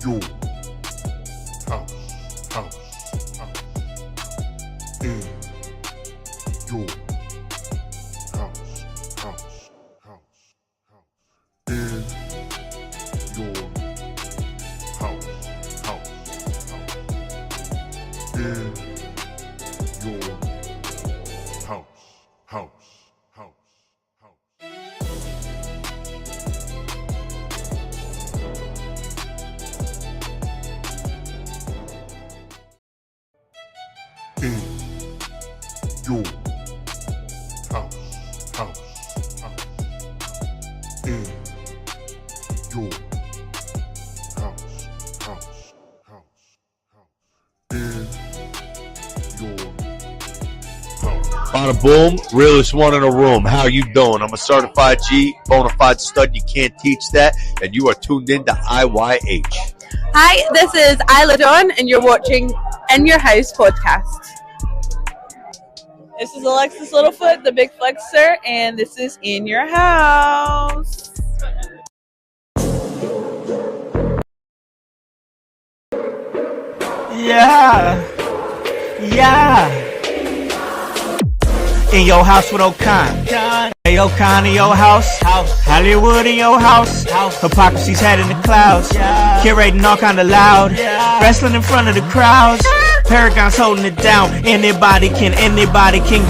your house, house, house. In your house, house, house, house. In your house, house, house. In your house, house, house, house. In your house, house, house. In your house, house, house, house. In your house. Bada boom, realest one in the room. How you doing? I'm a certified G, bona fide stud. You can't teach that. And you are tuned in to IYH. Hi, this is Isla Dawn, and you're watching In Your House podcast. This is Alexis Littlefoot, the Big Flexer, and this is In Your House. Yeah. In your house with O'Con. Hey, O'Con in your house. Hollywood in your house. Hypocrisy's head in the clouds. Curating all kind of loud. Wrestling in front of the crowds. Paragon's holding it down. Anybody can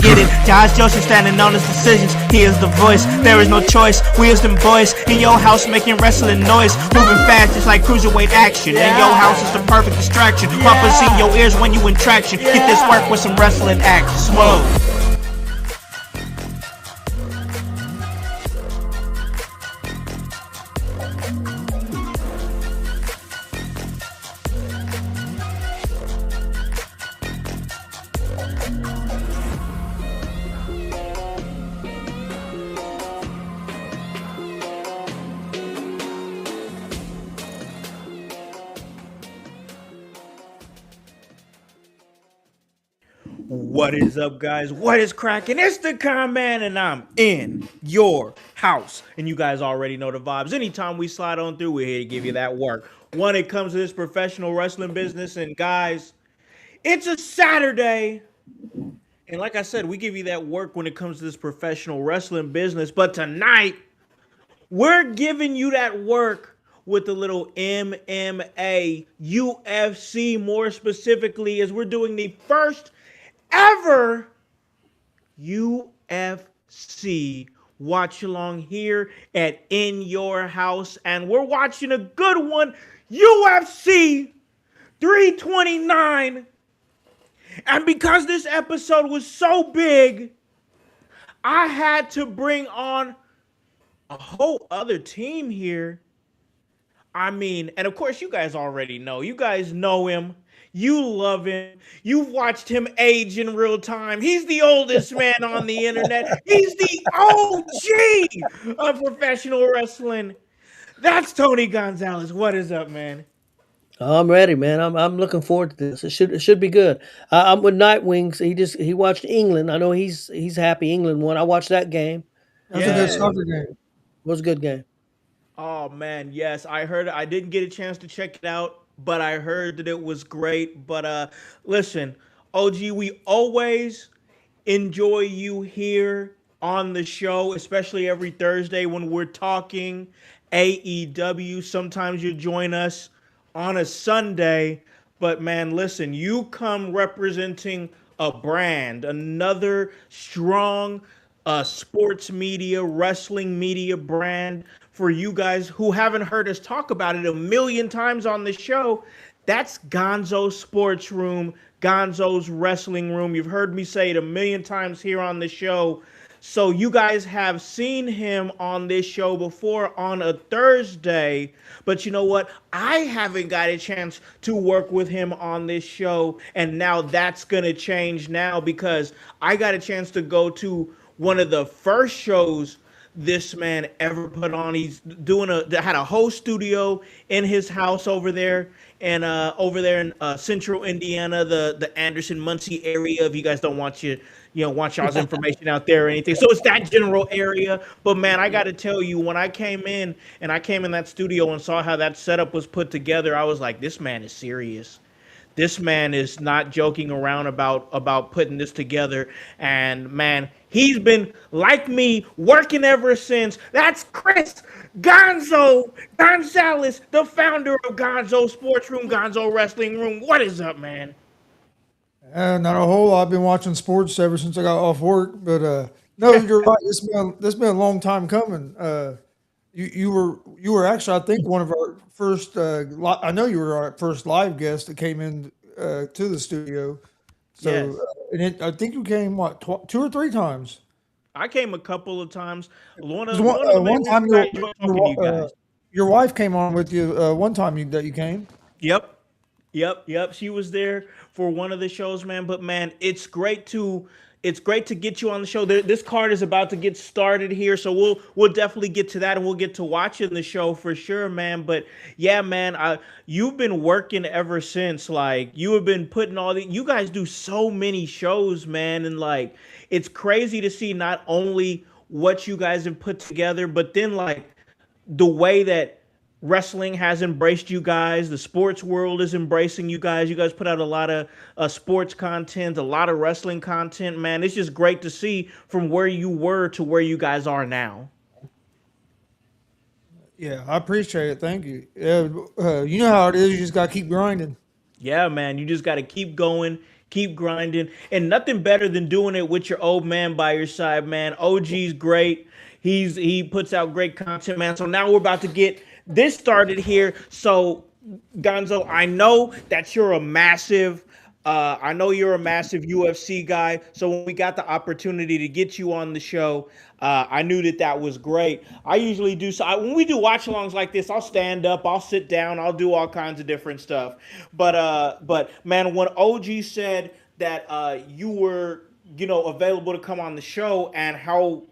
get it. Josh Joseph standing on his decisions. He is the voice. There is no choice. We as them boys in your house making wrestling noise. Moving fast just like cruiserweight action. In your house is the perfect distraction. Bumpers in your ears when you in traction. Get this work with some wrestling action. Smoke. What is up, guys? What is cracking? It's the Con Man, and I'm in your house. And you guys already know the vibes. Anytime we slide on through, we're here to give you that work. When it comes to this professional wrestling business, and guys, it's a Saturday. And like I said, we give you that work when it comes to this professional wrestling business. But tonight, we're giving you that work with a little MMA, UFC more specifically, as we're doing the first ever UFC Watch Along here at In Your House. And we're watching a good one, UFC 329. And because this episode was so big, I had to bring on a whole other team here. I mean, and of course, you guys already know. You guys know him. You love him. You've watched him age in real time. He's the oldest man on the internet. He's the OG of professional wrestling. That's Tony Gonzalez. What is up, man? I'm ready, man. I'm looking forward to this. It should be good. I'm with Nightwings. He watched England. I know he's happy England won. I watched that game. That was a good soccer game. It was a good game. Oh man, yes, I heard it. I didn't get a chance to check it out, but I heard that it was great. But listen, OG, we always enjoy you here on the show, especially every Thursday when we're talking AEW. Sometimes you join us on a Sunday, but man, listen, you come representing a brand, another strong sports media, wrestling media brand. For you guys who haven't heard us talk about it a million times on the show, that's Gonzo's Sports Room, Gonzo's Wrestling Room. You've heard me say it a million times here on the show. So you guys have seen him on this show before on a Thursday. But you know what? I haven't got a chance to work with him on this show. And now that's going to change now because I got a chance to go to one of the first shows this man ever put on. He's had a whole studio in his house over there, and over there in central Indiana, the Anderson Muncie area. If you guys don't want want y'all's information out there or anything, so it's that general area. But man, I got to tell you, when I came in that studio and saw how that setup was put together, I was like, this man is serious. This man is not joking around about putting this together. And man, he's been like me working ever since. That's Chris Gonzo Gonzalez, the founder of Gonzo Sports Room, Gonzo Wrestling Room. What is up, man? Not a whole lot. I've been watching sports ever since I got off work. But no, you're right. This been a long time coming. You were actually, I think, one of our first. I know you were our first live guest that came in to the studio. So, Yes. I think you came what 2 or 3 times. I came a couple of times. One 'Cause of the main one time reasons I enjoy talking to you guys. your wife came on with you one time that you came. Yep. Yep. She was there for one of the shows, man. But man, it's great to get you on the show. This card is about to get started here, so we'll definitely get to that, and we'll get to watching the show for sure, man. But yeah, man, you've been working ever since. Like, you have been putting you guys do so many shows, man, and like, it's crazy to see not only what you guys have put together, but then like the way that wrestling has embraced you guys. The sports world is embracing you guys. You guys put out a lot of sports content, a lot of wrestling content, man. It's just great to see from where you were to where you guys are now. Yeah, I appreciate it. Thank you. Yeah, you know how it is. You just got to keep grinding. Yeah, man, you just got to keep going, keep grinding, and nothing better than doing it with your old man by your side, man. OG's great. He puts out great content, man. So now we're about to get this started here. So, Gonzo, I know you're a massive UFC guy. So when we got the opportunity to get you on the show, I knew that was great. I usually do so. When we do watch alongs like this, I'll stand up, I'll sit down, I'll do all kinds of different stuff. But man, when OG said that you were available to come on the show, and how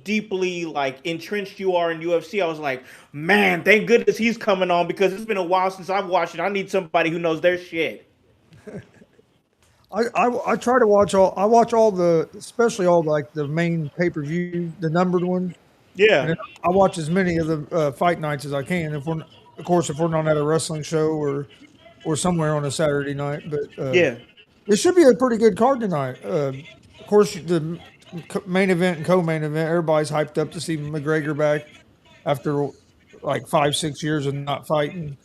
deeply like entrenched you are in UFC, I was like, man, thank goodness he's coming on, because it's been a while since I've watched it. I need somebody who knows their shit. I try to watch all. I watch all especially all like the main pay-per-view, the numbered ones. Yeah. And I watch as many of the fight nights as I can. If we're not at a wrestling show or somewhere on a Saturday night, but Yeah. it should be a pretty good card tonight. Of course, the main event and co-main event, everybody's hyped up to see McGregor back after like 5-6 years of not fighting.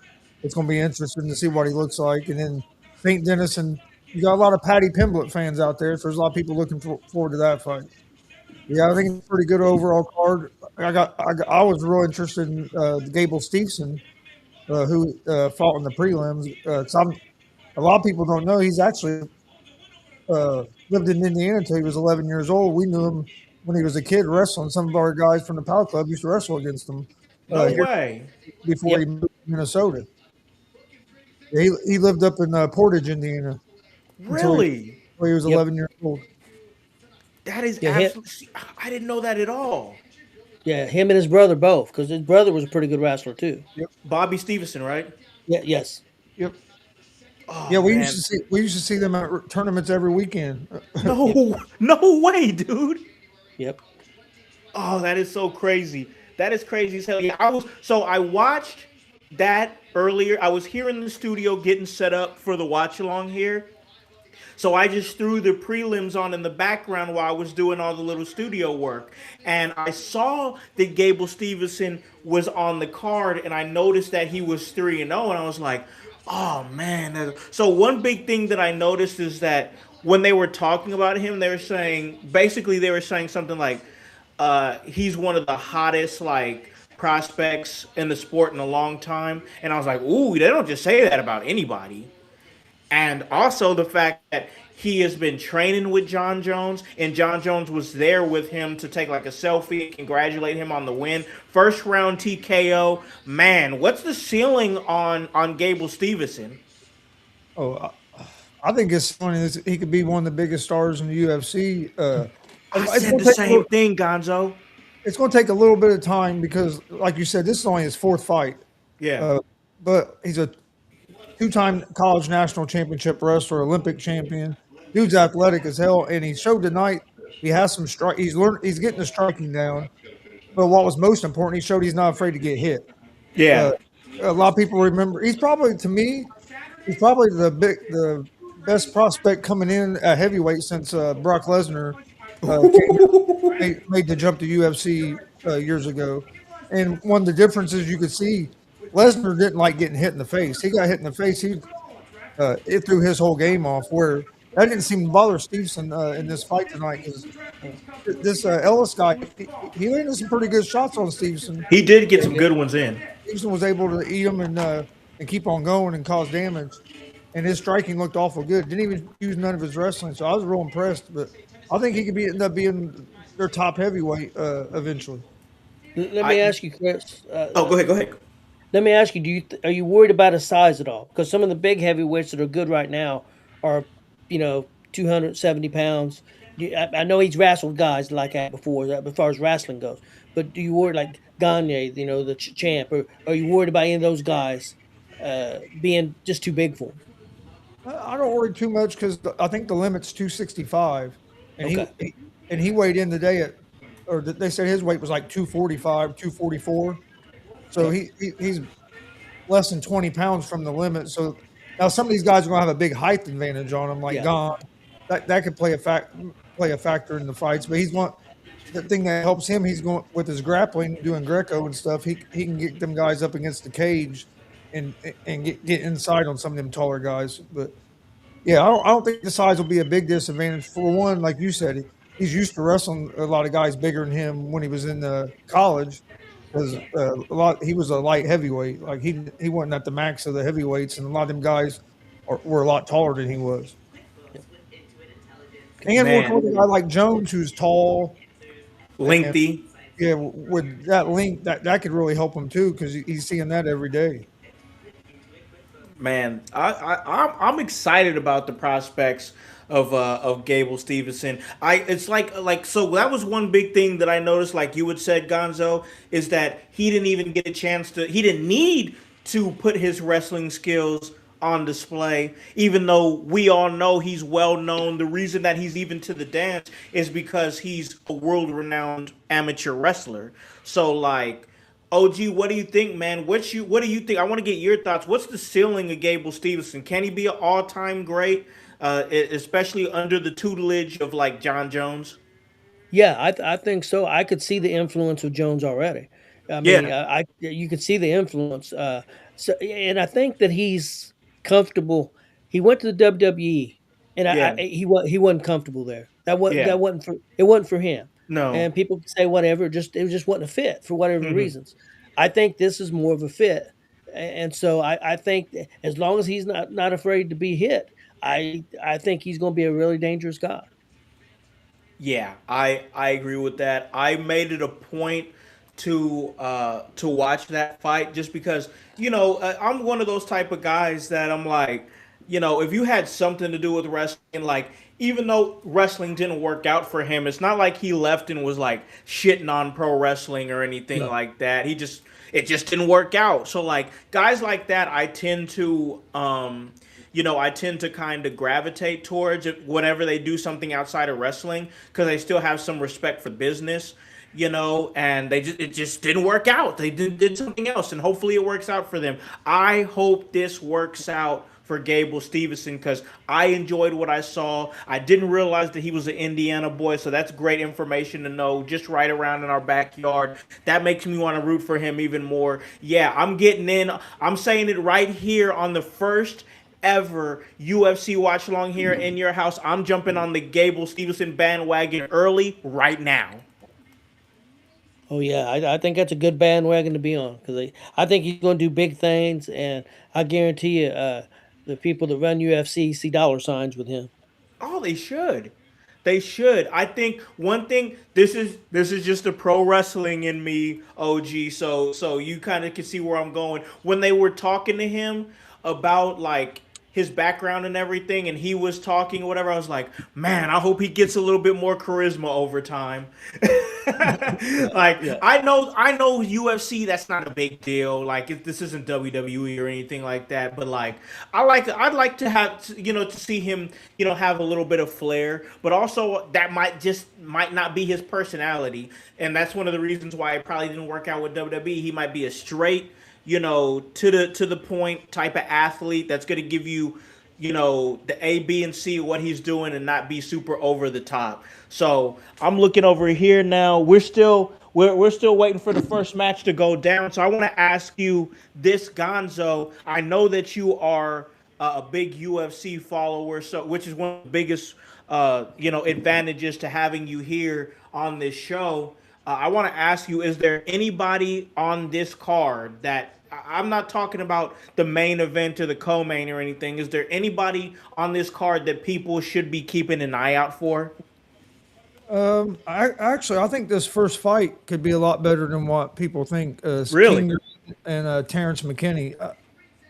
It's going to be interesting to see what he looks like. And then St. Dennis, and you got a lot of Paddy Pimblett fans out there, so there's a lot of people looking forward to that fight. Yeah, I think it's a pretty good overall card. I was real interested in Gable Steveson, who fought in the prelims. A lot of people don't know he's actually lived in Indiana until he was 11 years old. We knew him when he was a kid wrestling. Some of our guys from the Power Club used to wrestle against him. No way. Before he moved to Minnesota. He lived up in Portage, Indiana. Really? Until he was 11 years old. That is absolutely. I didn't know that at all. Yeah, him and his brother both, because his brother was a pretty good wrestler too. Yep. Bobby Stevenson, right? Yeah. Yes. Yep. Oh, Yeah, we man. used to see them at tournaments every weekend. No way, dude. Yep. Oh, that is so crazy. That is crazy as hell. Yeah, I watched that earlier. I was here in the studio getting set up for the watch along here. So I just threw the prelims on in the background while I was doing all the little studio work. And I saw that Gable Steveson was on the card, and I noticed that he was 3-0, and I was like, oh man. So one big thing that I noticed is that when they were talking about him, they were saying something like he's one of the hottest like prospects in the sport in a long time. And I was like, ooh, they don't just say that about anybody. And also the fact that he has been training with John Jones, and John Jones was there with him to take like a selfie and congratulate him on the win. First round TKO. Man, what's the ceiling on Gable Steveson? Oh, I think it's funny. He could be one of the biggest stars in the UFC. I said the same thing, Gonzo. it's going to take a little bit of time because, like you said, this is only his fourth fight. Yeah. Uh, but he's a two-time college national championship wrestler, Olympic champion. Dude's athletic as hell, and he showed tonight he has some strike. He's getting the striking down. But what was most important, he showed he's not afraid to get hit. Uh, Yeah. a lot of people remember he's probably to me he's probably the best prospect coming in at heavyweight since Brock Lesnar made the jump to UFC years ago. And one of the differences you could see, Lesnar didn't like getting hit in the face. He got hit in the face. It threw his whole game off. Where that didn't seem to bother Stevenson in this fight tonight because this Ellis guy he landed some pretty good shots on Stevenson. He did get some good ones in. Stevenson was able to eat them and keep on going and cause damage. And his striking looked awful good. Didn't even use none of his wrestling, so I was real impressed. But I think he could end up being their top heavyweight eventually. Let me ask you, Chris. Oh, go ahead. Go ahead. Let me ask you: are you worried about his size at all? Because some of the big heavyweights that are good right now are, 270 pounds. I know he's wrestled guys like that before, as far as wrestling goes. But do you worry like Gagne, the champ, or are you worried about any of those guys being just too big for him? I don't worry too much because I think the limit's 265, and Okay. he weighed in today they said his weight was like 245, 244. So Okay. he's less than 20 pounds from the limit. So now some of these guys are going to have a big height advantage on him, like Yeah. Gon. That could play a factor in the fights. But the thing that helps him. He's going with his grappling, doing Greco and stuff. He can get them guys up against the cage and get inside on some of them taller guys. But yeah, I don't think the size will be a big disadvantage. For one, like you said, he's used to wrestling a lot of guys bigger than him when he was in college. Because he was a light heavyweight. Like he wasn't at the max of the heavyweights, and a lot of them guys were a lot taller than he was. And we're Man, talking about like Jones, who's tall, and lengthy. yeah, with that length, that could really help him too because he's seeing that every day. Man, I'm excited about the prospects of Gable Stevenson. It's like so that was one big thing that I noticed. Like you had said, Gonzo, is that he didn't even get a chance to. He didn't need to put his wrestling skills on display, even though we all know he's well known. The reason that he's even to the dance is because he's a world renowned amateur wrestler. So like OG, what do you think, man? What do you think? I want to get your thoughts. What's the ceiling of Gable Stevenson? Can he be an all-time great, especially under the tutelage of like John Jones? Yeah, I think so. I could see the influence of Jones already. I mean, Yeah, you could see the influence. And I think that he's comfortable. He went to the WWE, and yeah, he wasn't comfortable there. yeah. It wasn't for him. No. And people could say whatever. It just wasn't a fit for whatever Hmm. reasons. I think this is more of a fit, and so I think that as long as he's not afraid to be hit, I think he's going to be a really dangerous guy. Yeah, I agree with that. I made it a point to watch that fight just because I'm one of those type of guys that I'm like, if you had something to do with wrestling, like even though wrestling didn't work out for him, it's not like he left and was like shitting on pro wrestling or anything No. like that. It just didn't work out. So like guys like that, I tend to kind of gravitate towards it whenever they do something outside of wrestling because they still have some respect for business, and it just didn't work out. They did something else, and hopefully it works out for them. I hope this works out for Gable Stevenson because I enjoyed what I saw. I didn't realize that he was an Indiana boy, so that's great information to know just right around in our backyard. That makes me want to root for him even more. Yeah, I'm getting in. I'm saying it right here on the first ever UFC Watch Along here in your house. I'm jumping on the Gable Stevenson bandwagon early right now. Oh yeah, I think that's a good bandwagon to be on because I think he's going to do big things, and I guarantee you, the people that run UFC see dollar signs with him. Oh, they should. They should. I think one thing. This is just the pro wrestling in me, OG. So you kind of can see where I'm going. When they were talking to him about like his background and everything, and he was talking or whatever, I was like, man, I hope he gets a little bit more charisma over time. Yeah, Like yeah. I know UFC, that's not a big deal. Like if this isn't WWE or anything like that, but like I'd like to have to see him have a little bit of flair, but also that might not be his personality, and that's one of the reasons why it probably didn't work out with WWE. He might be a straight to the point type of athlete that's going to give you the A, B, and C of what he's doing and not be super over the top. So I'm looking over here now. We're still waiting for the first match to go down. So I want to ask you this, Gonzo. I know that you are a big UFC follower, so which is one of the biggest advantages to having you here on this show. I want to ask you: is there anybody on this card that I'm not talking about the main event or the co-main or anything? Is there anybody on this card that people should be keeping an eye out for? I think this first fight could be a lot better than what people think. Really? King and Terrence McKinney.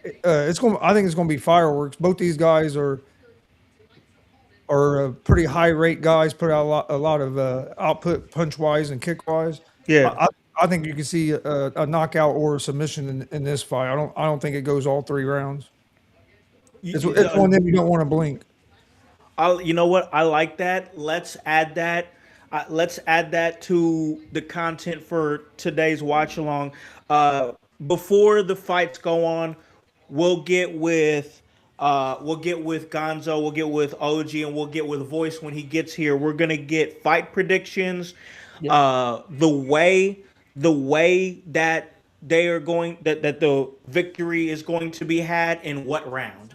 It's going. I think it's going to be fireworks. Both these guys are pretty high rate guys. Put out a lot of output punch wise and kick wise. I, Yeah. I I think you can see a knockout or a submission in this fight. I don't think it goes all 3 rounds. It's one that you don't want to blink. You know what? I like that. Let's add that. Let's add that to the content for today's watch along. Uh, Before the fights go on, we'll get with Gonzo, we'll get with OG, and we'll get with Voice when he gets here. We're gonna get fight predictions. Yep. The way that they are going that the victory is going to be had in what round.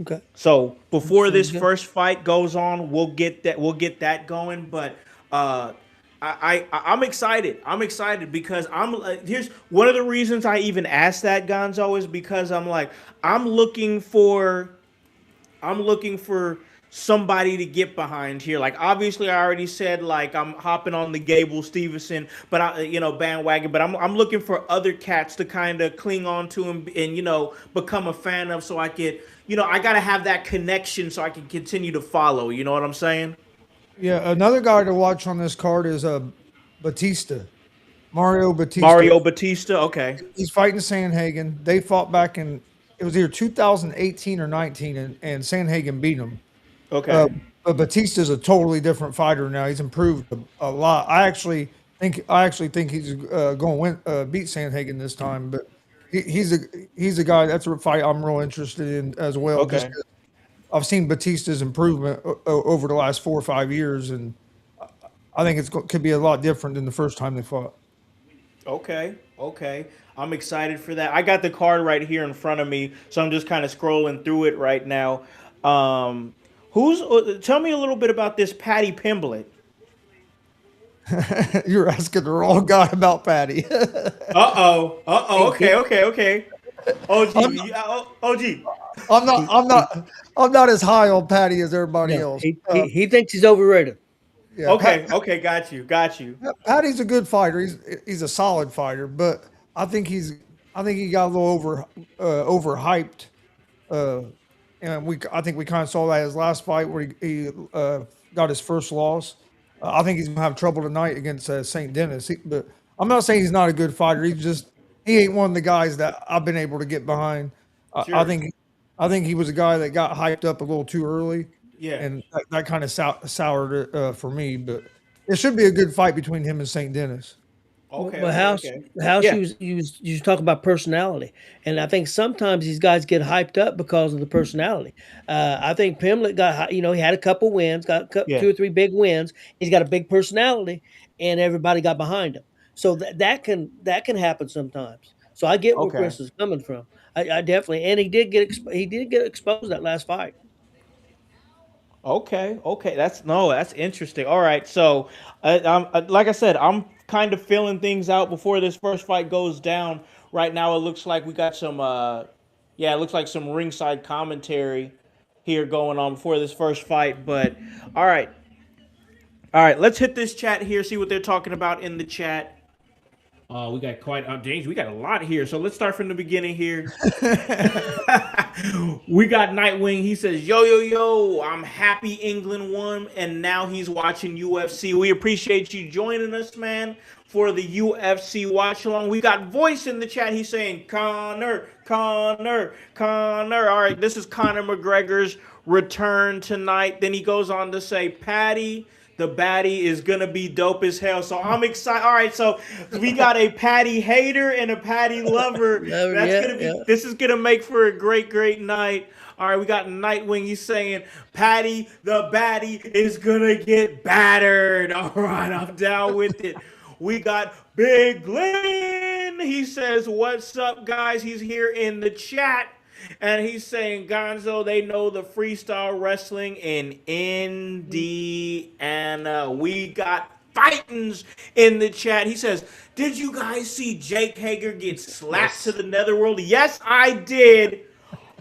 Okay. So before Sounds this good. first fight goes on, we'll get that going. But I'm excited. I'm excited because here's one of the reasons I even asked that, Gonzo, is because I'm like I'm looking for I'm looking for somebody to get behind here. Like obviously, I already said like I'm hopping on the Gable Stevenson, but bandwagon. But I'm looking for other cats to kind of cling on to and become a fan of, so I could I gotta have that connection so I can continue to follow. You know what I'm saying? Yeah, another guy to watch on this card is Batista, Mario Batista. Mario Batista. Okay. He's fighting Sandhagen. They fought back in it was either 2018 or 19, and Sandhagen beat him. Uh, Okay. but Batista's a totally different fighter now. He's improved a lot. I actually think he's going to beat Sandhagen this time. But he's a guy that's a fight I'm real interested in as well. Just Okay. 'cause I've seen Batista's improvement over the last 4 or 5 years, and I think could be a lot different than the first time they fought. Okay, okay. I'm excited for that. I got the card right here in front of me, so I'm just kind of scrolling through it right now. Um, Tell me a little bit about this Patty Pimblett. You're asking the wrong guy about Patty. Uh oh. Uh oh. He, Okay. he, Okay. Okay. OG. I'm OG. I'm not I'm not I'm not as high on Patty as everybody no, else. he thinks he's overrated. Yeah, Okay. Okay. Got you. Got you. Patty's a good fighter. He's a solid fighter, but I think he got a little overhyped. Uh, and I think we kind of saw that his last fight where he got his first loss. I think he's gonna have trouble tonight against St. Dennis. But I'm not saying he's not a good fighter. He ain't one of the guys that I've been able to get behind. I Sure. think he was a guy that got hyped up a little too early, Yeah. and that kind of soured it for me. But it should be a good fight between him and St. Dennis. Okay. But Okay. House, Okay. House, Yeah. you talk about personality, and I think sometimes these guys get hyped up because of the personality. I think Pimlet he had a couple wins, got Yeah. 2 or 3 big wins. He's got a big personality, and everybody got behind him. So that can happen sometimes. So I get where Okay. Chris is coming from. I definitely, and he did get exposed that last fight. Okay, okay, that's interesting. All right, so like I said, I'm kind of feeling things out before this first fight goes down. Right now, it looks like we got yeah, it looks like some ringside commentary here going on before this first fight. But all right, all right, let's hit this chat here, see what they're talking about in the chat. We got quite James. We got a lot here, so let's start from the beginning here. We got Nightwing. He says, "Yo, yo, yo! I'm happy England won, and now he's watching UFC. We appreciate you joining us, man, for the UFC Watch Along." We got Voice in the chat. He's saying, "Conor, Conor, Conor." All right, this is Conor McGregor's return tonight. Then he goes on to say, "Patty, the baddie is gonna be dope as hell." So I'm excited. All right, so we got a Patty hater and a Patty lover. That's gonna be. This is gonna make for a great, great night. All right, we got Nightwing. He's saying Patty, the baddie is gonna get battered. All right, I'm down with it. We got Big Glenn. He says, "What's up, guys?" He's here in the chat. And he's saying, Gonzo, they know the freestyle wrestling in Indiana. We got Fightins in the chat. He says, "Did you guys see Jake Hager get slapped to the netherworld?" Yes, I did.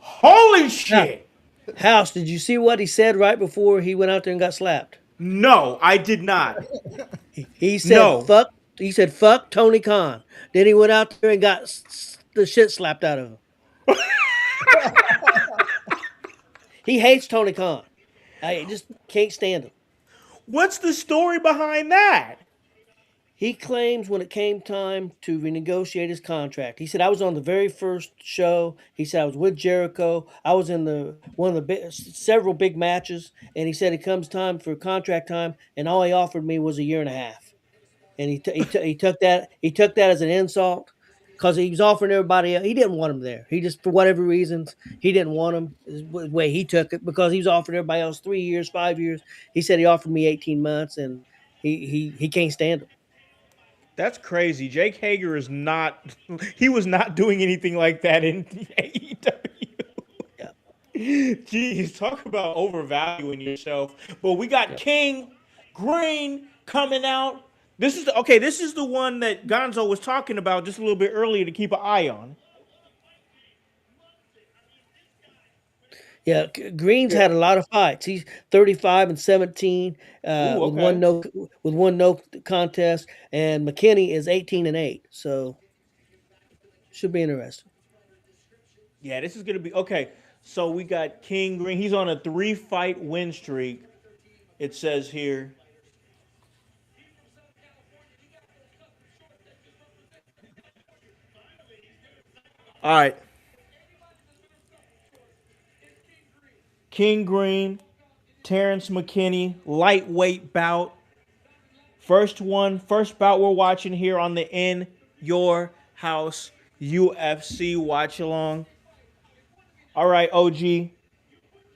Holy shit. House, did you see what he said right before he went out there and got slapped? No, I did not. He said, fuck. He said, "Fuck Tony Khan." Then he went out there and got the shit slapped out of him. He hates Tony Khan. I just can't stand him. What's the story behind that? He claims when it came time to renegotiate his contract, he said, "I was on the very first show." He said, "I was with Jericho. I was in one of the several big matches." And he said, "It comes time for contract time, and all he offered me was a year and a half." And he took that as an insult, because he was offering everybody else. He didn't want him there. He just, for whatever reasons, he didn't want him. The way he took it, because he was offering everybody else 3 years, 5 years. He said he offered me 18 months, and he can't stand him. That's crazy. Jake Hager is not. He was not doing anything like that in AEW. Yeah. Jeez, talk about overvaluing yourself. But we got King Green coming out. This is This is the one that Gonzo was talking about just a little bit earlier to keep an eye on. Yeah, Green's had a lot of fights. He's 35-17 with one no contest, and McKinney is 18-8. So should be interesting. Yeah, this is gonna be okay. So we got King Green. He's on a 3-fight win streak. It says here. All right. King Green, Terrence McKinney, lightweight bout. First bout we're watching here on the In Your House UFC Watch Along. All right, OG.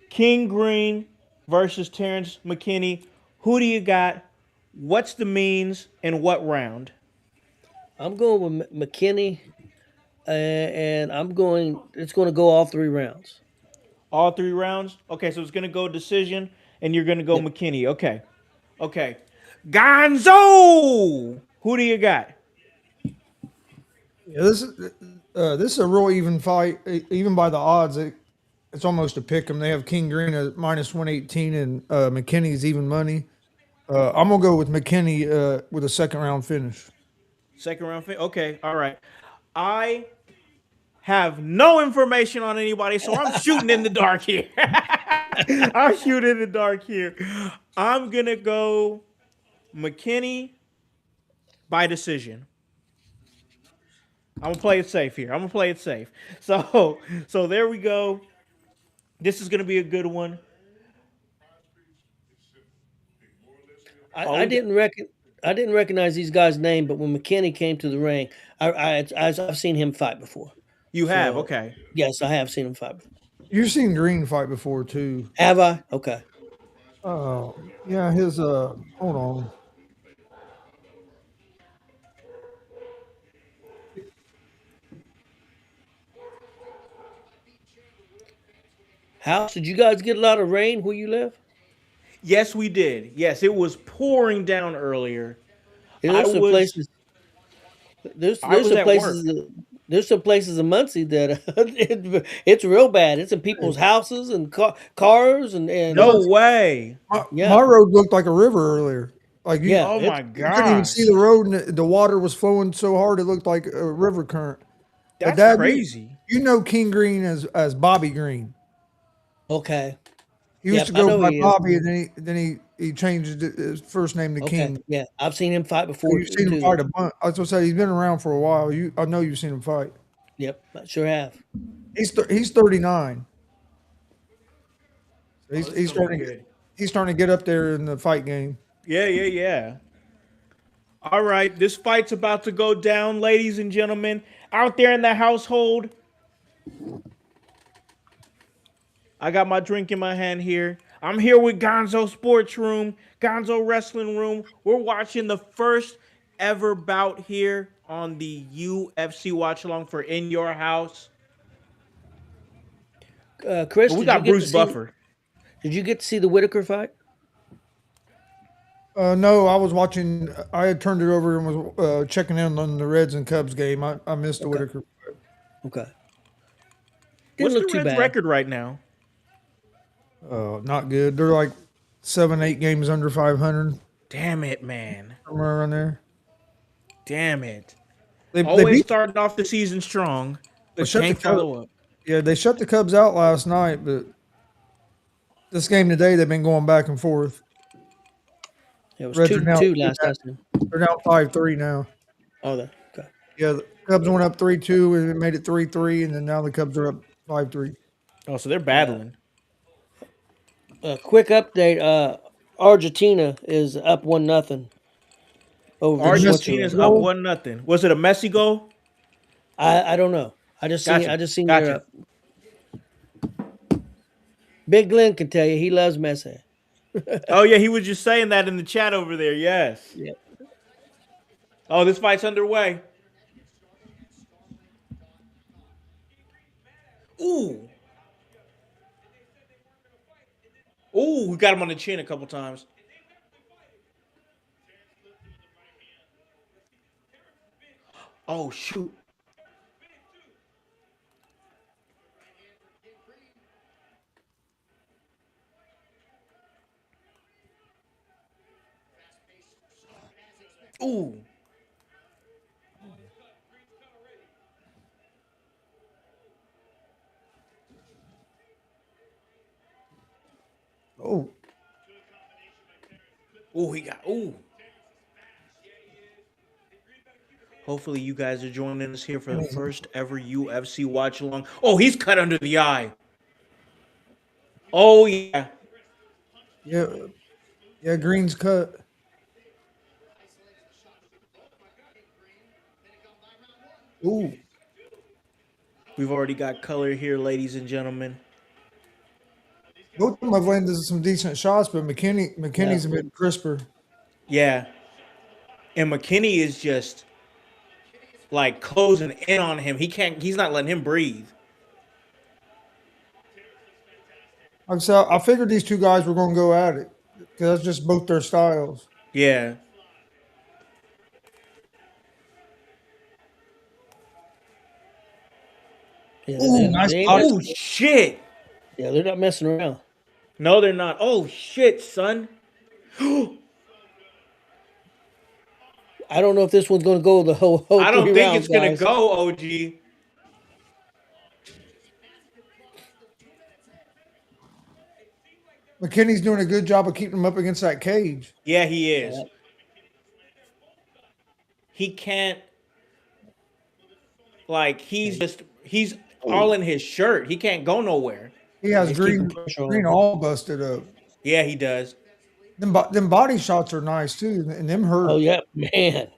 King Green versus Terrence McKinney. Who do you got? What's the means and what round? I'm going with McKinney, and it's going to go all 3 rounds. All 3 rounds? Okay, so it's going to go decision, and you're going to go McKinney. Okay. Gonzo! Who do you got? Yeah, this is a real even fight. Even by the odds, it's almost a pick 'em. They have King Green at -118 and McKinney's even money. I'm gonna go with McKinney with a second round finish. Second round finish? Okay, all right. I have no information on anybody, so I'm shooting in the dark here. I'm shooting in the dark here. I'm gonna go McKinney by decision. I'm gonna play it safe here. So there we go. This is gonna be a good one. I didn't recognize these guys' name, but when McKinney came to the ring, I've seen him fight before. You have? Okay. Yes, I have seen him fight before. You've seen Green fight before too. Have I? Okay. Oh, yeah. His hold on. House, did you guys get a lot of rain where you live? Yes, we did. Yes, it was pouring down earlier. There's some places. There's some places in Muncie that it's real bad. It's in people's houses and cars and no way. My road looked like a river earlier. Like Yeah, Oh my you couldn't even see gosh. the road, and the water was flowing so hard it looked like a river current. But That's Dad, crazy. you know King Green as Bobby Green. okay. He used Yep, to I go know by he is. Bobby, and then he changed his first name to Okay, King. yeah, I've seen him fight before You've seen him too. fight a bunch. I was gonna say he's been around for a while. I know you've seen him fight. Yep, I sure have. He's 39. So Oh, he's this is gonna be starting good. he's starting to get up there in the fight game. Yeah, yeah, yeah. All right, this fight's about to go down, ladies and gentlemen. Out there in the household, I got my drink in my hand here. I'm here with Gonzo Sports Room, Gonzo Wrestling Room. We're watching the first ever bout here on the UFC Watch Along for In Your House. Chris, But we got Bruce Buffer. Did you get to see the Whitaker fight? No, I was watching. I had turned it over and was checking in on the Reds and Cubs game. I missed the Okay. Whitaker. Okay, What's didn't look the too Reds' bad. record right now? Not good. They're like 7, 8 games under 500, Damn it, man. somewhere around there. Damn it. They Always beat. started off the season strong, They but shut the can't Cubs. follow up. Yeah, they shut the Cubs out last night, but this game today they've been going back and forth. It was Reds are 2-2 last I seen. they're now 5-3 now. Oh, okay. Yeah, the Cubs went up 3-2 and it made it 3-3, and then now the Cubs are up 5-3. Oh, so they're battling. Quick update. Argentina is up 1-0 over Argentina's Switzerland. up 1-0. Was it a Messi goal? I don't know. I just Gotcha. seen Gotcha. Big Glenn can tell you he loves Messi. Oh yeah, he was just saying that in the chat over there. Yes. Yep. Oh, this fight's underway. Ooh. Ooh, we got him on the chin a couple times. Oh shoot. Ooh. Oh, Ooh, he got ooh. Hopefully you guys are joining us here for the first ever UFC watch along. Oh, he's cut under the eye. Oh yeah. yeah, yeah. Green's cut. Ooh, We've already got color here, ladies and gentlemen. both of them have landed some decent shots, but McKinney's a bit crisper. Yeah. And McKinney is just like closing in on him. He's not letting him breathe. I figured these two guys were going to go at it because that's just both their styles. Yeah. Yeah, Ooh, nice ain't body. Oh shit. yeah, they're not messing around. No, they're not. Oh shit, son. I don't know if this one's going to go the whole I don't 3 think rounds, it's gonna guys. go, OG. McKinney's doing a good job of keeping him up against that cage. Yeah, he is. Yeah. He can't like he's all in his shirt. He can't go nowhere. He has He's Green keeping pressure on Green him. all busted up. Yeah, he does. Them body shots are nice too, and them hurt. Oh, yeah, man.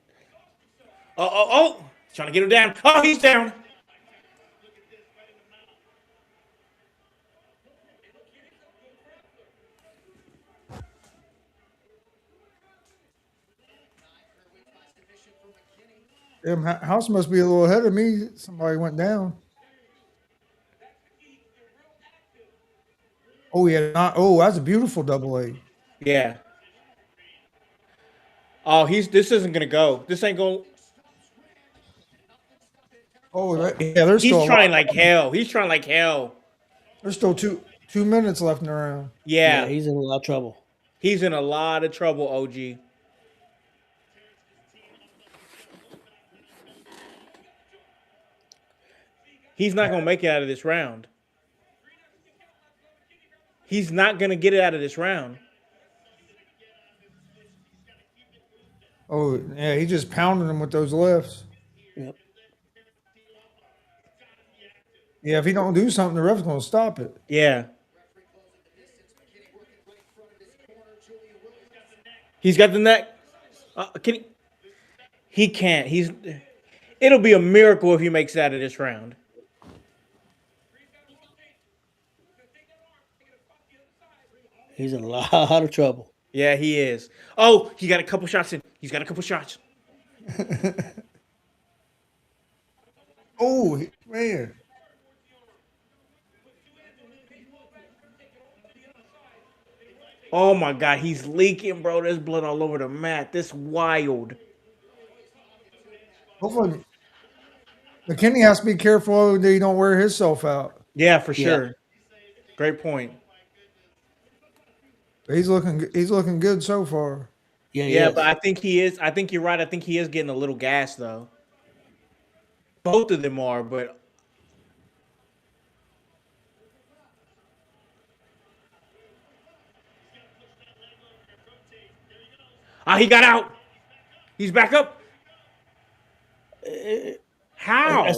Oh. Trying to get him down. Oh, he's down. Damn, House must be a little ahead of me. Somebody went down. Oh yeah, oh that's a beautiful double A. Yeah. Oh, this isn't gonna go. This ain't going. Oh yeah, there's He's still trying like hell. He's trying like hell. there's still 2 minutes left in the round. Yeah, Yeah. he's in a lot of trouble. He's in a lot of trouble, OG. He's not gonna make it out of this round. He's not gonna get it out of this round. Oh, yeah, he just pounded him with those lefts. Yep. Yeah, if he don't do something, the ref's gonna stop it. Yeah. He's got the neck. Can he? He can't. It'll be a miracle if he makes it out of this round. He's in a lot of trouble. Yeah, he is. Oh, he got a couple shots in. He's got a couple shots. Oh, man. Oh my God, he's leaking, bro. There's blood all over the mat. This wild. Hopefully, McKinney has to be careful that he don't wear himself out. Yeah, for Yeah. sure. Great point. He's looking good so far. Yeah, Yeah, yes. but I think he is. I think you're right. I think he is getting a little gas though. Both of them are, but he got out. He's back up. How?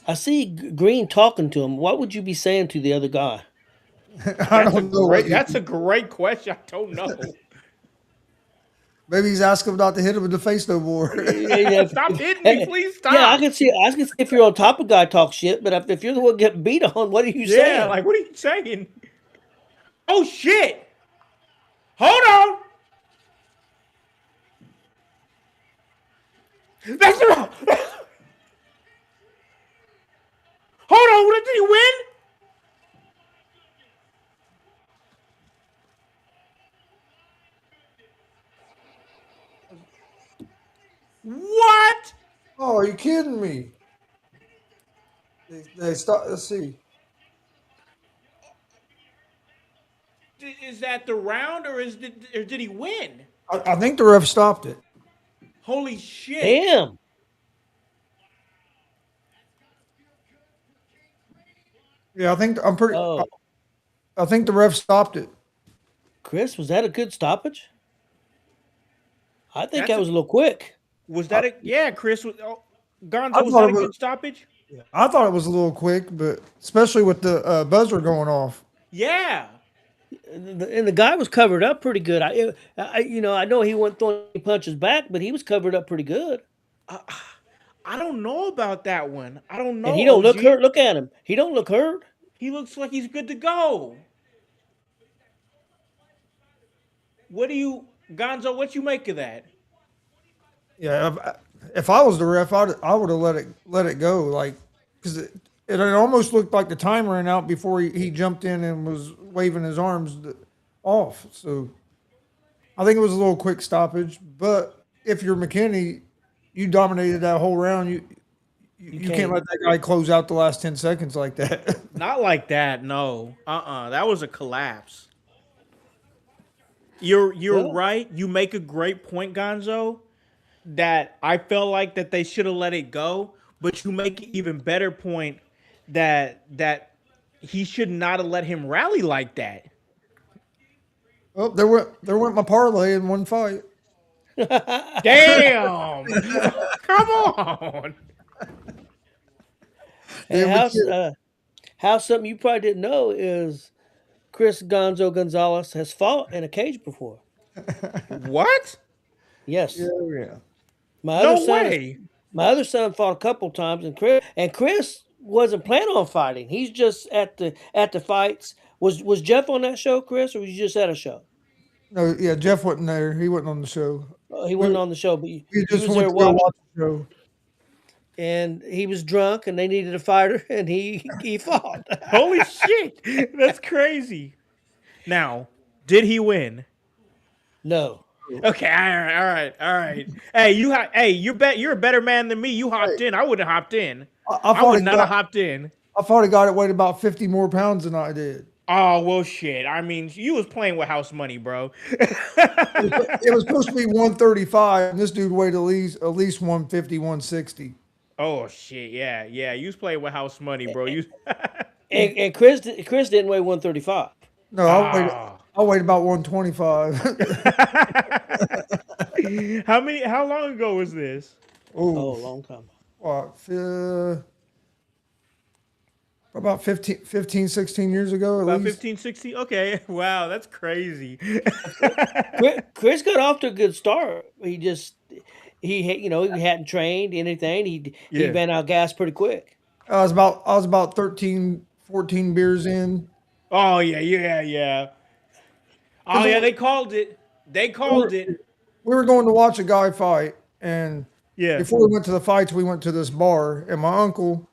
I see Green talking to him. What would you be saying to the other guy? I don't know. That's a great question. I don't know. Maybe he's asking him not to hit him in the face no more. Stop hitting me, please stop. Yeah, I can see if you're on top of a guy talk shit, but if you're the one getting beat on, what are you saying? Yeah, like what are you saying? Oh shit! Hold on. That's the Hold on, did he win? What? Oh, are you kidding me? They stop. Let's see. Is that the round or did he win? I think the ref stopped it. Holy shit. Damn. Yeah, I'm pretty. Oh, I think the ref stopped it. Chris, was that a good stoppage? I think That's that was a little quick. Was that yeah, Chris? Gonzo, I was thought that a it was- good stoppage? I thought it was a little quick, but especially with the buzzer going off. Yeah. And the guy was covered up pretty good. I know he wasn't throwing any punches back, but he was covered up pretty good. I don't know about that one. I don't know. And he don't look OG. hurt. Look at him. He don't look hurt. He looks like he's good to go. Gonzo, what you make of that? Yeah, if I was the ref, I would have let it go, like because it almost looked like the time ran out before he jumped in and was waving his arms off. So I think it was a little quick stoppage. But if you're McKinney, you dominated that whole round. You can't let that guy close out the last 10 seconds like that. Not like that, no. That was a collapse. You're right. You make a great point, Gonzo, that I felt like that they should have let it go, but you make an even better point that he should not have let him rally like that. Oh, there went my parlay in one fight. Damn. Come on. And how something you probably didn't know is Chris Gonzo Gonzalez has fought in a cage before. What? Yes. Yeah. No way. My other son fought a couple times, and Chris wasn't planning on fighting. He's just at the fights. Was Jeff on that show, Chris, or was you just at a show? No, yeah, Jeff wasn't there. He wasn't on the show. He wasn't on the show, but He he just was went there to go watching. watch the show. And he was drunk, and they needed a fighter, and he fought. Holy shit. That's crazy. Now, did he win? No. Okay, all right. Hey, you're a better man than me. You hopped in. I would have hopped in. I would not have hopped in. I thought he got it weighed about 50 more pounds than I did. Oh well, shit. I mean, you was playing with house money, bro. It was supposed to be 135, and this dude weighed at least 150, 160. Oh shit, yeah, yeah. You was playing with house money, bro. You And Chris didn't weigh 135. No, ah. I weighed about 125. How long ago was this? Oh, Ooh, a long time. what, about 16 years ago at About least. 15, 16? Okay. Wow, that's crazy. Chris got off to a good start. He hadn't trained anything. He Yeah. ran out of gas pretty quick. I was about 13, 14 beers in. Oh yeah, yeah, yeah. Oh Because yeah, they called it. They called it. we were going to watch a guy fight, and Yeah. before we went to the fights, we went to this bar, and my uncle,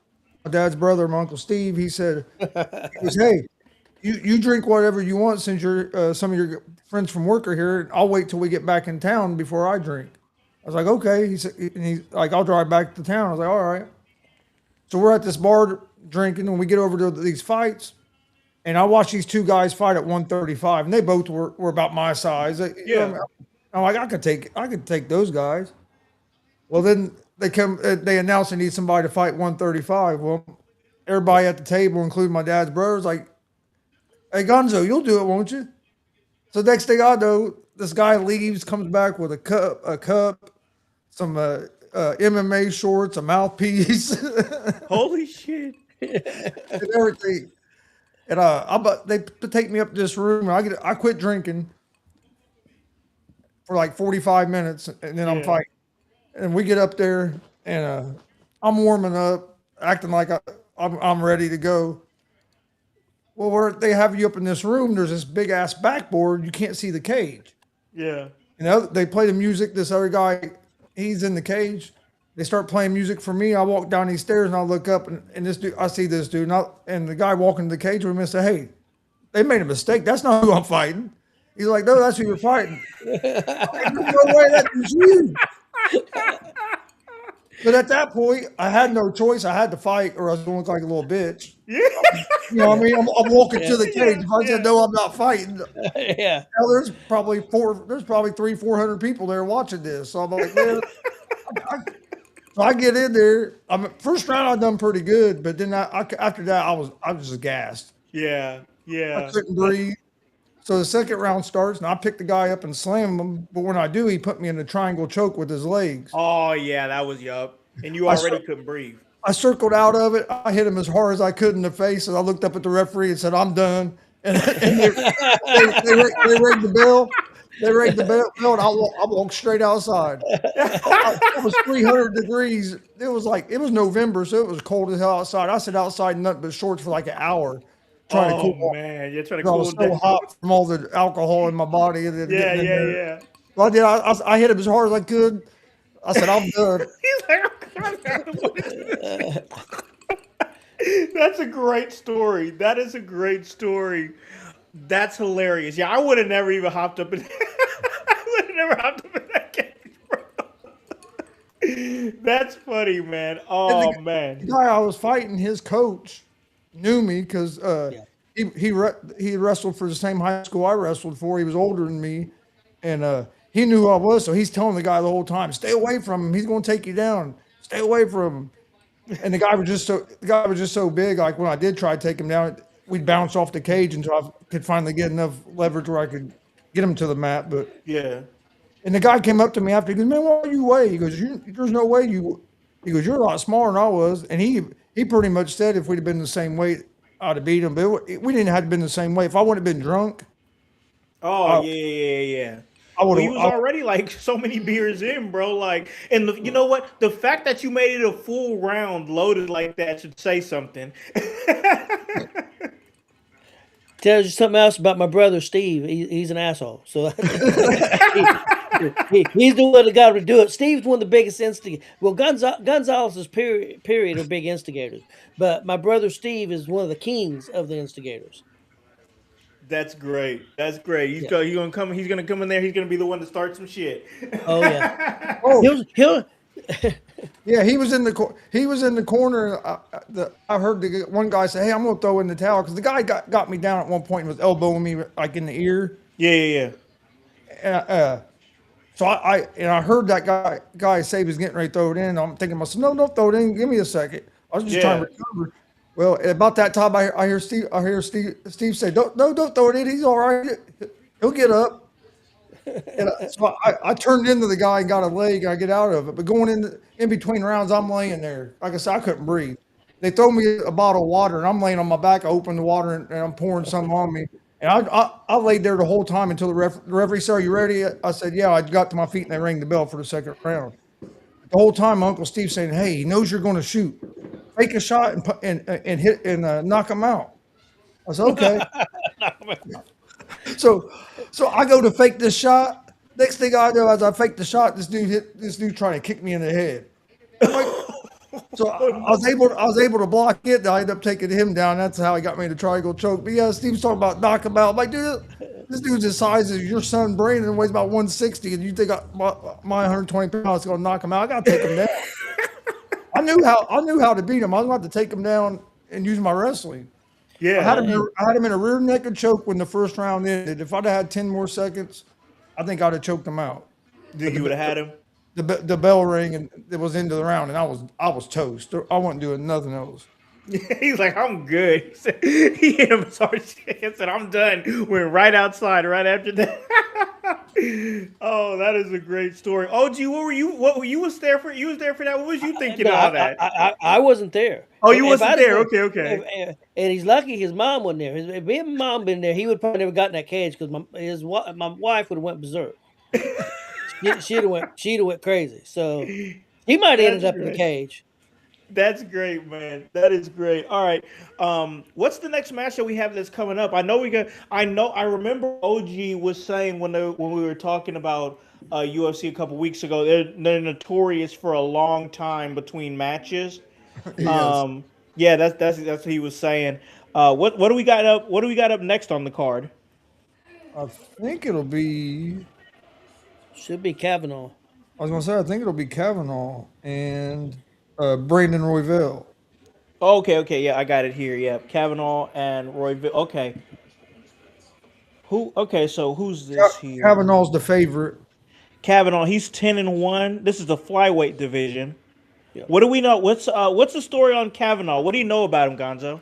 my dad's brother, my uncle Steve, he goes, "Hey, you drink whatever you want since some of your friends from work are here. I'll wait till we get back in town before I drink." I was like, "Okay." He said, and he's like, "I'll drive back to town." I was like, "All right." So we're at this bar drinking, and we get over to these fights, and I watched these two guys fight at 135, and they both were about my size. Yeah. I'm like, I could take those guys. Well, then they announced they need somebody to fight 135. Well, everybody at the table, including my dad's brothers, like, "Hey, Gonzo, you'll do it, won't you?" So next thing I know, this guy leaves, comes back with a cup, some MMA shorts, a mouthpiece, Holy shit. and everything. And they take me up to this room. And I quit drinking for like 45 minutes, and then I'm Yeah. fighting. And we get up there, and I'm warming up, acting like I'm ready to go. Well, where they have you up in this room, there's this big ass backboard. You can't see the cage. Yeah. They play the music. This other guy, he's in the cage. They start playing music for me. I walk down these stairs and I look up, and this dude, I see this dude, and the guy walking to the cage with me said, "Hey, they made a mistake. That's not who I'm fighting." He's like, "No, that's who you're fighting." I'm like, "No way, that was you." But at that point, I had no choice. I had to fight, or I was going to look like a little bitch. Yeah. You know what I mean? I'm walking to the Yeah, cage. If I said no, I'm not fighting. Yeah. Now, there's probably 300-400 people there watching this. So I'm like, man. So I get in there. First round I done pretty good, but then after that I was just gassed. Yeah. I Yeah. couldn't breathe. So the second round starts, and I pick the guy up and slam him. But when I do, he put me in a triangle choke with his legs. Oh yeah, that was yup. And you already couldn't breathe. I circled out of it. I hit him as hard as I could in the face, and I looked up at the referee and said, "I'm done." And they rang the bell. They rang the bell, and I walked straight outside. It was 300 degrees. It was November, so it was cold as hell outside. I sat outside in nothing but shorts for like an hour trying to cool off. Man, you're trying to I cool was so down. hot from all the alcohol in my body. And then Yeah, getting in yeah, there. yeah. Well, I did. I hit him as hard as I could. I said, "I'm done." He's like, I don't want to do this. That's a great story. That is a great story. That's hilarious. Yeah, I would have never even hopped up in I would have never hopped up in that cage, bro. That's funny, man. Oh The man. guy I was fighting, his coach knew me because he wrestled for the same high school I wrestled for. He was older than me, and he knew who I was. So he's telling the guy the whole time, "Stay away from him. He's going to take you down. Stay away from him." And the guy was just so big. Like when I did try to take him down, we'd bounce off the cage until I could finally get enough leverage where I could get him to the mat. But Yeah. and the guy came up to me after. He goes, "Man, what do you weigh?" He goes, "There's no way you." He goes, "You're a lot smaller than I was." And he pretty much said if we'd have been the same weight, I'd have beat him. But we didn't have been the same weight. If I wouldn't have been drunk, Oh yeah. I would Well, he have. was already like so many beers in, bro. Like, and you know what? The fact that you made it a full round loaded like that should say something. Tells you something else about my brother Steve. He's an asshole. So he's the one that got to do it. Steve's one of the biggest instigators. Well, Gonzalez is period of big instigators, but my brother Steve is one of the kings of the instigators. That's great. That's great. He's Yeah. gonna come. He's gonna come in there. He's gonna be the one to start some shit. Oh yeah. Oh, He'll yeah, he was in the corner. I heard one guy say, "Hey, I'm going to throw in the towel," because the guy got me down at one point and was elbowing me like in the ear. Yeah. And So I heard that guy say he was getting ready to throw it in. I'm thinking to myself, no, don't throw it in. Give me a second. I was just trying to recover. Well, about that time, I hear Steve say, don't throw it in. He's all right. He'll get up. And so I turned into the guy and got a leg. And I get out of it. But going in between rounds, I'm laying there. Like I said, I couldn't breathe. They throw me a bottle of water, and I'm laying on my back. I open the water, and I'm pouring something on me. And I laid there the whole time until the referee said, "Are you ready?" I said, "Yeah." I got to my feet, and they rang the bell for the second round. The whole time, my Uncle Steve saying, "Hey, he knows you're going to shoot. Fake a shot and hit and knock him out." I said, "Okay." So I go to fake this shot. Next thing I know, as I fake the shot, this dude trying to kick me in the head. I'm like, so I was able to block it. And I ended up taking him down. That's how he got me in the triangle choke. But yeah, Steve's talking about knock him out. I'm like, dude, this dude's the size of your son Brandon, weighs about 160, and you think my 120 pounds is gonna knock him out? I gotta take him down. I knew how to beat him. I was about to take him down and use my wrestling. Yeah. I had him in a rear naked choke when the first round ended. If I'd have had 10 more seconds, I think I'd have choked him out. You would have had him? The bell rang and it was into the round, and I was toast. I wasn't doing nothing else. He's like, I'm good. He said, he hit him as hard as he said, I'm done. Went right outside right after that. Oh, that is a great story. OG, you was there for that? What was you thinking of all that? I wasn't there. Oh, you wasn't there. Okay. And he's lucky his mom wasn't there. If his mom been there, he would probably never got in that cage because my wife would have went berserk. She'd have went crazy. So he might have ended up in the cage. That's great, man. That is great. All right. What's the next match that we have that's coming up? I remember OG was saying when we were talking about UFC a couple weeks ago, they're notorious for a long time between matches. Yes. Yeah, that's what he was saying. What do we got up? What do we got up next on the card? I think it'll be. Should be Kavanaugh. I was gonna say I think it'll be Kavanaugh and Brandon Royval. Okay, yeah, I got it here. Yeah, Kavanaugh and Royville. Okay. So who's this here? Kavanaugh's the favorite. Kavanaugh, he's 10-1. This is the flyweight division. Yeah. What do we know? What's the story on Kavanaugh? What do you know about him, Gonzo?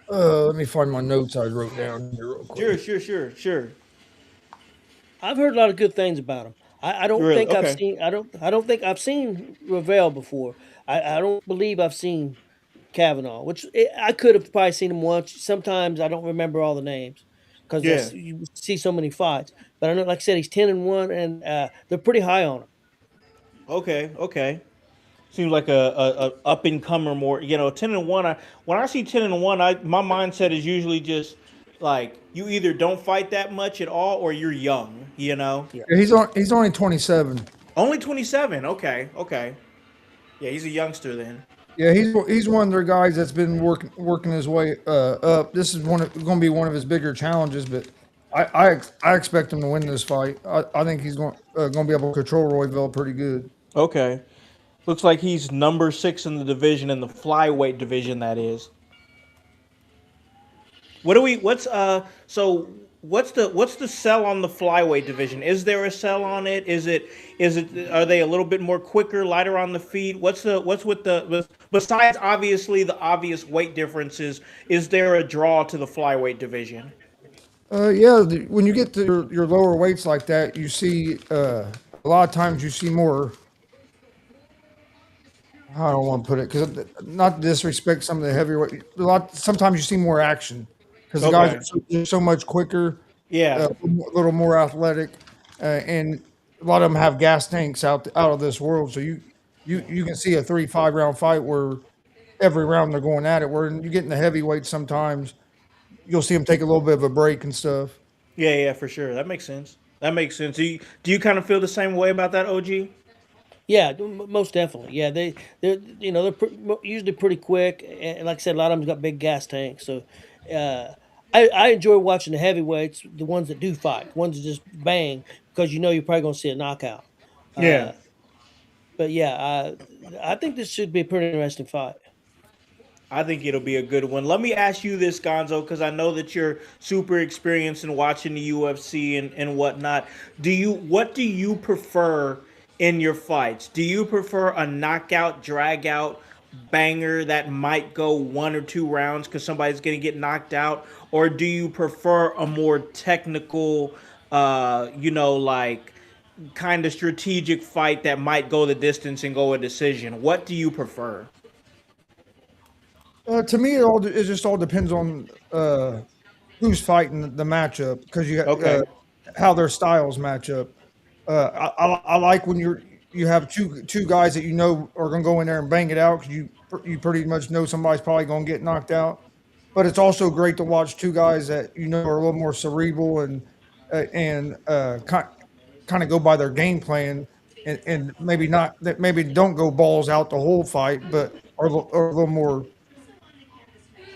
Let me find my notes I wrote down here real quick. Sure. I've heard a lot of good things about him. I don't Really? think I've Okay. seen. I don't think I've seen Ravel before. I don't believe I've seen Kavanaugh, which I could have probably seen him once. Sometimes I don't remember all the names because Yeah. you see so many fights. But I know, like I said, he's 10-1, and they're pretty high on him. Okay. Seems like a up and comer more. 10-1. When I see 10-1, my mindset is usually just like you either don't fight that much at all or you're young. Yeah, he's only 27. Only 27. Okay. Yeah, he's a youngster then. Yeah, he's one of their guys that's been working his way up. This is going to be one of his bigger challenges, but I expect him to win this fight. I think he's going to be able to control Royval pretty good. Okay. Looks like he's number 6 in the division, in the flyweight division, that is. What's the sell on the flyweight division? Is there a sell on it? Are they a little bit more quicker, lighter on the feet? What's with the besides obviously the obvious weight differences, is there a draw to the flyweight division? Yeah, when you get to your lower weights like that, you see a lot of times you see more. I don't want to put it because not to disrespect some of the heavyweight. Sometimes you see more action because the guys are so much quicker. Yeah, a little more athletic, and a lot of them have gas tanks out of this world. So you can see a 3-5 round fight where every round they're going at it. Where you get in the heavyweight, sometimes you'll see them take a little bit of a break and stuff. Yeah, for sure. That makes sense. Do you kind of feel the same way about that, OG? Yeah, most definitely. Yeah, they're usually pretty quick, and like I said, a lot of them got big gas tanks. So, I enjoy watching the heavyweights, the ones that do fight, ones that just bang, because you're probably going to see a knockout. Yeah. But yeah, I think this should be a pretty interesting fight. I think it'll be a good one. Let me ask you this, Gonzo, because I know that you're super experienced in watching the UFC and whatnot. What do you prefer in your fights? Do you prefer a knockout, drag out banger that might go 1 or 2 rounds because somebody's gonna get knocked out, or do you prefer a more technical, like kind of strategic fight that might go the distance and go a decision? What do you prefer? To me, it just all depends on who's fighting the matchup because Okay. how their styles match up. I like when you have two guys that you know are going to go in there and bang it out because you pretty much know somebody's probably going to get knocked out. But it's also great to watch two guys that you know are a little more cerebral and kind of go by their game plan and maybe not that maybe don't go balls out the whole fight, but are a little more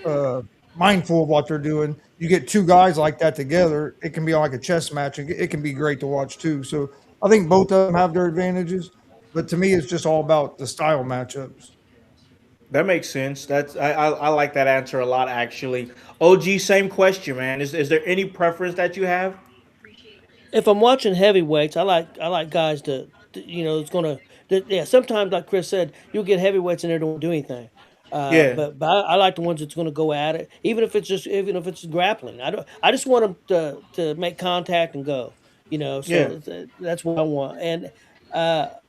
uh, mindful of what they're doing. You get two guys like that together, it can be like a chess match. It can be great to watch too. So I think both of them have their advantages, but to me, it's just all about the style matchups. That makes sense. I like that answer a lot actually. OG, same question, man. Is there any preference that you have? If I'm watching heavyweights, I like guys it's gonna yeah. Sometimes, like Chris said, you'll get heavyweights and they don't do anything. Yeah, But I like the ones that's gonna go at it, even if it's grappling. I just want them to make contact and go. yeah. That's what I want. And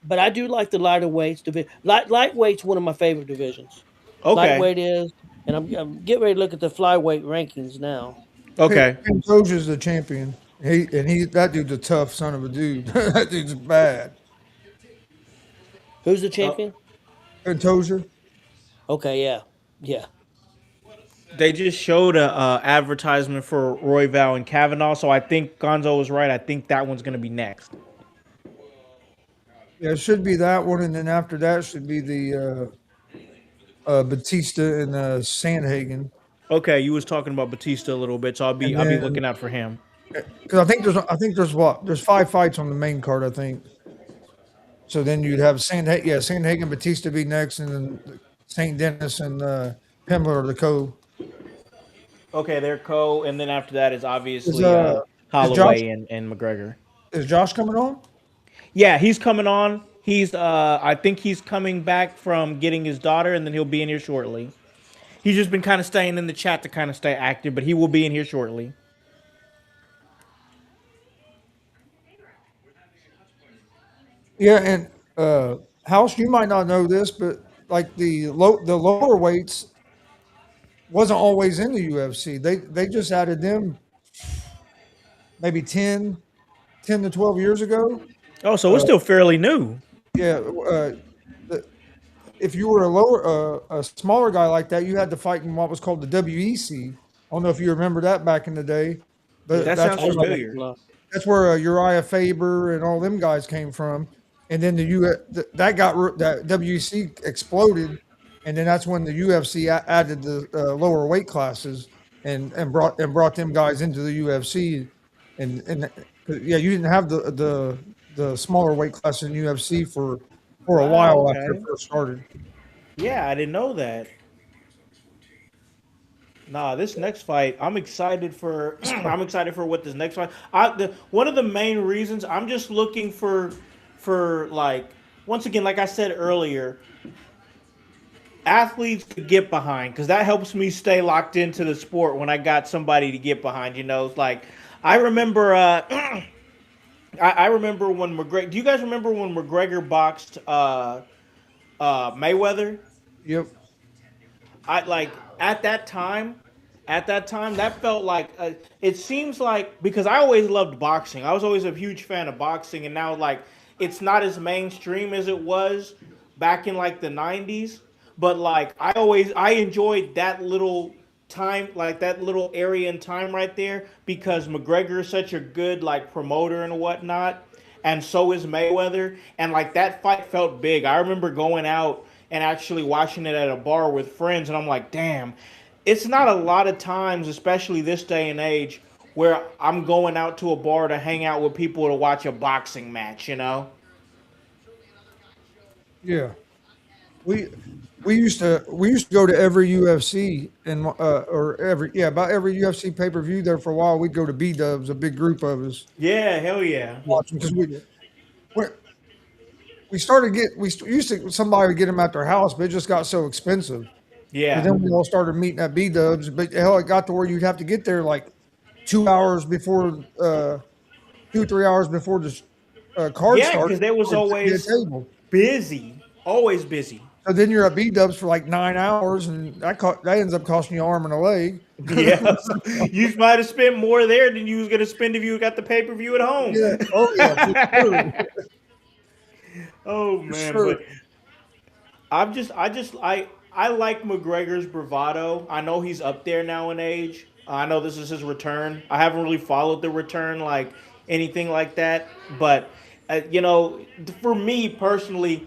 but I do like the lighter weights division. Lightweight's one of my favorite divisions. Okay, Lightweight is, and I'm getting ready to look at the flyweight rankings now. okay. Pantoja's the champion. He that dude's a tough son of a dude. That dude's bad. Who's the Uh, champion? Pantoja. Okay, yeah, yeah. they just showed a advertisement for Royval and Kavanaugh, so I think Gonzo was right. I think that one's gonna be next. Yeah, it should be that one, and then after that should be the Batista and Sandhagen, Okay, you was talking about Batista a little bit, so and I'll be then looking out for him. because there's 5 fights on the main card, I think. So then you'd have Sandhagen, Batista be next, and then Saint Dennis and Pimblett are the co. Okay, they're co, and then after that is Is obviously is Josh Holloway and McGregor. is Josh coming on? Yeah, he's coming on. He's I think he's coming back from getting his daughter, and then he'll be in here shortly. He's just been kind of staying in the chat to kind of stay active, but he will be in here shortly. Yeah, and House, you might not know this, but like the lower weights wasn't always in the UFC. They just added them maybe 10 to 12 years ago. Oh, so Uh, it's still fairly new. yeah, the, if you were a smaller guy like that, you had to fight in what was called the WEC. I don't know if you remember that back in the day, but That sounds I used to watch a familiar. lot. that's where Uriah Faber and all them guys came from. And then that WEC exploded, and then that's when the UFC added the lower weight classes and brought them guys into the UFC. And yeah, you didn't have the smaller weight class in UFC for a Wow. while after it Okay. first started. Yeah, I didn't know that. Nah, this next fight, I'm excited for. I'm excited for what this next fight. One of the main reasons I'm just looking for like once again, like I said earlier, athletes to get behind because that helps me stay locked into the sport when I got somebody to get behind. It's like I remember. I remember when McGregor. Do you guys remember when McGregor boxed Mayweather? Yep. I like at that time that felt like it seems like because I always loved boxing. I was always a huge fan of boxing, and now like it's not as mainstream as it was back in like the 90s, but like I enjoyed that little time, like that little area in time right there, because McGregor is such a good like promoter and whatnot, and so is Mayweather, and like that fight felt big. I remember going out and actually watching it at a bar with friends, and I'm like, damn, it's not a lot of times, especially this day and age, where I'm going out to a bar to hang out with people to watch a boxing match. Yeah. we we used to go to every UFC and or every about every UFC pay per view there for a while. We'd go to B Dubs, a big group of us Yeah, hell yeah. Yeah, watching because we we started get we st- used to somebody would get them at their house, but it just got so expensive. So Yeah. then we all started meeting at B Dubs. But hell, it got to where you'd have to get there like 2 hours before, 2 3 hours before the card Yeah, started because they was to get a always table. busy. Always busy. So then you're at B Dubs for like 9 hours, and that ends up costing you an arm and a leg. Yeah. You might have spent more there than you was gonna spend if you got the pay-per-view at home. Yeah. Oh yeah, for sure. Oh For man, sure. but I like McGregor's bravado. I know he's up there now in age. I know this is his return. I haven't really followed the return like anything like that, but for me personally,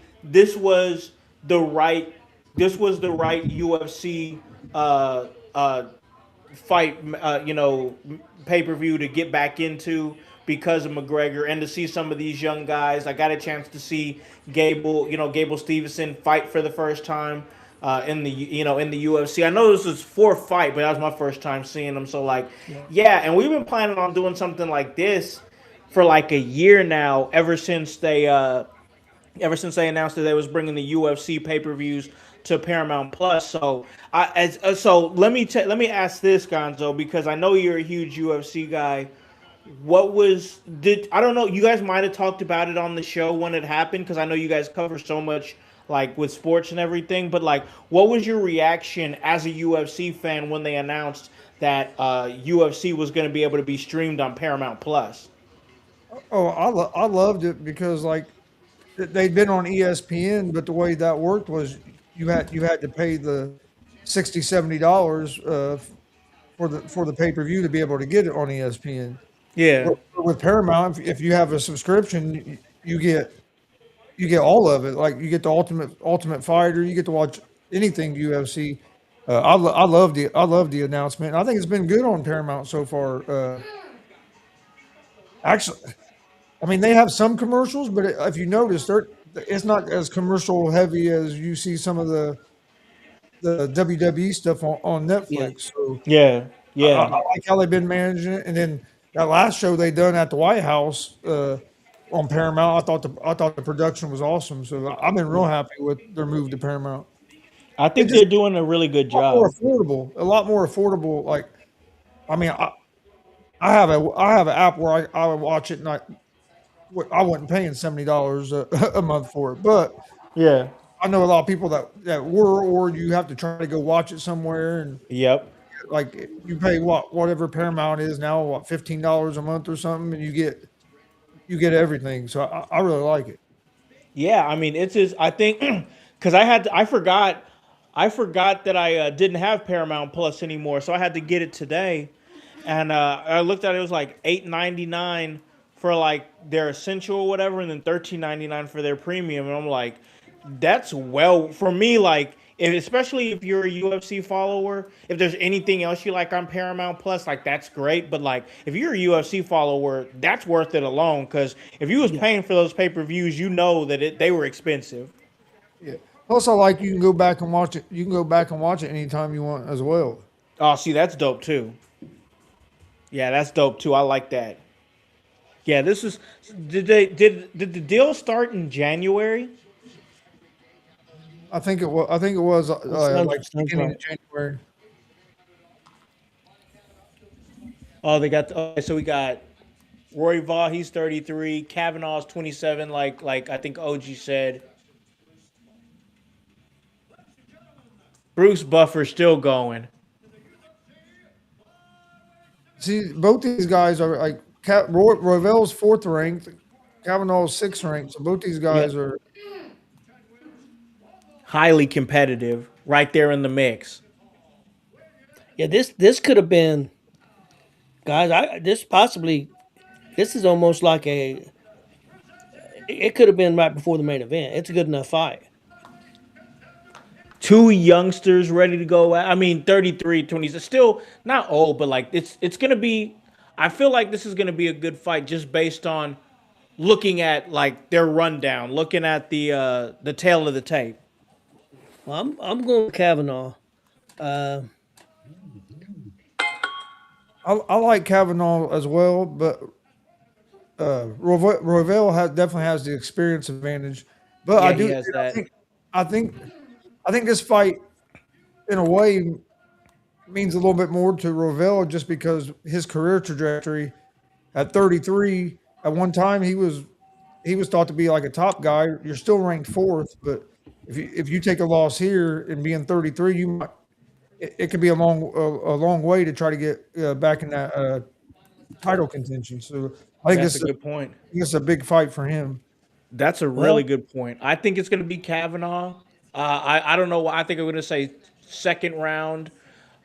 the right this was the right UFC uh, uh, fight, pay per view to get back into because of McGregor and to see some of these young guys. I got a chance to see Gable Stevenson fight for the first time in the UFC. I know this was fourth fight, but that was my first time seeing him. So like, yeah, and we've been planning on doing something like this for like a year now, ever since they announced that they was bringing the UFC pay-per-views to Paramount Plus. So let me ask this, Gonzo, because I know you're a huge UFC guy. What was did I don't know? You guys might have talked about it on the show when it happened because I know you guys cover so much like with sports and everything. But like, what was your reaction as a UFC fan when they announced that UFC was going to be able to be streamed on Paramount Plus? Oh, I loved it because like they'd been on ESPN, but the way that worked was you had to pay the $60 $70 for the pay per view to be able to get it on ESPN. Yeah, With Paramount, if you have a subscription, you get all of it. Like you get the Ultimate Fighter, you get to watch anything UFC. I love the announcement. I think it's been good on Paramount so far. Actually, I mean they have some commercials, but if you notice, it's not as commercial heavy as you see some of the WWE stuff on yeah. Netflix. So yeah, I yeah. like how they've been managing it. And then that last show they done at the White House on Paramount, I thought the production was awesome. So I've been real happy with their move to Paramount. I It think just they're doing a really good a lot more job. affordable, a lot more affordable. Like I mean, I have an app where I would watch it, and I wasn't paying $70 a month for it, but Yeah. I know a lot of people that were, or you have to try to go watch it somewhere, and Yep. like you pay whatever Paramount is now, $15 a month or something, and you get everything. So I really like it. Yeah, I mean it's just I think because I forgot that I didn't have Paramount Plus anymore, so I had to get it today, and I looked at it, it was like $8.99 for like their essential or whatever, and then $13.99 for their premium, and I'm like, that's well for me like. Especially if you're a UFC follower, if there's anything else you like on Paramount Plus, like that's great. But like, if you're a UFC follower, that's worth it alone. Because if you was Yeah. paying for those pay-per-views, you know that they were expensive. Yeah. Plus, I like you can go back and watch it. You can go back and watch it anytime you want as well. Oh, see, that's dope too. Yeah, that's dope too. I like that. Yeah, this is. Did the deal start in January? I think it was That sounds, like sounds beginning right. of January. Oh, they got. Okay, so we got Roy Vaugh. He's 33. Kavanaugh's 27. Like I think OG said. Bruce Buffer's still going. See, both these guys are like Royvel's fourth ranked, Kavanaugh's sixth ranked. So both these Yep. guys are. Highly competitive, right there in the mix. Yeah, this could have been, guys. This is almost like a. It could have been right before the main event. It's a good enough fight. Two youngsters ready to go. I mean, 33, 20. It's still not old, but like it's gonna be. I feel like this is gonna be a good fight just based on looking at like their rundown, looking at the tail of the tape. Well, I'm going with Kavanaugh. Uh, I like Kavanaugh as well, but Royval definitely has the experience advantage. But Yeah, I he do, has I that. think, I think, I think this fight, in a way, means a little bit more to Royval just because his career trajectory at 33. At one time, he was thought to be like a top guy. You're still ranked fourth, but if you take a loss here and being 33, you might it could be a long way to try to get back in that title contention. So I think That's this a is good point. this is a big fight for him. That's a really well, good point. I think it's going to be Kavanaugh. I don't know. I think I'm going to say second round.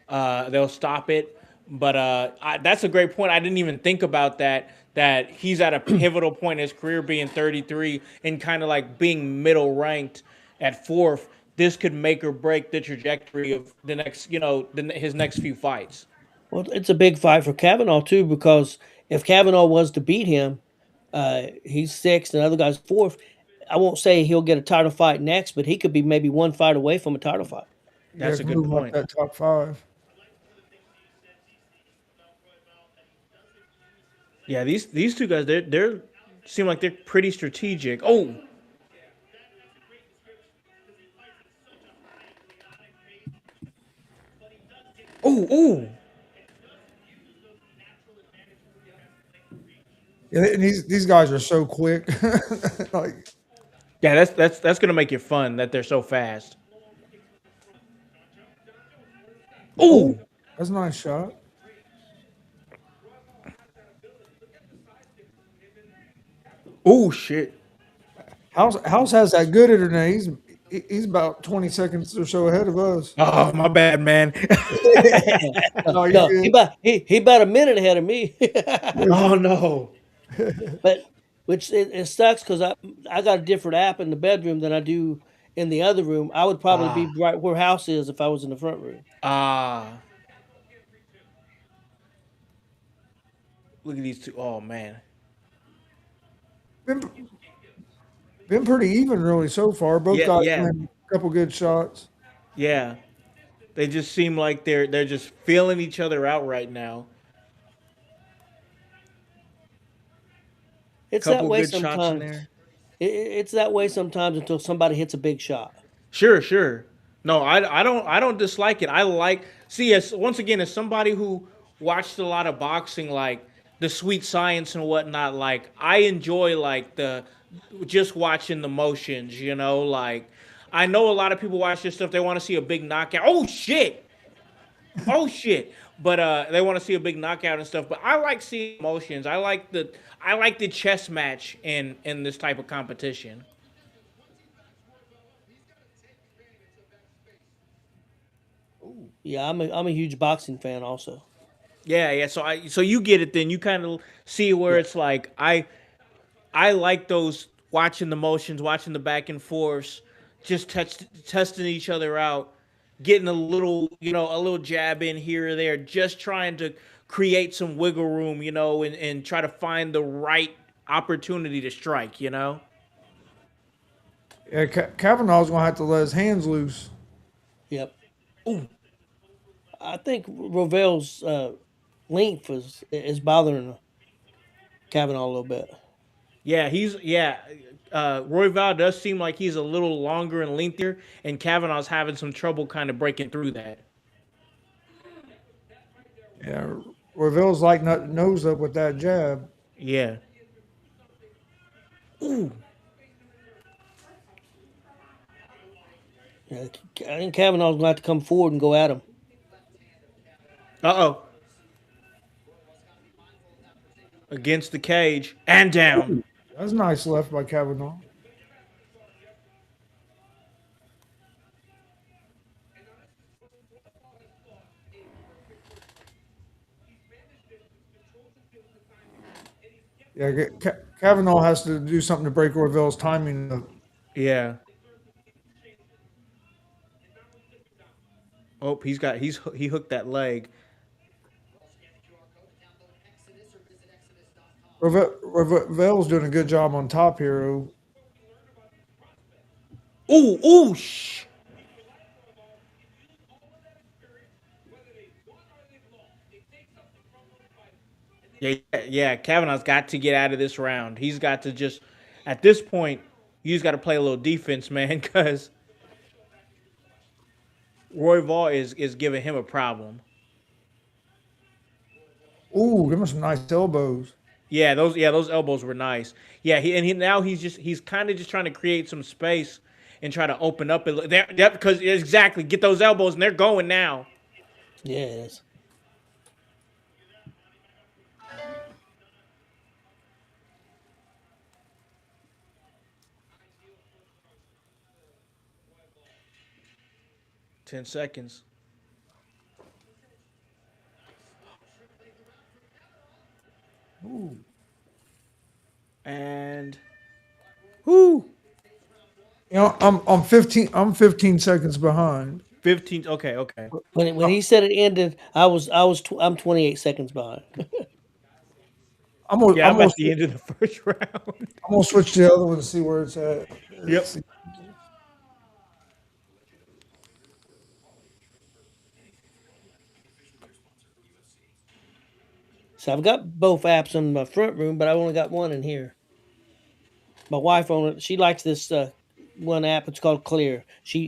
They'll stop it. But that's a great point. I didn't even think about that. That he's at a pivotal point in his career, being 33 and kind of like being middle ranked at fourth. This could make or break the trajectory of the next, his next few fights. well, it's a big fight for Kavanaugh too because if Kavanaugh was to beat him, he's sixth and the other guy's fourth. I won't say he'll get a title fight next, but he could be maybe one fight away from a title fight. Yeah, That's a can good move him up point. that top five. Yeah, these two guys, they're seem like they're pretty strategic. Oh. Yeah, and these guys are so quick. Like, Yeah, that's gonna make it fun that they're so fast. oh, Oh, that's a nice shot. oh shit. House has that good internet. He's about 20 seconds or so ahead of us. Oh, my bad, man. No, No, you're no, good. he about a minute ahead of me. Oh no. But which it sucks because I got a different app in the bedroom than I do in the other room. I would probably be Ah, right where House is if I was in the front room. ah. Look at these two. Oh man. Been, been pretty even really so far. Both Yeah, guys yeah, land a couple good shots. yeah. They just seem like they're just feeling each other out right now. It's that Couple way good shots in sometimes. there. It's that way sometimes until somebody hits a big shot. Sure. No, I don't dislike it. I like see as once again as somebody who watched a lot of boxing, like the sweet science and whatnot. Like I enjoy like the just watching the motions. Like I know a lot of people watch this stuff. They want to see a big knockout. Oh shit. But they want to see a big knockout and stuff. But I like seeing emotions. I like the chess match in this type of competition. Yeah, I'm a huge boxing fan also. Yeah. So you get it then. You kind of see where Yeah. it's like I like those watching the motions, watching the back and forths, just testing each other out, getting a little jab in here or there, just trying to create some wiggle room, and try to find the right opportunity to strike. Yeah, Kavanaugh's gonna have to let his hands loose. Yep. I think Rovel's length is bothering Kavanaugh a little bit. Roy Val does seem like he's a little longer and lengthier, and Kavanaugh's having some trouble kind of breaking through that. Yeah, Reveal's like nose up with that jab. Yeah. Yeah, I think Kavanaugh's going to have to come forward and go at him. Uh oh. Against the cage and down. That's nice left by Kavanaugh. Yeah, Kavanaugh has to do something to break Orville's timing up. Yeah. Oh, he hooked that leg. Orville's doing a good job on top here. Ooh. Yeah, yeah. Kavanaugh's got to get out of this round. He's got to just, at this point, you just got to play a little defense, man, because Royval is giving him a problem. Ooh, give him some nice elbows. Yeah, those elbows were nice. Yeah, now he's kind of just trying to create some space and try to open up there. Yep, because exactly get those elbows and they're going now. Yeah, it is. $10 seconds. Ooh. And whoo, You know, I'm 15 seconds behind. 15. Okay. When he said it ended, I'm 28 seconds behind. I'm gonna Yeah, I'm I'm gonna at the end of the first round. I'm gonna switch to the other one to see where it's at. Yep. Let's see. So I've got both apps in my front room, but I only got one in here. My wife on it. She likes this one app. It's called Clear.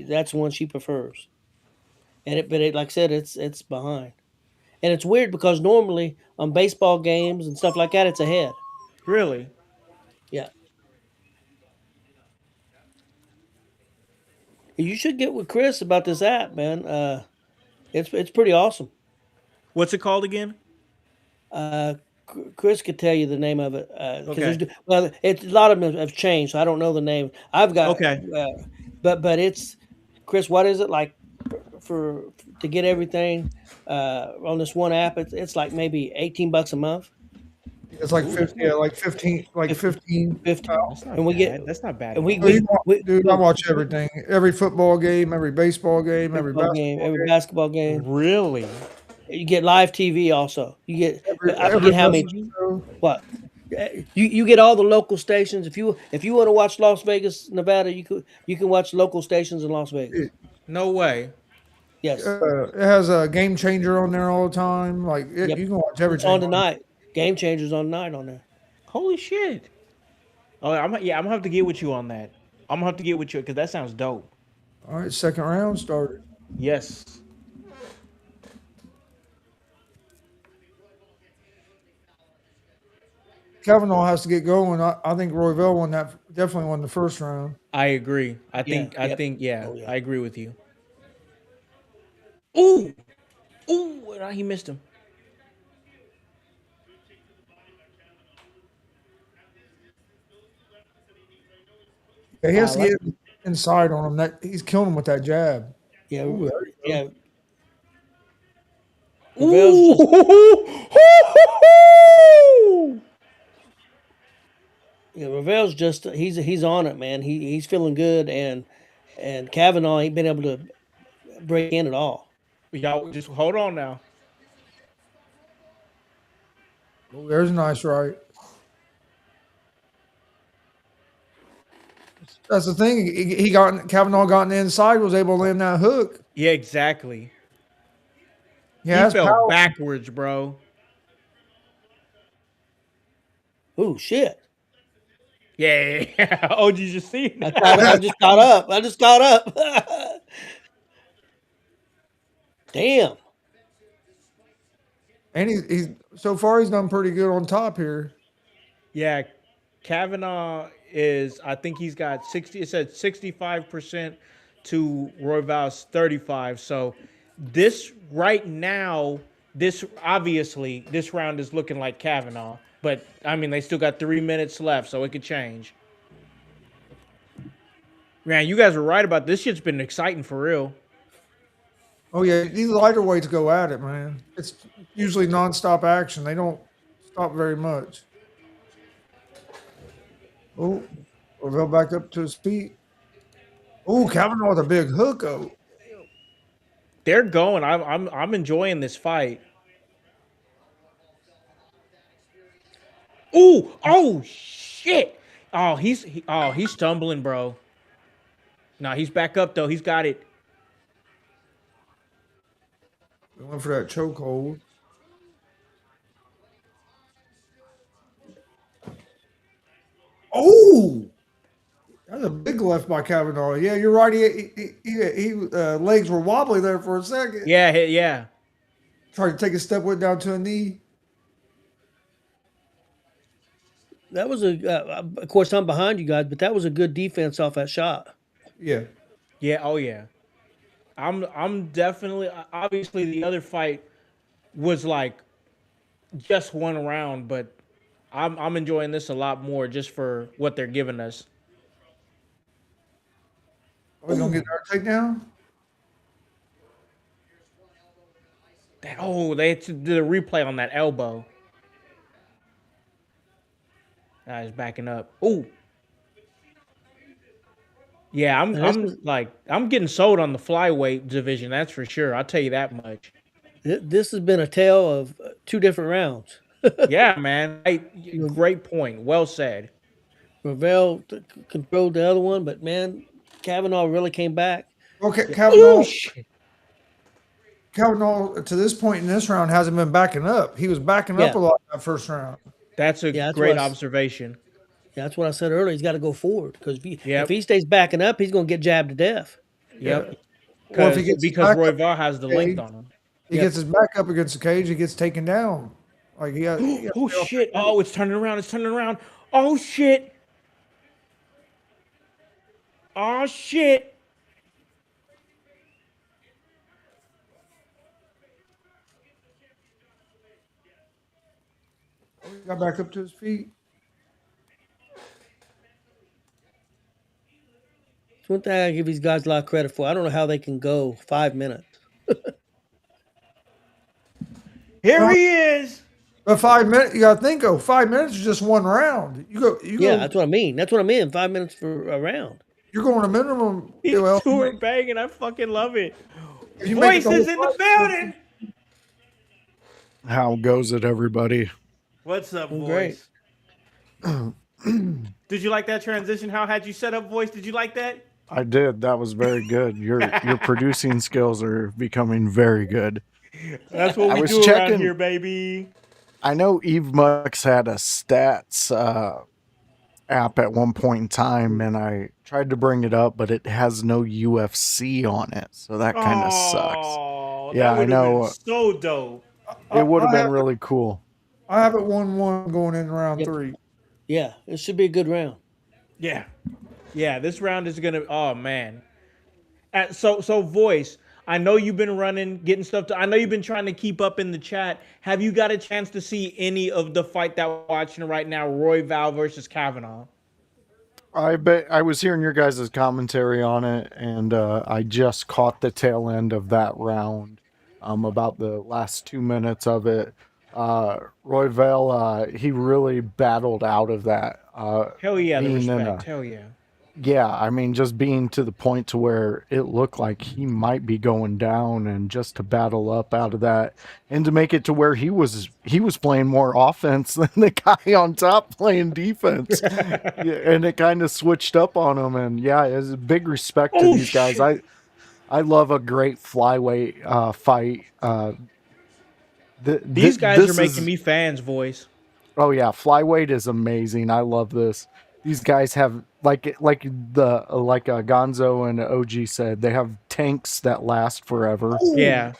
That's the one she prefers. But like I said, it's behind. And it's weird because normally on baseball games and stuff like that, it's ahead. Really? Yeah. You should get with Chris about this app, man. It's pretty awesome. What's it called again? Uh, Chris could tell you the name of it because Okay. it's a lot of them have changed. So I don't know the name. I've got, Okay. but it's Chris. What is it like for to get everything on this one app? It's like maybe $18 a month. It's like 50, yeah, like 15, like 15. 50, That's not and we get bad. That's not bad and at we Oh, all. you we, wa- we dude, I watch everything. Every football game, every baseball game, every baseball game, basketball every game, basketball game. Really? You get live TV also. You get I every forget how many. wrestling show. What you get all the local stations. If you want to watch Las Vegas, Nevada, you can watch local stations in Las Vegas. It, No way. Yes. it has a game changer on there all the time. Like Yep. you can watch It's on everything. tonight. Game changers on tonight on there. Holy shit. Oh, I'm gonna have to get with you on that. I'm gonna have to get with you because that sounds dope. All right, second round started. Yes. Kavanaugh has to get going. I think Royval won that. Definitely won the first round. I agree. Yeah. Yep. Yeah, Oh yeah. I agree with you. Ooh. Ooh, he missed him. Yeah, he I has to like get inside on him. That he's killing him with that jab. Yeah. Ooh, there you go. Yeah. Ravel's just Ooh. yeah, Ravel's just he's on it, man. He's feeling good and Kavanaugh ain't been able to break in at all. Y'all just hold on now. Oh, there's a nice right. That's the thing. He got Kavanaugh got in the inside, was able to land that hook. Yeah, exactly. He He has fell power. backwards, bro. Ooh, shit. Yeah. Oh, did you just see it? I just got up. I just got up. Damn. And he's so far he's done pretty good on top here. Yeah, Kavanaugh is. I think he's got 60. It said 65% to Royval's 35. So this right now, this obviously this round is looking like Kavanaugh. But I mean, they still got 3 minutes left, so it could change. Man, you guys were right about this. Shit's been exciting for real. Oh yeah, these lighter weights go at it, man. It's usually nonstop action. They don't stop very much. Oh, Royval back up to his feet. Oh, Kavanaugh with a big hook. Oh, They're going. I'm enjoying this fight. Ooh, oh shit. He's stumbling, bro. Nah, he's back up though. He's got it. he went for that chokehold. Oh, that's a big left by Kavanaugh. Yeah, you're right. He legs were wobbly there for a second. Yeah, yeah. Tried to take a step, went down to a knee. That was of course, I'm behind you guys, but that was a good defense off that shot. Yeah. Yeah, oh yeah. I'm definitely obviously the other fight was like just one round, but I'm enjoying this a lot more just for what they're giving us. Are we gonna get our takedown? They did a replay on that elbow. He's backing up. Oh, yeah. I'm getting sold on the flyweight division. That's for sure. I'll tell you that much. This has been a tale of two different rounds. Yeah, man. Great point. Well said. Ravel controlled the other one, but man, Kavanaugh really came back. Okay, Ooh, shit. Kavanaugh to this point in this round hasn't been backing up. He was backing up a lot in that first round. That's a great observation. Yeah, that's what I said earlier. He's got to go forward because if Yep. he stays backing up, he's going to get jabbed to death. Yep. Well, if he gets Because Royval has the length on him. He gets his back up against the cage, he gets taken down. Like he got, oh shit! Oh, it's turning around! It's turning around! Oh shit! Oh shit! He got back up to his feet. It's one thing I give these guys a lot of credit for. I don't know how they can go 5 minutes. Here he is. But 5 minutes, you got to think of 5 minutes is just one round. Yeah, that's what I mean. That's what I mean. 5 minutes for a round. You're going a minimum. He's doing banging. I fucking love it. Voices in the building. How goes it, everybody? What's up, Voice? Did you like that transition? How had you set up, Voice? Did you like that? I did. That was very good. Your producing skills are becoming very good. That's what we do around here, baby. I know Eve Mux had a stats app at one point in time, and I tried to bring it up, but it has no UFC on it, so that kind of sucks. Yeah, I know. So dope. It would have been really cool. I have it 1-1 going in round 3. Yeah, it should be a good round. Yeah. Yeah, this round is going to, oh, man. So Voice, I know you've been running, getting stuff. I know you've been trying to keep up in the chat. Have you got a chance to see any of the fight that we're watching right now, Royval versus Kavanaugh? I was hearing your guys' commentary on it, and I just caught the tail end of that round, about the last 2 minutes of it. Royval, he really battled out of that. Hell yeah, the respect. Hell yeah. Yeah, I mean, just being to the point to where it looked like he might be going down, and just to battle up out of that, and to make it to where he was playing more offense than the guy on top playing defense. Yeah, and it kind of switched up on him, and yeah, it's a big respect to these guys. I love a great flyweight fight. These guys are making me fans, Voice. Oh yeah, flyweight is amazing. I love this. These guys have like Gonzo and OG said, they have tanks that last forever. Yeah.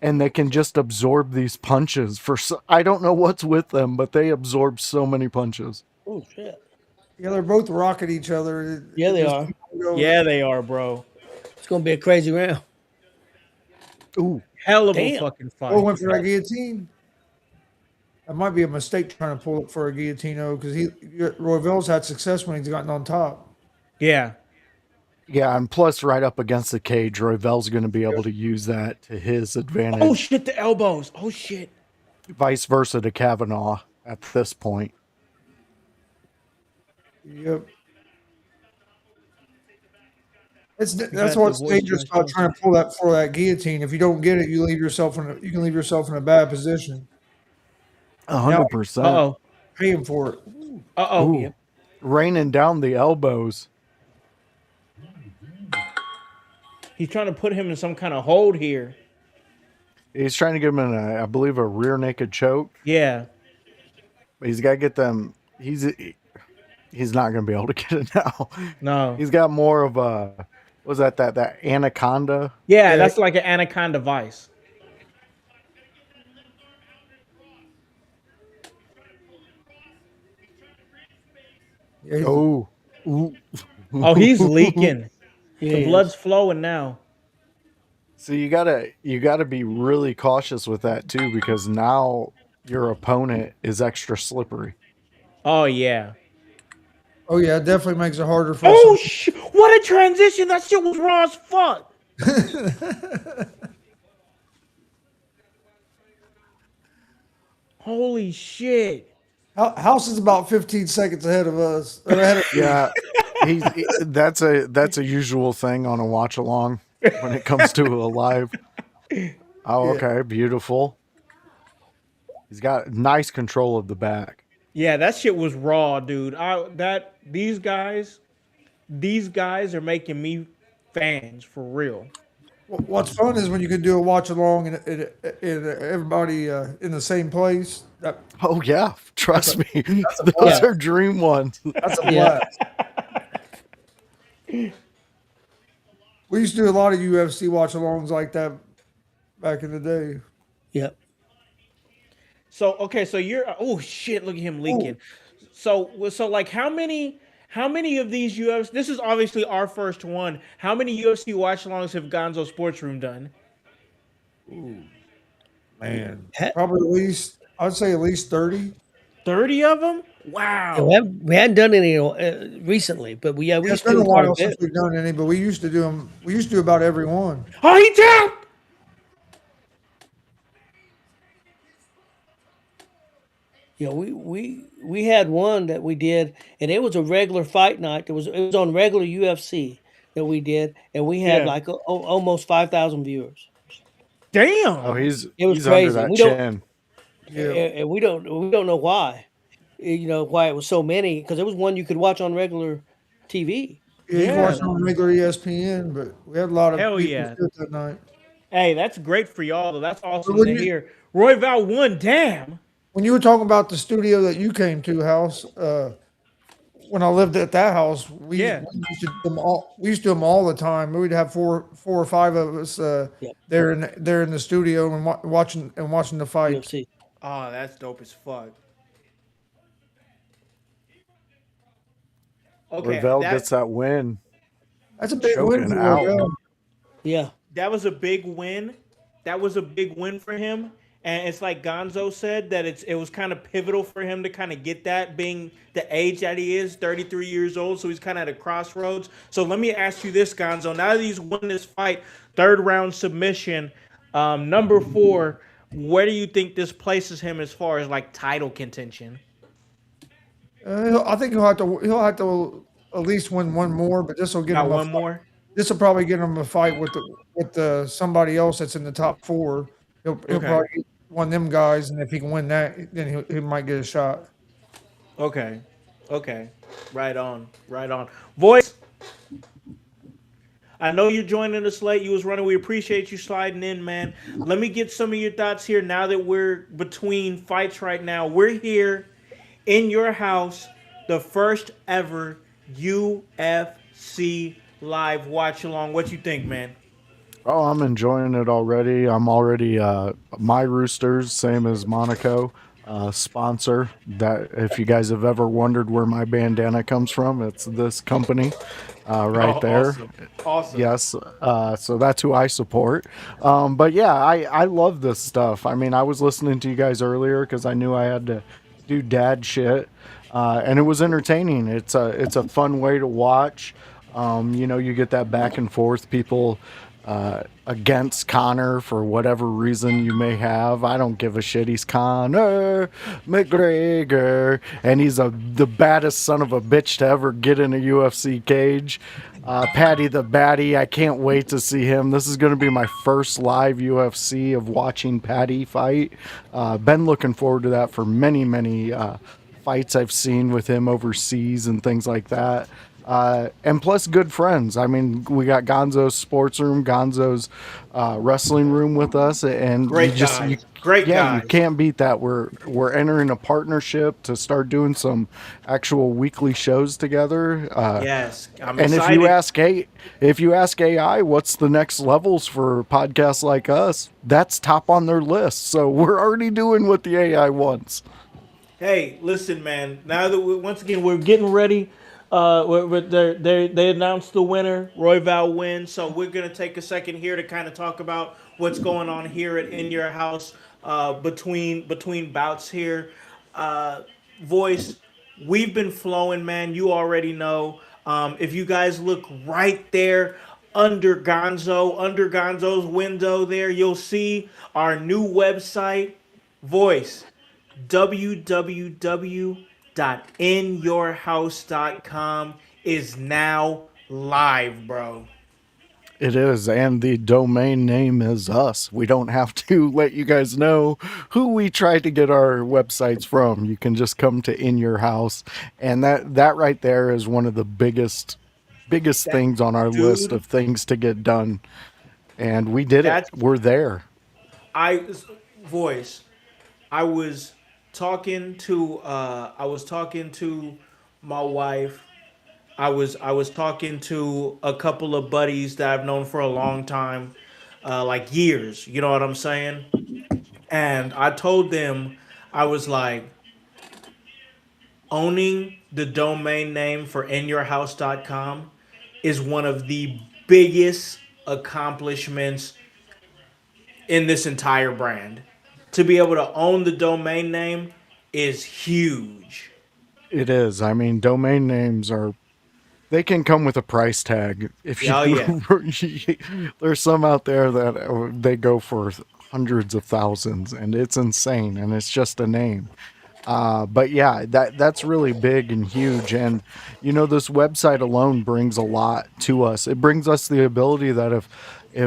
And they can just absorb these punches I don't know what's with them, but they absorb so many punches. Oh shit. Yeah, they're both rocking each other. Yeah, they are. Yeah, they are, bro. It's gonna be a crazy round. Ooh. Hell of a fucking fight. Went for that guillotine. That might be a mistake trying to pull up for a guillotine, because Royval's had success when he's gotten on top. Yeah. Yeah, and plus right up against the cage, Royval's going to be able to use that to his advantage. Oh shit, the elbows. Oh shit. Vice versa to Kavanaugh at this point. Yep. That's what's dangerous about trying to pull that for that guillotine. If you don't get it, you can leave yourself in a bad position. 100%. Uh-oh. Paying for it. Uh-oh. Yeah. Raining down the elbows. He's trying to put him in some kind of hold here. He's trying to give him I believe, a rear naked choke. Yeah. But he's got to get them. he's not going to be able to get it now. No. He's got more of a, was that anaconda? Yeah, that's like an anaconda vice. Yeah, Oh, ooh. Oh, he's leaking. He The is. blood's flowing now. So you gotta be really cautious with that too, because now your opponent is extra slippery. Oh yeah. oh yeah, it definitely makes it harder for Oh what a transition! That shit was raw as fuck. Holy shit! House is about 15 seconds ahead of us. Or ahead of Yeah, that's a usual thing on a watch along when it comes to a live. Oh, Yeah. okay, beautiful. He's got nice control of the back. Yeah, that shit was raw, dude. These guys are making me fans for real. What's fun is when you can do a watch along and everybody in the same place. Oh yeah, trust me, those blast. are dream ones. That's a Yeah. blast. We used to do a lot of UFC watch alongs like that back in the day. Yep. So okay, so you're oh shit, look at him leaking. So like how many of these UFC, this is obviously our first one. How many UFC watch alongs have Gonzo Sports Room done? Man, probably at least I'd say at least 30. 30 of them? Yeah, Wow. we hadn't done any recently, but we It's used been to a do quite while a since bit. we've done any, but we used to do them. We used to do about every one. Oh, he tapped! Yeah, we had one that we did, and it was a regular fight night. It was on regular UFC that we did, and we had Yeah. like almost 5,000 viewers. Damn. Oh, he's It was he's under crazy. that We don't- chin. Yeah. And we don't know why. You know why it was so many, because it was one you could watch on regular TV. Yeah, you can Yeah. watch it on regular ESPN, but we had a lot of Hell people yeah. do it that night. Hey, that's great for y'all though. That's awesome But to when you- hear. Roy Val won, damn. When you were talking about the studio that you came to, House, when I lived at that house, we Yeah. used to do them all. We used to do them all the time. We'd have four or five of us Yep. there in the studio and watching the fight. UFC. Oh, that's dope as fuck. Okay, Ravel gets that win. That's a big win Choking for out. Ravel. Yeah. that was a big win. That was a big win for him. And it's like Gonzo said that it was kind of pivotal for him to kind of get that, being the age that he is, 33 years old. So he's kind of at a crossroads. So let me ask you this, Gonzo. Now that he's won this fight, third round submission, number 4, where do you think this places him as far as like title contention? I think he'll have to at least win one more, but this will get Got him one more? This will probably get him a fight with somebody else that's in the top 4. He'll Okay. probably get one of them guys, and if he can win that, then he might get a shot. Okay. Okay. Right on. Right on. Voice. I know you're joining us late. You was running. We appreciate you sliding in, man. Let me get some of your thoughts here now that we're between fights right now. We're here in your house, the first ever UFC live watch along. What you think, man? Oh, I'm enjoying it already. I'm already my Roosters, same as Monaco, sponsor. That if you guys have ever wondered where my bandana comes from, it's this company right there. Awesome. Awesome. Yes, so that's who I support. But yeah, I love this stuff. I mean, I was listening to you guys earlier because I knew I had to do dad shit, and it was entertaining. It's a fun way to watch. You know, you get that back and forth, people against Conor for whatever reason you may have. I don't give a shit. He's Conor McGregor, and he's the baddest son of a bitch to ever get in a UFC cage. Paddy the Batty, I can't wait to see him. This is going to be my first live UFC of watching Paddy fight. Been looking forward to that for many fights I've seen with him overseas and things like that. And plus good friends. I mean, we got Gonzo's sports room, Gonzo's wrestling room with us, and Great guy. Great Yeah, you guys. can't beat that. We're entering a partnership to start doing some actual weekly shows together. Yes, I'm And excited. if you ask AI what's the next levels for podcasts like us, that's top on their list. So we're already doing what the AI wants. Hey, listen, man. Now that once again we're getting ready, they announced the winner. Roy Val wins, so we're gonna take a second here to kind of talk about what's going on here at In Your House between bouts here. Uh, Voice, we've been flowing, man. You already know. If you guys look right there under Gonzo's window, there you'll see our new website, Voice www.inyourhouse.com is now live, bro. It is, and the domain name is us. We don't have to let you guys know who we try to get our websites from. You can just come to In Your House, and that right there is one of the biggest That things on our list dude, of things to get done. And we did it. that's We're there. I voice. I was I was talking to my wife. I was talking to a couple of buddies that I've known for a long time, like years. You know what I'm saying? And I told them, I was like, owning the domain name for inyourhouse.com is one of the biggest accomplishments in this entire brand. To be able to own the domain name is huge. It is. I mean, domain names are they can come with a price tag. If Yeah, oh yeah. you there's some out there that they go for hundreds of thousands, and it's insane, and it's just a name. But yeah, that's really big and huge. And this website alone brings a lot to us. It brings us the ability that if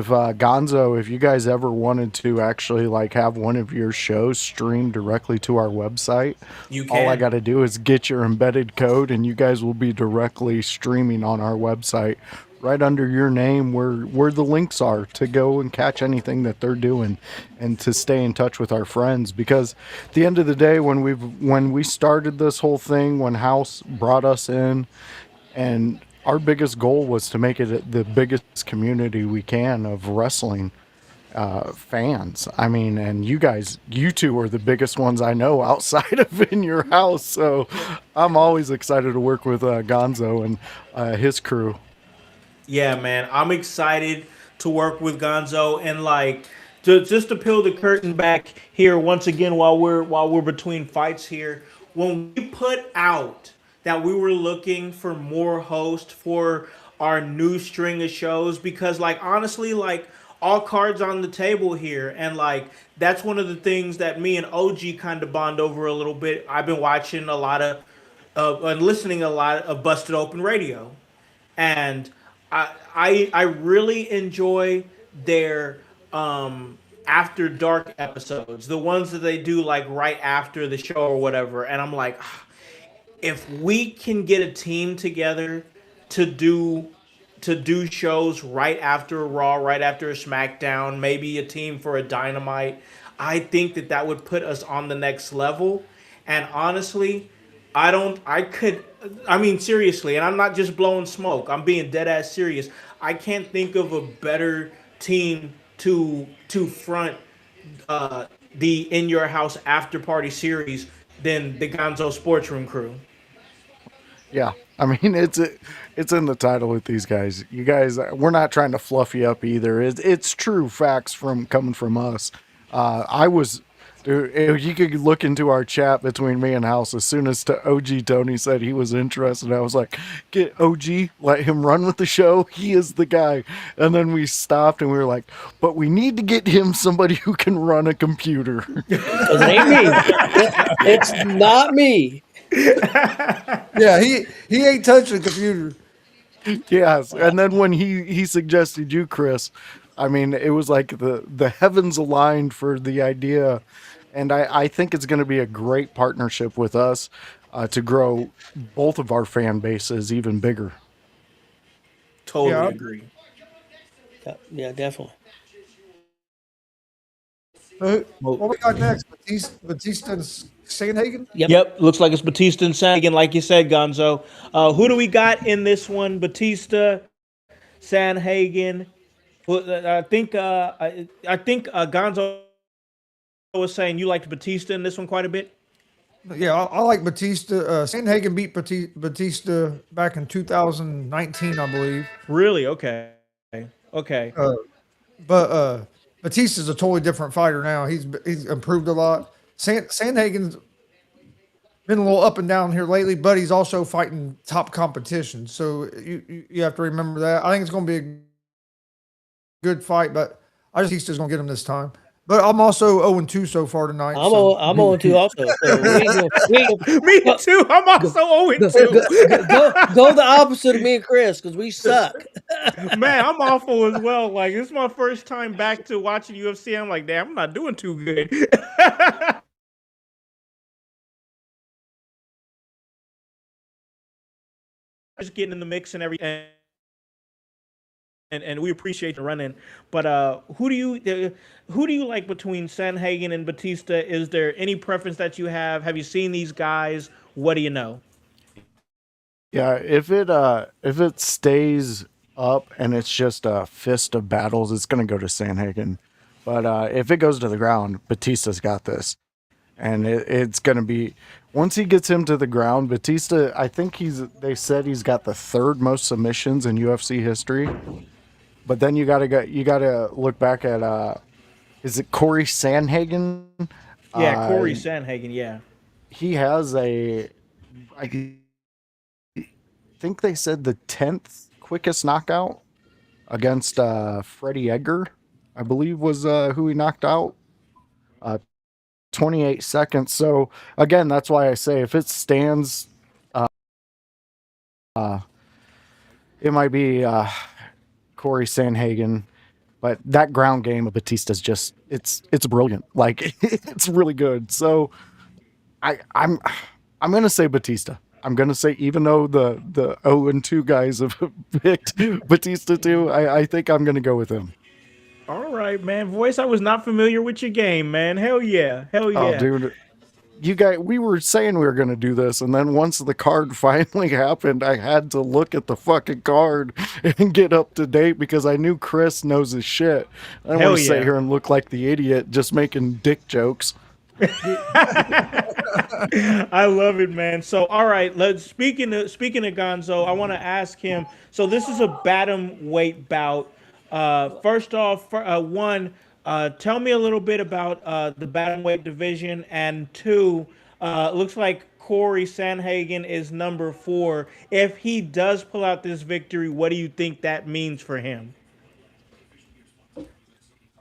Gonzo, if you guys ever wanted to actually like have one of your shows streamed directly to our website, You all I can. got to do is get your embedded code, and you guys will be directly streaming on our website right under your name where the links are to go and catch anything that they're doing and to stay in touch with our friends. Because at the end of the day, when we started this whole thing, when House brought us in, and our biggest goal was to make it the biggest community we can of wrestling fans. I mean, and you two are the biggest ones I know outside of In Your House. So I'm always excited to work with Gonzo and his crew. Yeah, man, I'm excited to work with Gonzo and like just to peel the curtain back here once again while we're between fights here. When we put out that we were looking for more hosts for our new string of shows, because like honestly, like all cards on the table here, and like that's one of the things that me and OG kind of bond over a little bit. I've been watching a lot of and listening a lot of Busted Open Radio, and I really enjoy their after dark episodes, the ones that they do like right after the show or whatever. And I'm like, if we can get a team together to do shows right after Raw, right after a SmackDown, maybe a team for a Dynamite, I think that that would put us on the next level. And honestly, I don't. I could. I mean, seriously, and I'm not just blowing smoke. I'm being dead ass serious. I can't think of a better team to front the In Your House After Party series than the Gonzo Sports Room crew. Yeah, I mean it's in the title with these guys. You guys, we're not trying to fluff you up either. It's true facts from coming from us. I was, dude, if you could look into our chat between me and House. As soon as OG Tony said he was interested, I was like, "Get OG, let him run with the show. He is the guy." And then we stopped and we were like, "But we need to get him somebody who can run a computer." 'Cause it ain't me. It's not me. Yeah, he ain't touching the computer. Yes, and then when he suggested you, Chris, I mean, it was like the heavens aligned for the idea, and I think it's going to be a great partnership with us to grow both of our fan bases even bigger. Totally Yeah, agree. Yeah, definitely. What we got next? Batista and Sandhagen? Yep. Looks like it's Batista and Sandhagen, like you said, Gonzo. Who do we got in this one? Batista, Sandhagen. Well, I think Gonzo was saying you liked Batista in this one quite a bit. Yeah, I like Batista. Sandhagen beat Batista back in 2019, I believe. Really? Okay. Okay. But Batista's a totally different fighter now. He's improved a lot. Sandhagen's been a little up and down here lately, but he's also fighting top competition. So you have to remember that. I think it's going to be a good fight, but I just think Batista's going to get him this time. But I'm also 0-2 so far tonight. I'm so. I'm 0-2 also. So Me too. I'm also 0-2. Go the opposite of me and Chris because we suck. Man, I'm awful as well. Like, it's my first time back to watching UFC. I'm like, damn, I'm not doing too good. Just getting in the mix and everything. And we appreciate the run-in. But who do you like between Sandhagen and Batista? Is there any preference that you have? Have you seen these guys? What do you know? Yeah, if it stays up and it's just a fist of battles, it's gonna go to Sandhagen. But if it goes to the ground, Batista's got this, and it's gonna be once he gets him to the ground. Batista, I think they said he's got the third most submissions in UFC history. But then you gotta look back at is it Corey Sandhagen? Yeah, Corey Sandhagen. Yeah, he has I think they said the 10th quickest knockout against Freddie Edgar, I believe was who he knocked out. 28 seconds. So again, that's why I say if it stands, it might be Corey Sandhagen, but that ground game of Batista's just it's brilliant. Like it's really good. So I'm gonna say Batista. I'm gonna say even though the 0-2 guys have picked Batista too, I think I'm gonna go with him. all right, man. Voice, I was not familiar with your game, man. Hell yeah. Oh, dude. You guys, we were saying we were going to do this, and then once the card finally happened, I had to look at the fucking card and get up to date because I knew Chris knows his shit. I don't want to sit here and look like the idiot just making dick jokes. I love it, man. So, all right, speaking of Gonzo, I want to ask him. So, this is a bantamweight bout. First off, tell me a little bit about the bantamweight division, and two, looks like Corey Sandhagen is number 4. If he does pull out this victory, what do you think that means for him?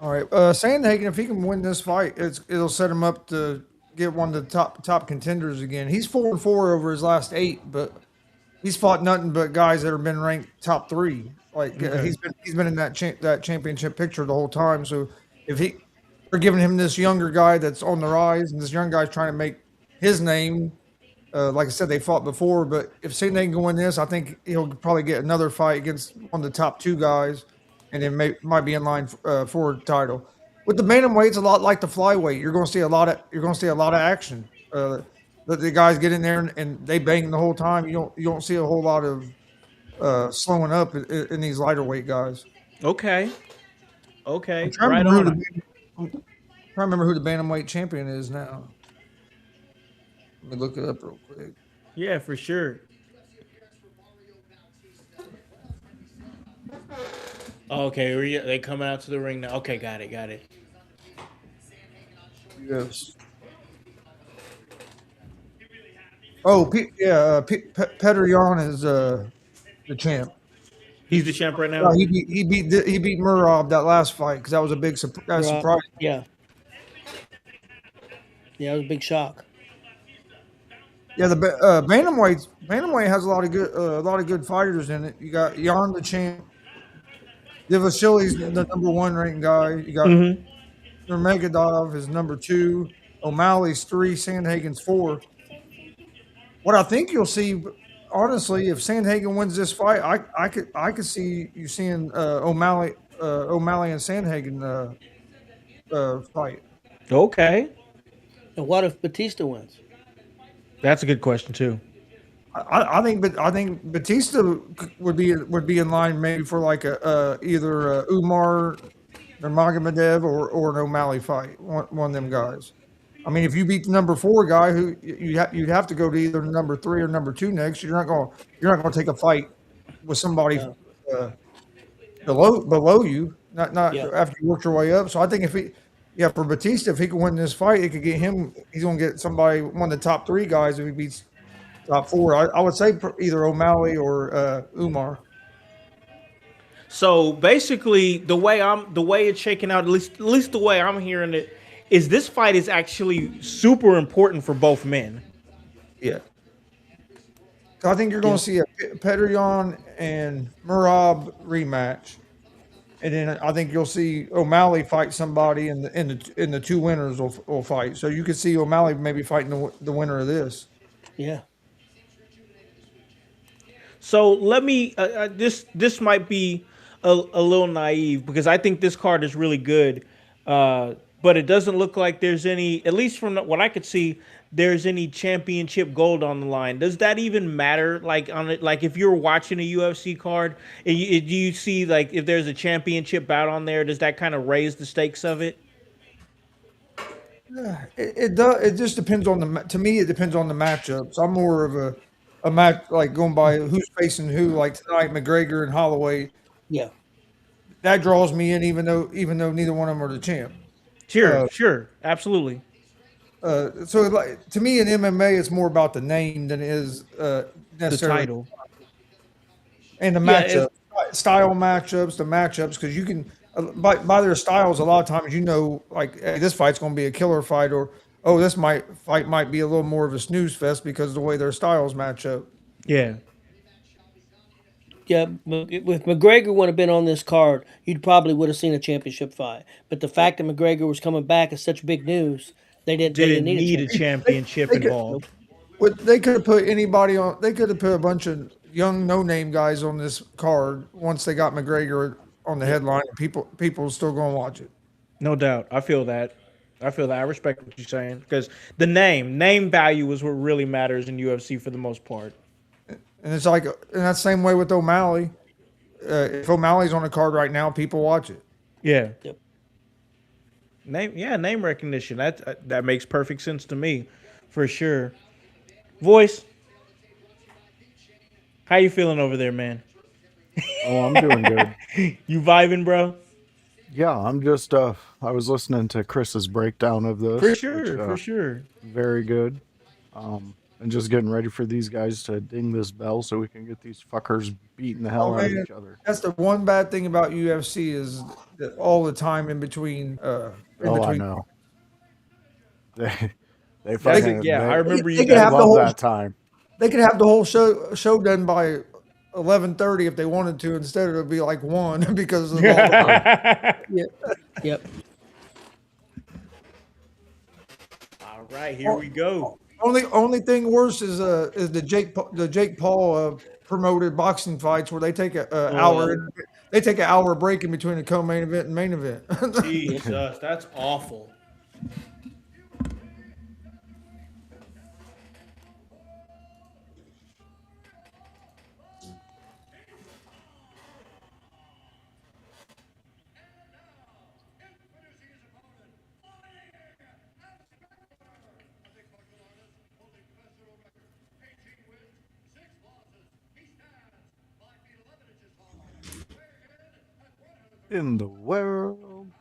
All right, Sandhagen, if he can win this fight, it'll set him up to get one of the top contenders again. He's 4-4 over his last 8, but he's fought nothing but guys that have been ranked top 3. Like he's been in that championship picture the whole time. So if they're giving him this younger guy that's on the rise, and this young guy's trying to make his name. Like I said, they fought before, but if Sandhagen can win this, I think he'll probably get another fight against one of the top 2 guys, and then might be in line for a title. With the bantamweight, it's a lot like the flyweight. You're going to see a lot of action. The guys get in there and they bang the whole time. You don't see a whole lot of slowing up in these lighter weight guys. Okay. I'm trying to remember who the bantamweight champion is now. Let me look it up real quick. Yeah, for sure. Okay, they coming out to the ring now. Okay, got it. Yes. Oh, Petr Yan is the champ. He's the champ right now. He beat Murad that last fight because that was a big surprise. Yeah, it was a big shock. Yeah, the bantamweight has a lot of good fighters in it. You got Yan the champ. Divashili's the number 1 ranked guy. You got Nurmagomedov is number 2. O'Malley's 3. Sandhagen's 4. What I think you'll see, honestly, if Sandhagen wins this fight, I could see you seeing O'Malley and Sandhagen fight. Okay, And what if Batista wins? that's a good question too. I think Batista would be in line maybe for like a either Umar Nurmagomedov or an O'Malley fight. One of them guys. I mean, if you beat the number 4 guy, who you'd have to go to either number 3 or number 2 next. You're not going to take a fight with somebody No. uh, below you. Not Yeah. after you worked your way up. So I think yeah, for Batista, if he can win this fight, it could get him. He's going to get somebody, one of the top 3 guys, if he beats top 4. I would say either O'Malley or Umar. So basically, the way it's shaking out, at least the way I'm hearing it, is this fight is actually super important for both men. Yeah. So I think you're going Yeah. to see a Petteryon and Murab rematch, and then I think you'll see O'Malley fight somebody, and the 2 winners will fight. So you could see O'Malley maybe fighting the winner of this. Yeah. So let me this might be a little naive because I think this card is really good, but it doesn't look like there's any, at least from what I could see, there's any championship gold on the line. Does that even matter? Like on it, like if you're watching a UFC card, do you see like if there's a championship bout on there? Does that kind of raise the stakes of it? It does. It just depends on to me, it depends on the matchups. I'm more of a match like going by who's facing who. Like tonight, McGregor and Holloway. Yeah. That draws me in, even though neither one of them are the champ. Sure, sure, absolutely. So like to me in MMA, it's more about the name than it is The necessarily title. and the Yeah, matchup style matchups, the matchups because you can by their styles a lot of times like hey, this fight's going to be a killer fight or oh this fight might be a little more of a snooze fest because of the way their styles match up. yeah. Yeah, if McGregor would have been on this card, you'd probably would have seen a championship fight. But the fact that McGregor was coming back is such big news. They didn't Didn't need a need a championship. championship They could Nope. involved. they could have put anybody on. They could have put a bunch of young no name guys on this card once they got McGregor on the Yep. headline. And people still going to watch it. No doubt. I feel that. I feel that. I respect what you're saying because the name value is what really matters in UFC for the most part. And it's like, and that's the same way with O'Malley. If O'Malley's on the card right now, people watch it. Yeah. Yep. Name recognition. That makes perfect sense to me, for sure. Voice, how you feeling over there, man? Oh, I'm doing good. You vibing, bro? Yeah, I'm just I was listening to Chris's breakdown of this, For which sure, for sure. very good. And just getting ready for these guys to ding this bell so we can get these fuckers beating the hell Oh out of man, each other. that's the one bad thing about UFC is that all the time in between. Oh, I know. They That's fucking yeah. I remember They you could they guys. have the love whole. that time. They could have the whole show done by 11:30 if they wanted to, instead of it be like 1 because of all the. Yep. Yep. All right, here we go. Only thing worse is the Jake Paul promoted boxing fights where they take a hour. They take an hour break in between the co-main event and main event. Jesus, that's awful. In the world.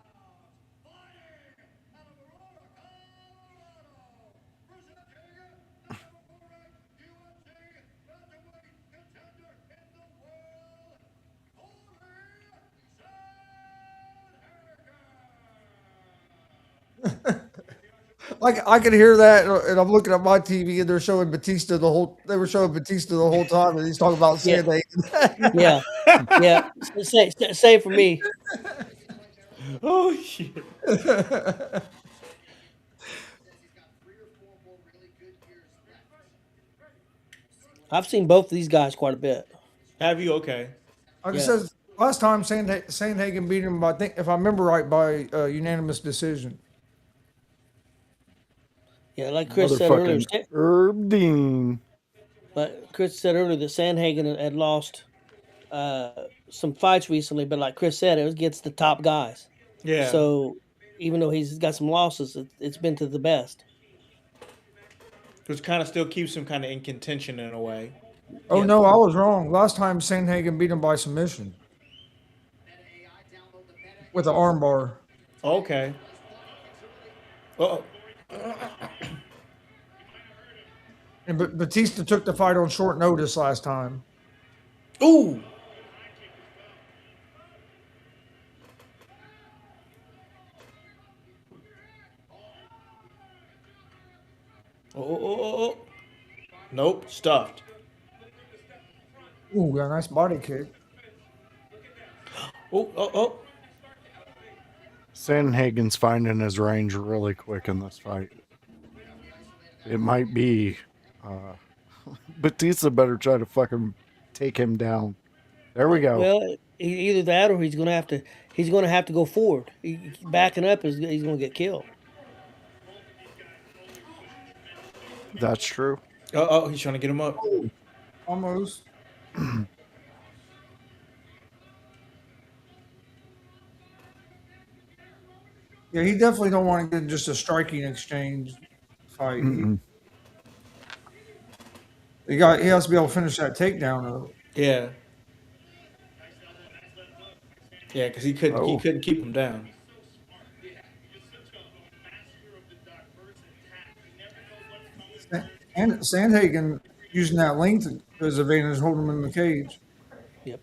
Like I could hear that, and I'm looking at my TV, and they're showing Batista the whole. They were showing Batista the whole time, and he's talking about Yeah. Sandhagen. Yeah. Yeah. Same for me. Oh shit. I've seen both of these guys quite a bit. Have you? Okay. Like I Yeah. said, last time Sandhagen beat him, I think if I remember right, by unanimous decision. Yeah, like Chris said earlier, Motherfucking Herb Dean. but Chris said earlier that Sandhagen had lost some fights recently, but like Chris said, it was against the top guys. Yeah. So even though he's got some losses, it's been to the best. Which kind of still keeps him kind of in contention in a way. Oh Yeah. no, I was wrong. Last time Sandhagen beat him by submission with an armbar. Okay. Uh-oh. And Batista took the fight on short notice last time. Ooh. Oh. Nope, stuffed. Ooh, got a nice body kick. Oh. Sandhagen's finding his range really quick in this fight. It might be Batista better try to fucking take him down. There we go. Well, either that or he's going to have to go forward. Backing up he's going to get killed. That's true. Oh, he's trying to get him up. Almost. Yeah, he definitely don't want to get just a striking exchange fight. He has to be able to finish that takedown though. Yeah. Yeah, because he couldn't keep him down. And Sandhagen using that length to his advantage, holding him in the cage. Yep.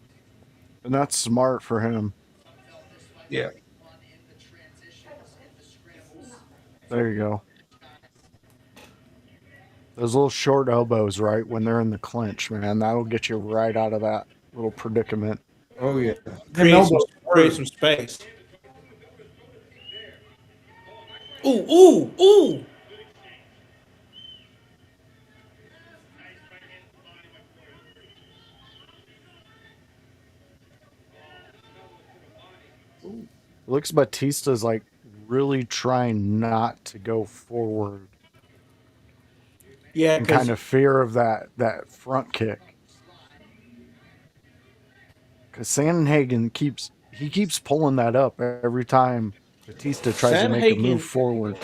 And that's smart for him. Yeah. There you go. Those little short elbows, right, when they're in the clinch, man, that'll get you right out of that little predicament. Oh, yeah. Create some space. Ooh. Looks Batista's like really trying not to go forward. Yeah, and kind of fear of that front kick. Because Sandhagen keeps pulling that up every time Batista tries to make a move forward.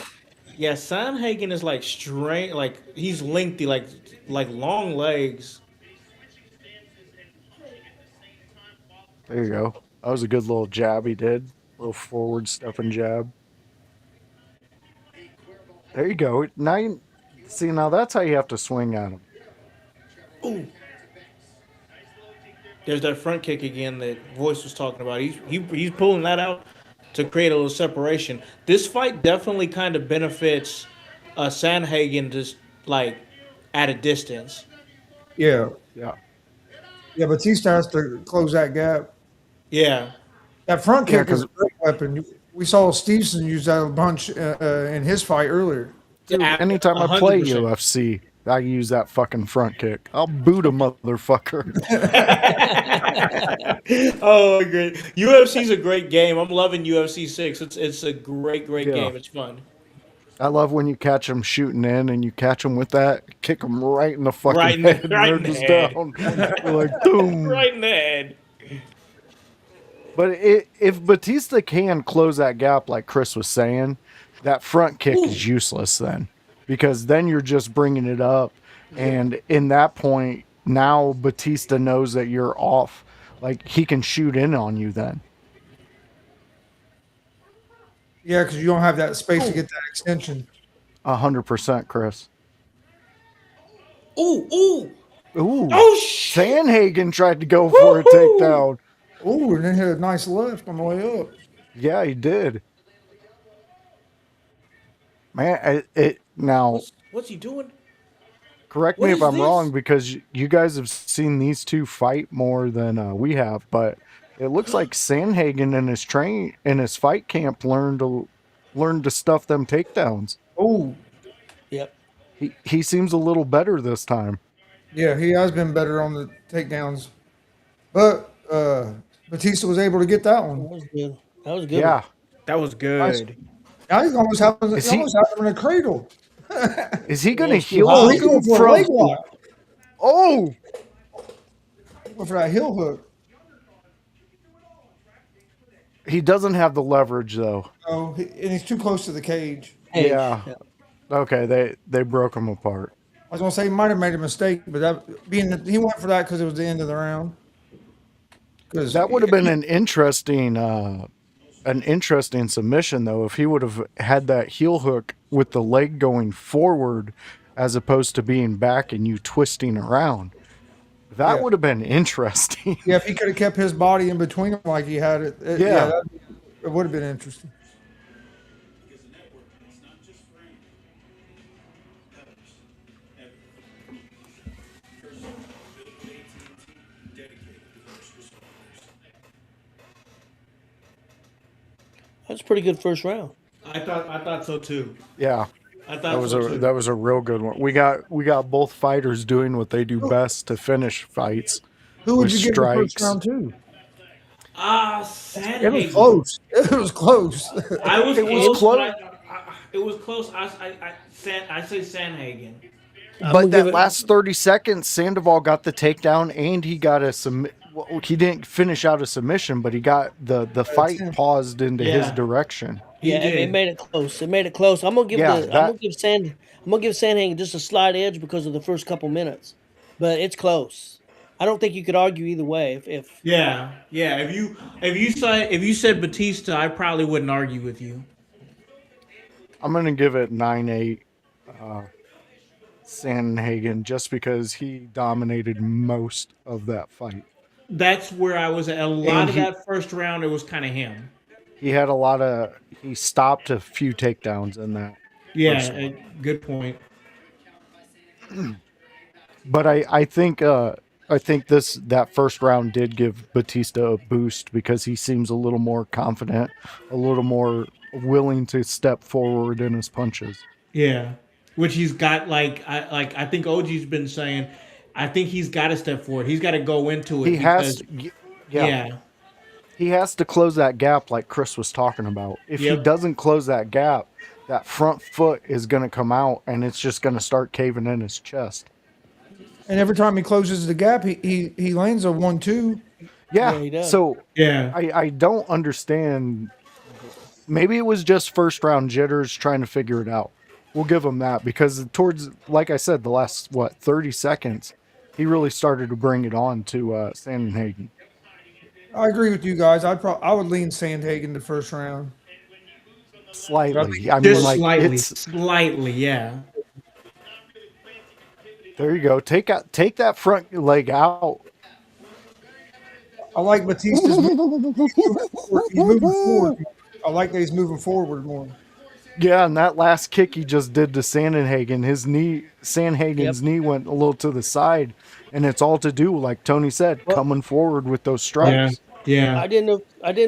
Yeah, Sandhagen is like straight, like he's lengthy, like long legs. There you go. That was a good little jab he did. Little forward stepping jab. There you go. Now that's how you have to swing at him. Ooh. There's that front kick again that Voice was talking about. He's pulling that out to create a little separation. This fight definitely kind of benefits Sandhagen just like at a distance. Yeah. Yeah. Yeah, Batista has to close that gap. Yeah. That front kick is a great weapon. We saw Stevenson use that a bunch in his fight earlier. Dude, anytime 100%. I play UFC, I use that fucking front kick. I'll boot a motherfucker. Oh, great. UFC's a great game. I'm loving UFC 6. It's a great game. It's fun. I love when you catch them shooting in and you catch them with that, kick them right in the fucking head, and they're just down. You're like, boom. Right in the head. But if Batista can close that gap like Chris was saying, that front kick is useless then. Because then you're just bringing it up. And in that point, now Batista knows that you're off. Like, he can shoot in on you then. Yeah, because you don't have that space to get that extension. 100%, Chris. Ooh. Oh, shit. Sandhagen tried to go for a takedown. Ooh, and then hit a nice left on the way up. Yeah, he did. Man, now... What's he doing? Correct me if I'm wrong, because you guys have seen these two fight more than we have, but it looks like Sandhagen in his fight camp learned to stuff them takedowns. Oh. Yep. He seems a little better this time. Yeah, he has been better on the takedowns. But Batista was able to get that one. That was good. That was good. Yeah. That was good. Now he's almost having him in a cradle. Is he going to It's too heel high. He's going for a from? leg lock. Oh, Going for that heel hook. he doesn't have the leverage though. Oh, and he's too close to the cage. Cage. Yeah. Okay, they broke him apart. I was gonna say he might have made a mistake, but he went for that because it was the end of the round. Because That would have been an interesting submission though if he would have had that heel hook with the leg going forward as opposed to being back and you twisting around. That Yeah. would have been interesting. yeah, if he could have kept his body in between them like he had it, Yeah. it would have been interesting. That's a pretty good first round. I thought so too. Yeah. I thought That was so too. that was a real good one. We got both fighters doing what they do best to finish fights. Who would with you give the first strikes. round to? Sandhagen. It was close. It was close. I was It was close. close. It was close. I say Sandhagen. But that last 30 seconds, Sandoval got the takedown and he got well, he didn't finish out a submission, but he got the fight paused into his Yeah. direction. Yeah, it made it close. It made it close. I'm gonna give Sandhagen just a slight edge because of the first couple minutes, but it's close. I don't think you could argue either way. If Yeah. If you said Batista, I probably wouldn't argue with you. I'm gonna give it 9-8 Sanhagen just because he dominated most of that fight. That's where I was at. A lot of that first round, it was kind of him. He had he stopped a few takedowns in that. Yeah, good point. But I think that first round did give Batista a boost because he seems a little more confident, a little more willing to step forward in his punches. Yeah, which he's got I think OG's been saying. I think he's got to step forward. He's got to go into it. He has, yeah. He has to close that gap like Chris was talking about. If he doesn't close that gap, that front foot is going to come out and it's just going to start caving in his chest. And every time he closes the gap, he lands a 1-2. Yeah. he does. So Yeah. I don't understand. Maybe it was just first round jitters trying to figure it out. We'll give him that because towards, like I said, the last 30 seconds, he really started to bring it on to Sandhagen. I agree with you guys. I would lean Sandhagen the first round. Slightly. I mean, Just like slightly, slightly, yeah. There you go. Take that front leg out. I like Batista's he's moving forward. I like that he's moving forward more. Yeah, and that last kick he just did to Sandhagen, Sandhagen's knee went a little to the side, and it's all to do, like Tony said, coming forward with those strikes. Yeah. I didn't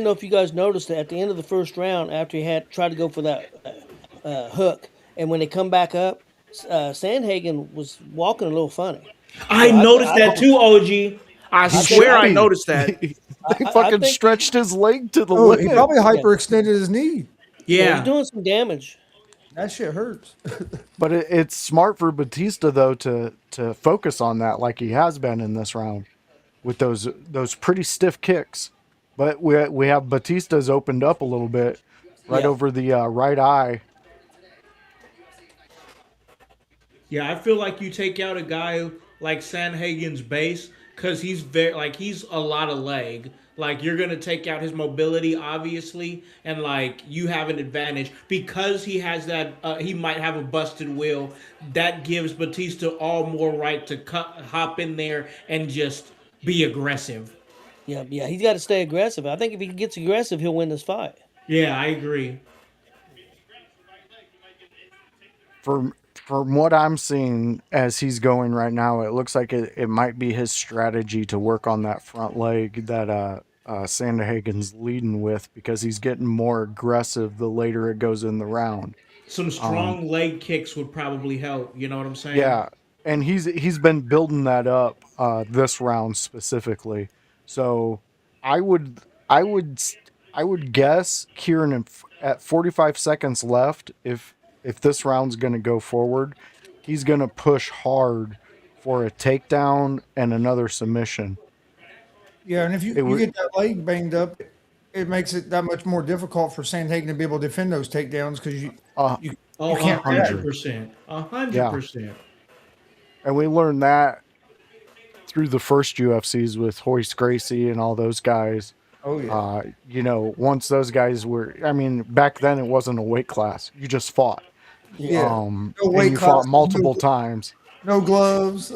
know if you guys noticed that at the end of the first round, after he had tried to go for that hook, and when they come back up, Sandhagen was walking a little funny. I noticed that too, OG. I swear I noticed that. They stretched his leg to the Oh, limit. he probably hyperextended his knee. Yeah, he's doing some damage. That shit hurts. But it's smart for Batista though to focus on that like he has been in this round with those pretty stiff kicks. But we have Batista's opened up a little bit right over the right eye. Yeah, I feel like you take out a guy like Sandhagen's base because he's he's a lot of leg. Like you're gonna take out his mobility, obviously, and like you have an advantage because he has that. He might have a busted wheel. That gives Batista all more right to hop in there and just be aggressive. Yeah, he's got to stay aggressive. I think if he gets aggressive, he'll win this fight. Yeah, I agree. From what I'm seeing as he's going right now, it looks like it might be his strategy to work on that front leg that Sandhagen's leading with because he's getting more aggressive the later it goes in the round. Some strong leg kicks would probably help. You know what I'm saying? Yeah, and he's been building that up this round specifically. So I would guess Kieran at 45 seconds left, if if this round's going to go forward, he's going to push hard for a takedown and another submission. Yeah, and if It you would, get that leg banged up, it makes it that much more difficult for Sandhagen to be able to defend those takedowns because you Oh, can't react. 100%. yeah, 100%. and we learned that through the first UFCs with Hoist Gracie and all those guys. Oh yeah, You know, once those guys were, I mean, back then it wasn't a weight class; you just fought. yeah. No And weight you fought class, multiple times. no gloves.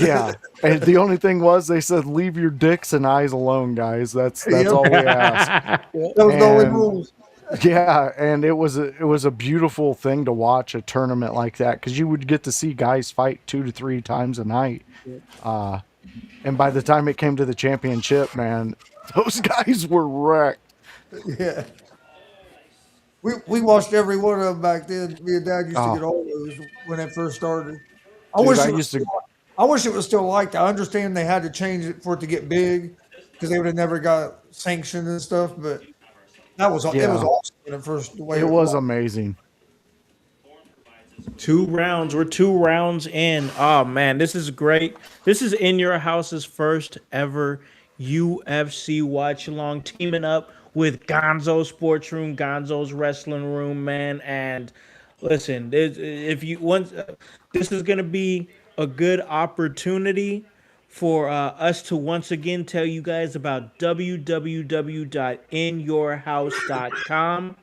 Yeah, and the only thing was they said leave your dicks and eyes alone, guys. That's Yep. all we asked. Those are the only And rules. yeah, and it was a beautiful thing to watch a tournament like that because you would get to see guys fight 2 to 3 times a night. And by the time it came to the championship, man, those guys were wrecked. Yeah. We watched every one of them back then. Me and Dad used to Oh. get all those when it first started. I Dude, wish I it was used to. I wish it was still like that. I understand they had to change it for it to get big because they would have never got sanctioned and stuff. But it was Yeah. awesome when it first the way It was amazing. 2 rounds. We're 2 rounds in. Oh man, this is great. This is In Your House's first ever UFC watch along, teaming up with Gonzo Sports Room, Gonzo's Wrestling Room, man. And listen, if you want, this is gonna be a good opportunity for us to once again tell you guys about www.inyourhouse.com.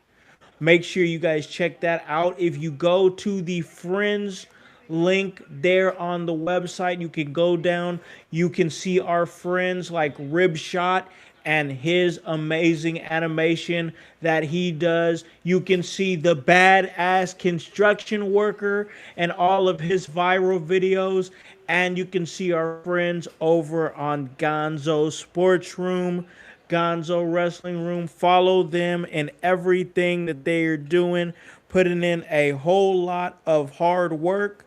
Make sure you guys check that out. If you go to the friends link there on the website, you can go down. You can see our friends like Ribshot and his amazing animation that he does. You can see the badass construction worker and all of his viral videos. And you can see our friends over on Gonzo Sports Room, Gonzo Wrestling Room. Follow them in everything that they are doing, putting in a whole lot of hard work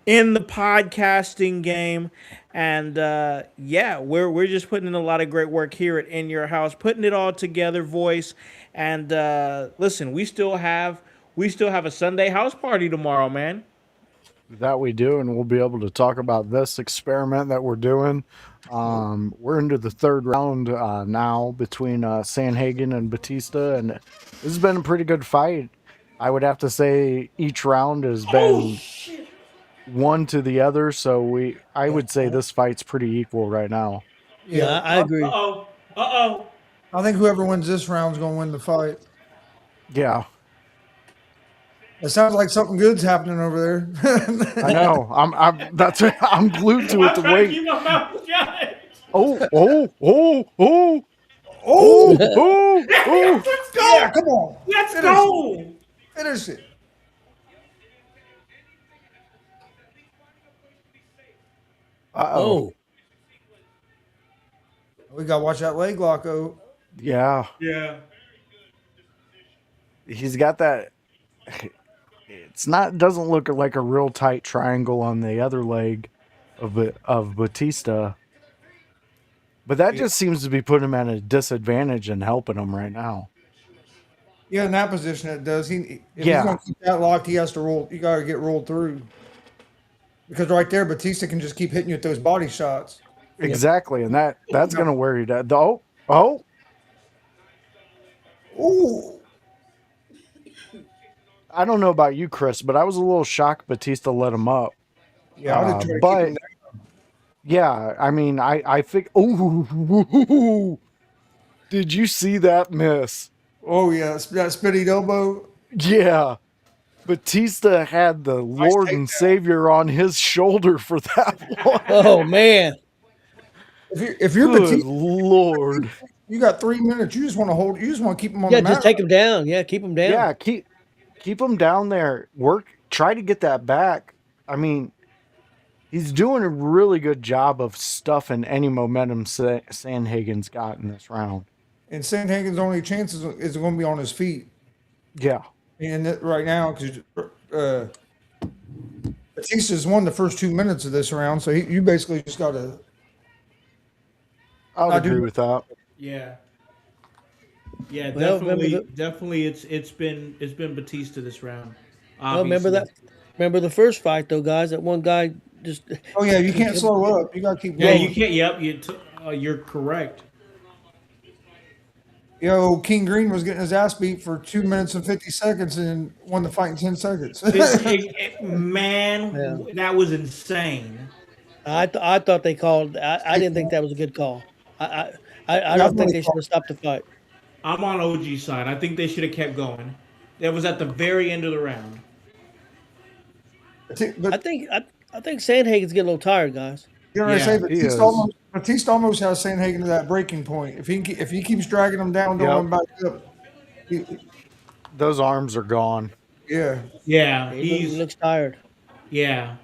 in the podcasting game. And yeah, we're just putting in a lot of great work here at In Your House, putting it all together, voice. And listen, we still have a Sunday house party tomorrow, man. That we do, and we'll be able to talk about this experiment that we're doing. We're into the 3rd round now between Sandhagen and Batista, and this has been a pretty good fight. I would have to say each round has been one to the other, so I would say this fight's pretty equal right now. Yeah, I agree. I think whoever wins this round is going to win the fight. Yeah, It sounds like something good's happening over there. I know. I'm glued to it to wait. Oh, oh, oh, oh, oh, oh, oh. Let's go! Yeah, come on. Let's go! Finish it. Uh-oh. We got to watch that leg lock. Oh, Yeah. Yeah. He's got that. Doesn't look like a real tight triangle on the other leg of Batista. But that just seems to be putting him at a disadvantage and helping him right now. yeah, in that position it does. If he's Yeah. going to keep that locked, he has to roll. You got to get rolled through. Because right there, Batista can just keep hitting you with those body shots. Exactly, and that's going to wear you down. Oh. Ooh. I don't know about you, Chris, but I was a little shocked Batista let him up. Yeah, I did try to keep but him down. yeah, I mean, I think. Oh, did you see that miss? Oh, yeah, that spinning elbow. Yeah, Batista had the Lord and Savior on his shoulder for that one. Oh man. If you're Good Batista, Lord. you got 3 minutes. You just want to hold. You just want to keep him on Yeah, the mat. just take him down. Yeah, keep him down. Yeah, keep him down there. Try to get that back. I mean, he's doing a really good job of stuffing any momentum Sandhagen's got in this round. And Sandhagen's only chance is going to be on his feet. Yeah. And right now, because Batista's won the first 2 minutes of this round, so you basically just got to. I would agree with that. Yeah. Yeah, Well, definitely. Definitely, it's been Batista this round. Oh, remember obviously. that? Remember the first fight though, guys? That one guy just Oh yeah, you he can't kept, slow up. You got to keep Yeah, you going. can't. Yep, you're correct. Yo, King Green was getting his ass beat for 2 minutes and 50 seconds and won the fight in 10 seconds. yeah. Man, that was insane. I thought they called. I didn't think that was a good call. I Yeah, I don't thought think he they should called have stopped the fight. I'm on OG side. I think they should have kept going. That was at the very end of the round. it. I But think I think Sandhagen's getting a little tired, guys. you know what I say? Yeah. He is. Batista almost has Sanhagen to that breaking point. If he keeps dragging him down, don't let Yep. him back up. he- Those arms are gone. yeah, Yeah, He looks tired. yeah.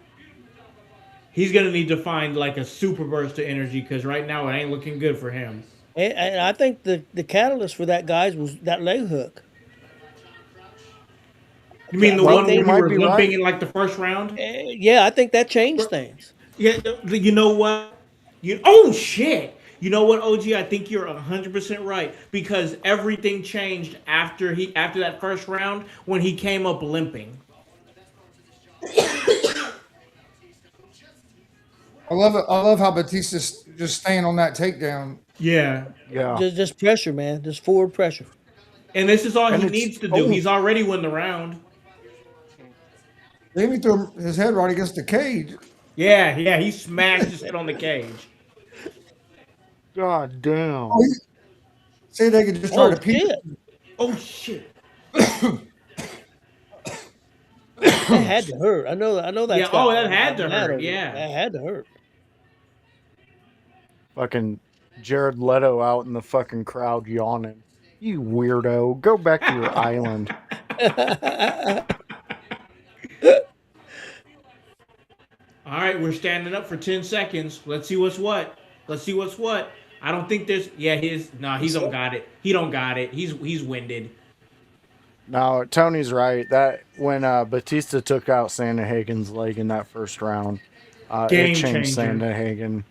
He's gonna need to find like a super burst of energy because right now it ain't looking good for him. And I think the catalyst for that, guys, was that leg hook. You mean the They, one Well, you when they, you might were be limping right. in like the first round? yeah, I think that changed things. Yeah, you know what? Oh shit! You know what, OG? I think you're 100% right because everything changed after that first round when he came up limping. I love it. I love how Batista's just staying on that takedown. Yeah, Yeah. Just pressure, man. Just forward pressure. and this is all And he it's needs to do. oh He's already won the round. They even threw his head right against the cage. Yeah, yeah, he smashed his head on the cage. god Oh, damn. he, say they could just try Oh to peek. shit! Oh shit! That had to hurt. I know Yeah. that's Oh, got that had to mad hurt. over it. Yeah. That had to hurt. Fucking Jared Leto out in the fucking crowd yawning. You weirdo. Go back to your island. All right, we're standing up for 10 seconds. Let's see what's what. Let's see what's what. I don't think there's. Yeah, his. Nah, he don't got it. He don't got it. He's winded. No, Tony's right. That when Batista took out Sandahagen's leg in that first round, it Game changed changer. Sandahagen.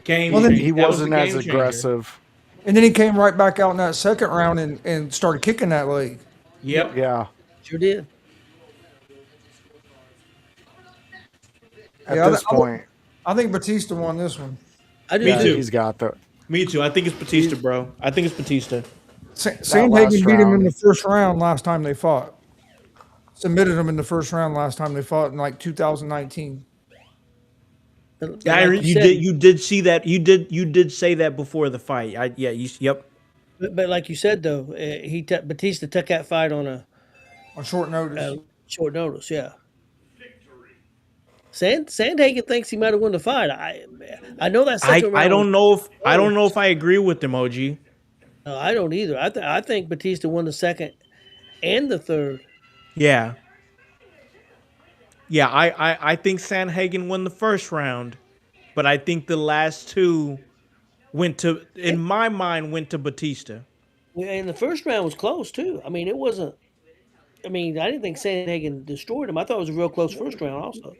Game Well, then changer. He That was the wasn't as game changer. aggressive. And then he came right back out in that second round and started kicking that leg. Yep. Yeah. Sure did. At Yeah, this point, I think Batista won this one. I do Me yeah, too. he's got the Me too. I think it's Batista, bro. I think it's Batista. Sandhagen last beat him in round. the first round last time they fought. Submitted him in the first round last time they fought in like 2019. But Yeah, like you said, did. You did see that. You did say that before the fight. Yeah. Yep. but like you said though, Batista took that fight on a On short notice. short notice. Yeah. Sandhagen thinks he might have won the fight. I know that second round. I don't know if I don't know close. if I agree with him, OG. No, I don't either. I think Batista won the second and the third. Yeah. Yeah, I think Sanhagen won the first round, but I think the last two went to, in my mind, went to Batista. And the first round was close too. I mean, it wasn't. I mean, I didn't think Sandhagen destroyed him. I thought it was a real close first round. Also,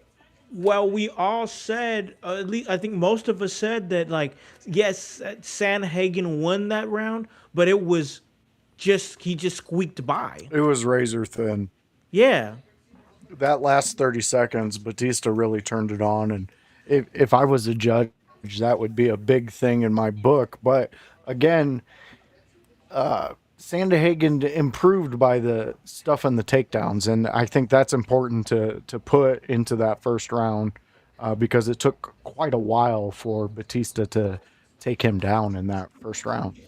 Well, we all said, at least I think most of us said that, like, yes, Sanhagen won that round, but it was he just squeaked by. it was razor thin. Yeah. That last 30 seconds, Batista really turned it on. And if I was a judge, that would be a big thing in my book. But again, Sandahagen improved by the stuff and the takedowns. And I think that's important to put into that first round because it took quite a while for Batista to take him down in that first round.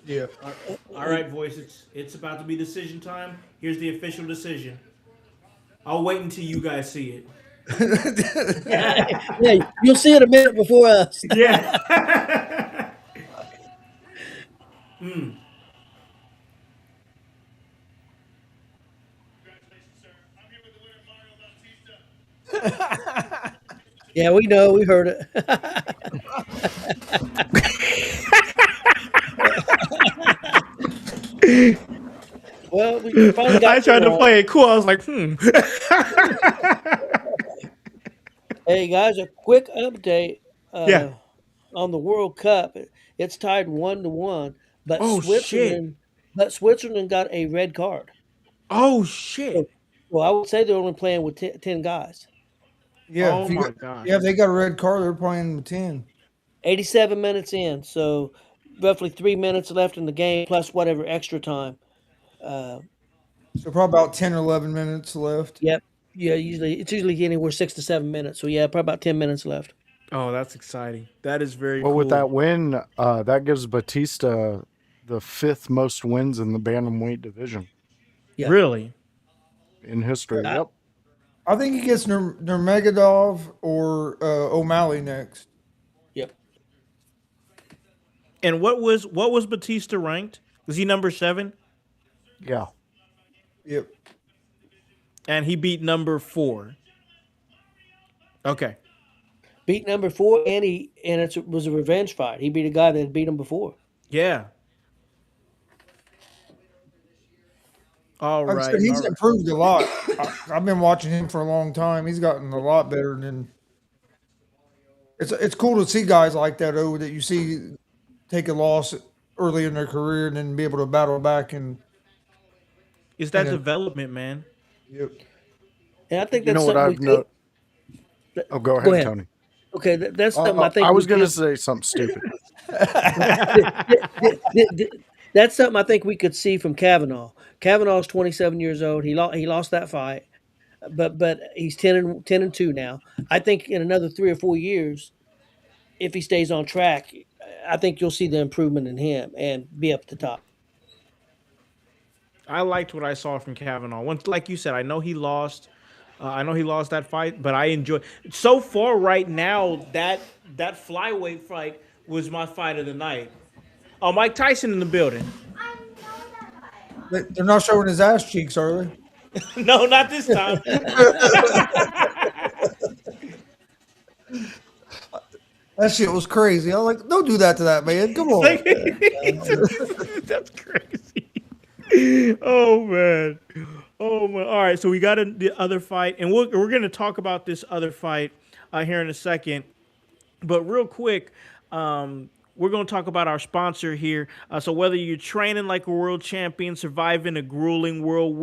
Yeah. All right, boys, it's about to be decision time. Here's the official decision. I'll wait until you guys see it. yeah, you'll see it a minute before us. Yeah. Yeah, we know. We heard it. Well, we finally got. I tried to play it cool. I was like, Hey guys, a quick update. Yeah. On the World Cup, it's tied 1-1. But Oh, shit. Switzerland got a red card. Oh shit. Well, I would say they're only playing with 10 guys. Yeah, Oh my gosh. if they got a red card, they're playing with 10. 87 minutes in, so roughly 3 minutes left in the game, plus whatever extra time. So probably about 10 or 11 minutes left. Yep. Yeah, it's usually anywhere 6 to 7 minutes. So yeah, probably about 10 minutes left. Oh, that's exciting. That is very Well, cool. with that win, that gives Batista the 5th most wins in the bantamweight division Yeah. Really? in history. Yep. I think he gets Nurmagomedov or O'Malley next. Yep. And what was Batista ranked? Was he number 7? Yeah. Yep. And he beat number 4. Okay. Beat number 4, and it was a revenge fight. He beat a guy that had beat him before. Yeah. All Like I right. said, he's all right. improved a lot. I've been watching him for a long time. He's gotten a lot better than. It's cool to see guys like that, that you see take a loss early in their career and then be able to battle back and. It's that Yeah. development, man. Yep. And I think You that's know what something I've we no. could. Oh, go ahead, Tony. Okay, that's something I think I was we going to could- say something stupid. That's something I think we could see from Kavanaugh. Kavanaugh's 27 years old. He lost that fight, but he's 10 and 2 now. I think in another 3 or 4 years, if he stays on track, I think you'll see the improvement in him and be up at the top. I liked what I saw from Kavanaugh. Once, like you said, I know he lost. I know he lost that fight, but I enjoy so far right now that flyweight fight was my fight of the night. Oh, Mike Tyson in the building. They're not showing his ass cheeks, are they? No, not this time. That shit was crazy. I was like, don't do that to that man. Come on. That's crazy. Oh man. Oh man. All right, so we got the other fight, and we're going to talk about this other fight here in a second. But real quick, we're going to talk about our sponsor here. So whether you're training like a world champion, surviving a grueling work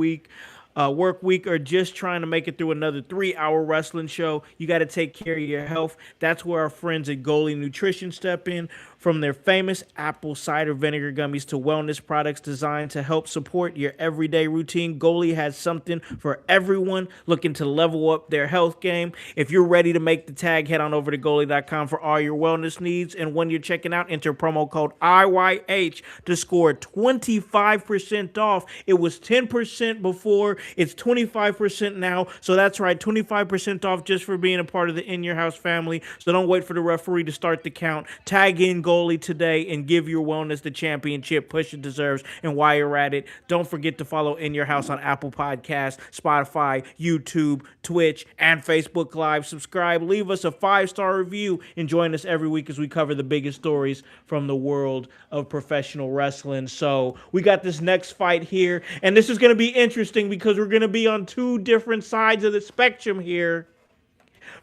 week, or just trying to make it through another 3-hour wrestling show, you got to take care of your health. That's where our friends at Goalie Nutrition step in. From their famous apple cider vinegar gummies to wellness products designed to help support your everyday routine, Goalie has something for everyone looking to level up their health game. If you're ready to make the tag, head on over to goalie.com for all your wellness needs. And when you're checking out, enter promo code IYH to score 25% off. It was 10% before. It's 25% now. So that's right, 25% off just for being a part of the In Your House family. So don't wait for the referee to start the count. Tag in Goalie today and give your wellness the championship push it deserves. And while you're at it, don't forget to follow In Your House on Apple Podcasts, Spotify, YouTube, Twitch, and Facebook Live. Subscribe, leave us a 5-star review, and join us every week as we cover the biggest stories from the world of professional wrestling. So we got this next fight here, and this is going to be interesting because we're going to be on 2 different sides of the spectrum here,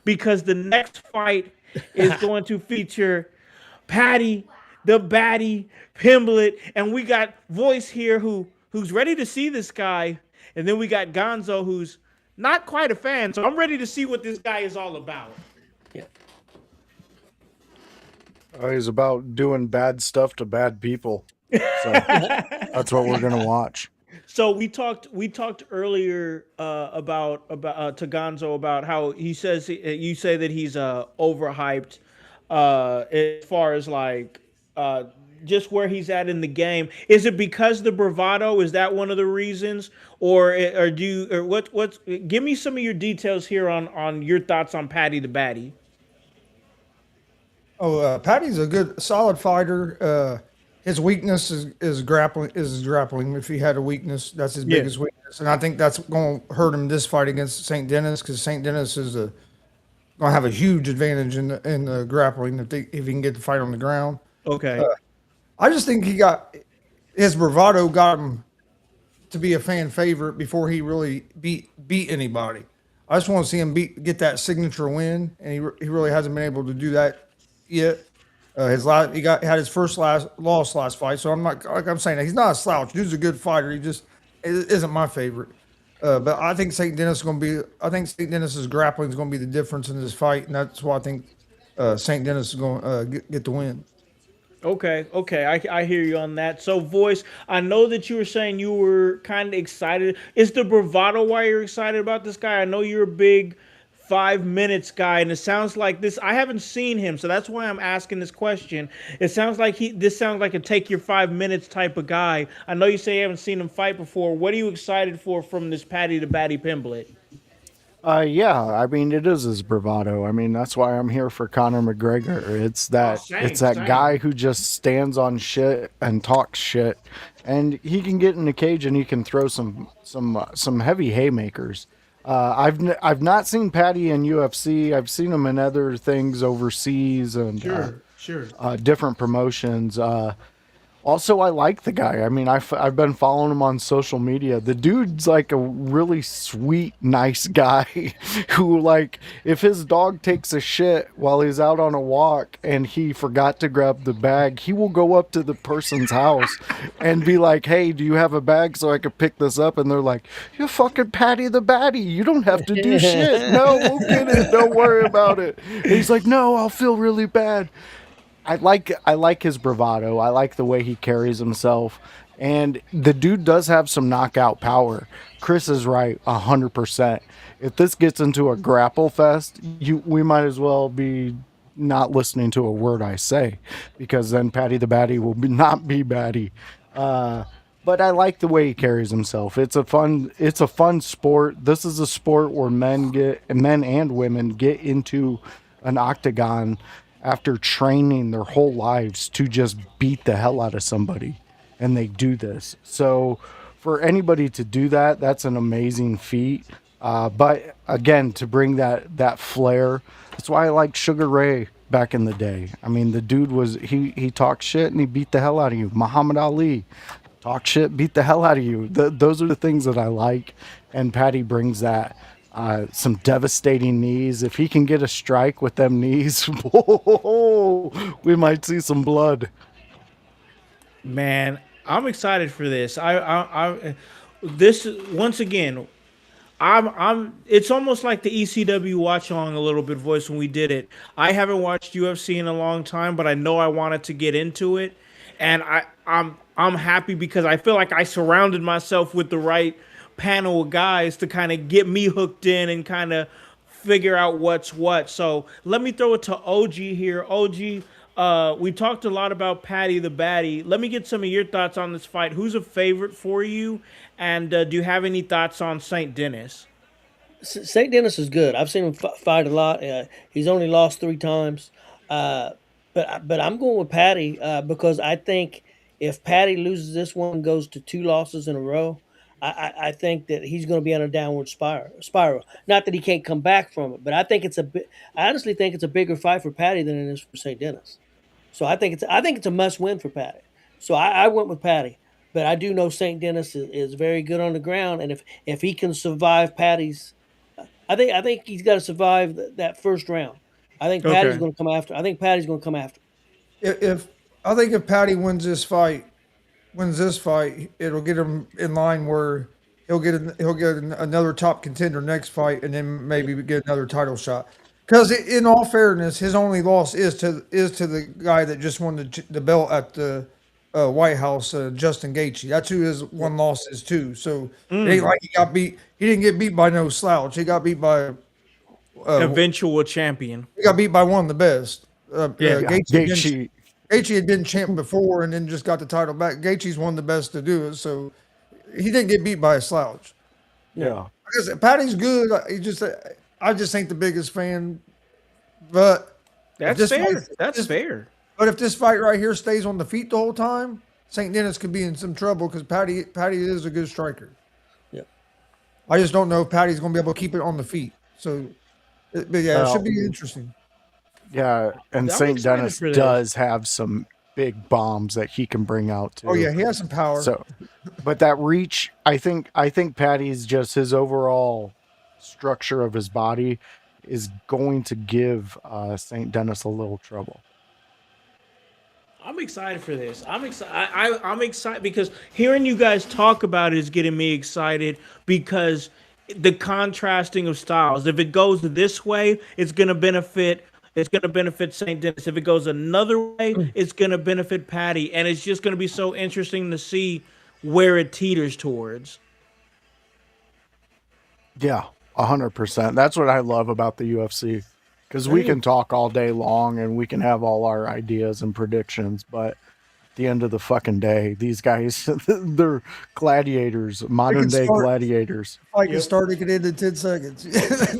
because the next fight is going to feature Patty, the Batty, Pimblett, and we got Voice here who's ready to see this guy, and then we got Gonzo who's not quite a fan, so I'm ready to see what this guy is all about. Yeah. He's about doing bad stuff to bad people. So that's what we're going to watch. So we talked earlier about to Gonzo about how he says you say that he's overhyped as far as like just where he's at in the game. Is it because the bravado? Is that one of the reasons, or what's? Give me some of your details here on your thoughts on Patty the Batty. Oh, Patty's a good, solid fighter. His weakness is grappling. If he had a weakness, that's his biggest weakness, and I think that's going to hurt him this fight against St. Dennis, because St. Dennis is going to have a huge advantage in the grappling if he can get the fight on the ground. Okay. I just think his bravado got him to be a fan favorite before he really beat anybody. I just want to see him get that signature win, and he really hasn't been able to do that yet. He had his first loss last fight, so I'm not, like I'm saying, he's not a slouch. Dude's a good fighter. He just isn't my favorite. But I think St. Dennis is going to be. I think St. Dennis's grappling is going to be the difference in this fight, and that's why I think St. Dennis is going to get the win. Okay, okay, I hear you on that. So, voice, I know that you were saying you were kind of excited. Is the bravado why you're excited about this guy? I know you're a big 5 minutes guy, and it sounds like this. I haven't seen him, so that's why I'm asking this question. It sounds like this sounds like a take your 5 minutes type of guy. I know you say you haven't seen him fight before. What are you excited for from this Patty the Batty Pimblett? Yeah, I mean it is his bravado. I mean that's why I'm here for Conor McGregor. Oh, It's same, that same. guy who just stands on shit and talks shit, and he can get in the cage and he can throw some heavy haymakers. I've not seen Patty in UFC. I've seen him in other things overseas and Sure, sure. different promotions. Also, I like the guy. I mean, I've been following him on social media. The dude's like a really sweet, nice guy who, like, if his dog takes a shit while he's out on a walk and he forgot to grab the bag, he will go up to the person's house and be like, "Hey, do you have a bag so I could pick this up?" And they're like, "You're fucking Patty the Batty. You don't have to do shit. No, we'll get it. Don't worry about it." And he's like, "No, I'll feel really bad." I like his bravado. I like the way he carries himself. And the dude does have some knockout power. Chris is right 100%. If this gets into a grapple fest, we might as well be not listening to a word I say because then Patty the Batty will not be Batty. But I like the way he carries himself. It's a fun sport. This is a sport where men and women get into an octagon after training their whole lives to just beat the hell out of somebody, and they do this. So for anybody to do that, that's an amazing feat. But again, to bring that flair, that's why I like Sugar Ray back in the day. I mean, the dude was he talked shit and he beat the hell out of you. Muhammad Ali talk shit, beat the hell out of you. Those are the things that I like, and Patty brings that. Some devastating knees. If he can get a strike with them knees, we might see some blood. Man, I'm excited for this. This once again. It's almost like the ECW watch along a little bit, voice, when we did it. I haven't watched UFC in a long time, but I know I wanted to get into it, and I'm happy because I feel like I surrounded myself with the right panel of guys to kind of get me hooked in and kind of figure out what's what. So let me throw it to OG here. OG, we talked a lot about Patty the Batty. Let me get some of your thoughts on this fight. Who's a favorite for you? And do you have any thoughts on St. Dennis? St. Dennis is good. I've seen him fight a lot. He's only lost 3 times. Uh, but I'm going with Patty because I think if Patty loses this one, goes to 2 losses in a row, I think that he's going to be on a downward spiral. Not that he can't come back from it, but I think I honestly think it's a bigger fight for Patty than it is for St. Dennis. So I think it's a must win for Patty. So I went with Patty, but I do know St. Dennis is very good on the ground, and if he can survive Patty's, I think he's got to survive that first round. I think Patty's Okay. going to come after. I think Patty's going to come after. If I think if Patty wins this fight, it'll get him in line where he'll get another top contender next fight, and then maybe get another title shot. Because in all fairness, his only loss is to the guy that just won the belt at the White House, Justin Gaethje. That's who his one loss is to. So it ain't like he got beat. He didn't get beat by no slouch. Uh, Eventual champion. he got beat by one of the best. Yeah. Yeah, Gaethje Gaethje. Gaethje had been champ before and then just got the title back. Gaethje's one of the best to do it, so he didn't get beat by a slouch. Yeah. Because Patty's good. I just ain't the biggest fan, but if That's this fair. fight- That's this- fair. But if this fight right here stays on the feet the whole time, St. Dennis could be in some trouble because Patty is a good striker. Yep. I just don't know if Patty's going to be able to keep it on the feet. So, but yeah, it should be interesting. Yeah, and I'm St. excited Dennis for this. does have some big bombs that he can bring out too. Oh yeah, he has some power. So, but that reach, I think Patty's just his overall structure of his body is going to give St. Dennis a little trouble. I'm excited for this. I'm excited. I'm excited because hearing you guys talk about it is getting me excited because the contrasting of styles. If it goes this way, it's gonna benefit. It's gonna benefit St. Dennis. If it goes another way, it's gonna benefit Patty. And it's just gonna be so interesting to see where it teeters towards. Yeah, 100%. That's what I love about the UFC. Because we can talk all day long and we can have all our ideas and predictions, but at the end of the fucking day, these guys, they're gladiators, modern day gladiators. Fight can start, it can end in 10 seconds.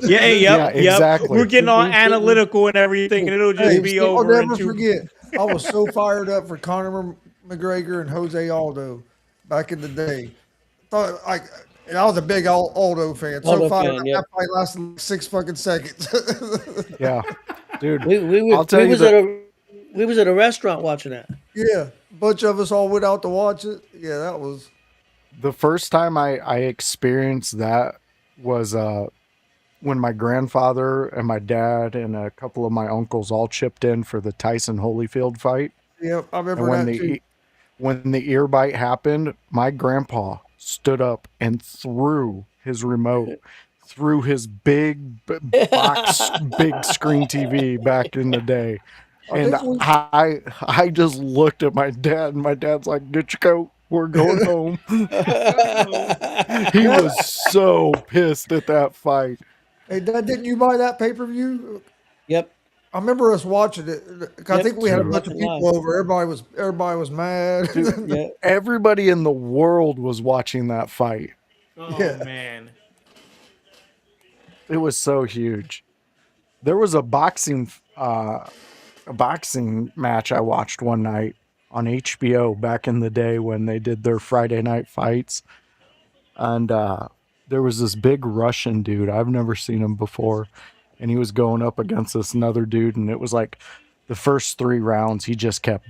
Yeah, exactly. We're getting all analytical and everything, and it'll just be over. I'll never forget. I was so fired up for Conor McGregor and Jose Aldo back in the day. And I was a big Aldo fan. So fired up. That fight lasted like 6 fucking seconds. Yeah, dude. We was at a restaurant watching that. Yeah, a bunch of us all went out to watch it. Yeah, that was the first time I experienced that was when my grandfather and my dad and a couple of my uncles all chipped in for the Tyson Holyfield fight. Yep, I remember that too. When the ear bite happened, my grandpa stood up and threw his remote through his big screen TV back in the day. And I just looked at my dad, and my dad's like, "Get your coat, we're going home." He was so pissed at that fight. Hey, Dad, didn't you buy that pay-per-view? Yep. I remember us watching it. I think we had a bunch of people over. Everybody was mad. Dude, everybody in the world was watching that fight. Oh man. It was so huge. There was a boxing match I watched one night on HBO back in the day when they did their Friday night fights. And there was this big Russian dude. I've never seen him before. And he was going up against this another dude. And it was like the first 3 rounds, he just kept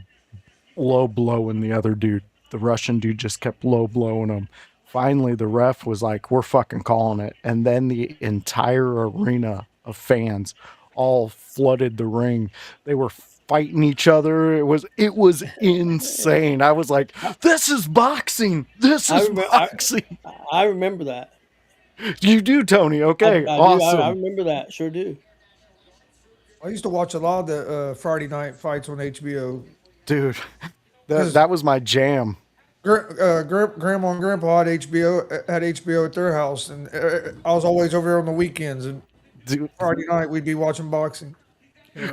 low blowing the other dude. The Russian dude just kept low blowing him. Finally, the ref was like, "We're fucking calling it." And then the entire arena of fans all flooded the ring. They were fighting each other. It was insane. I was like, "This is boxing. This is boxing." I remember that. You do, Tony? Okay, awesome. I remember that. Sure do. I used to watch a lot of the Friday night fights on HBO. Dude, that was my jam. Grandma and Grandpa had HBO at their house, and I was always over there on the weekends. And Dude, Friday night we'd be watching boxing.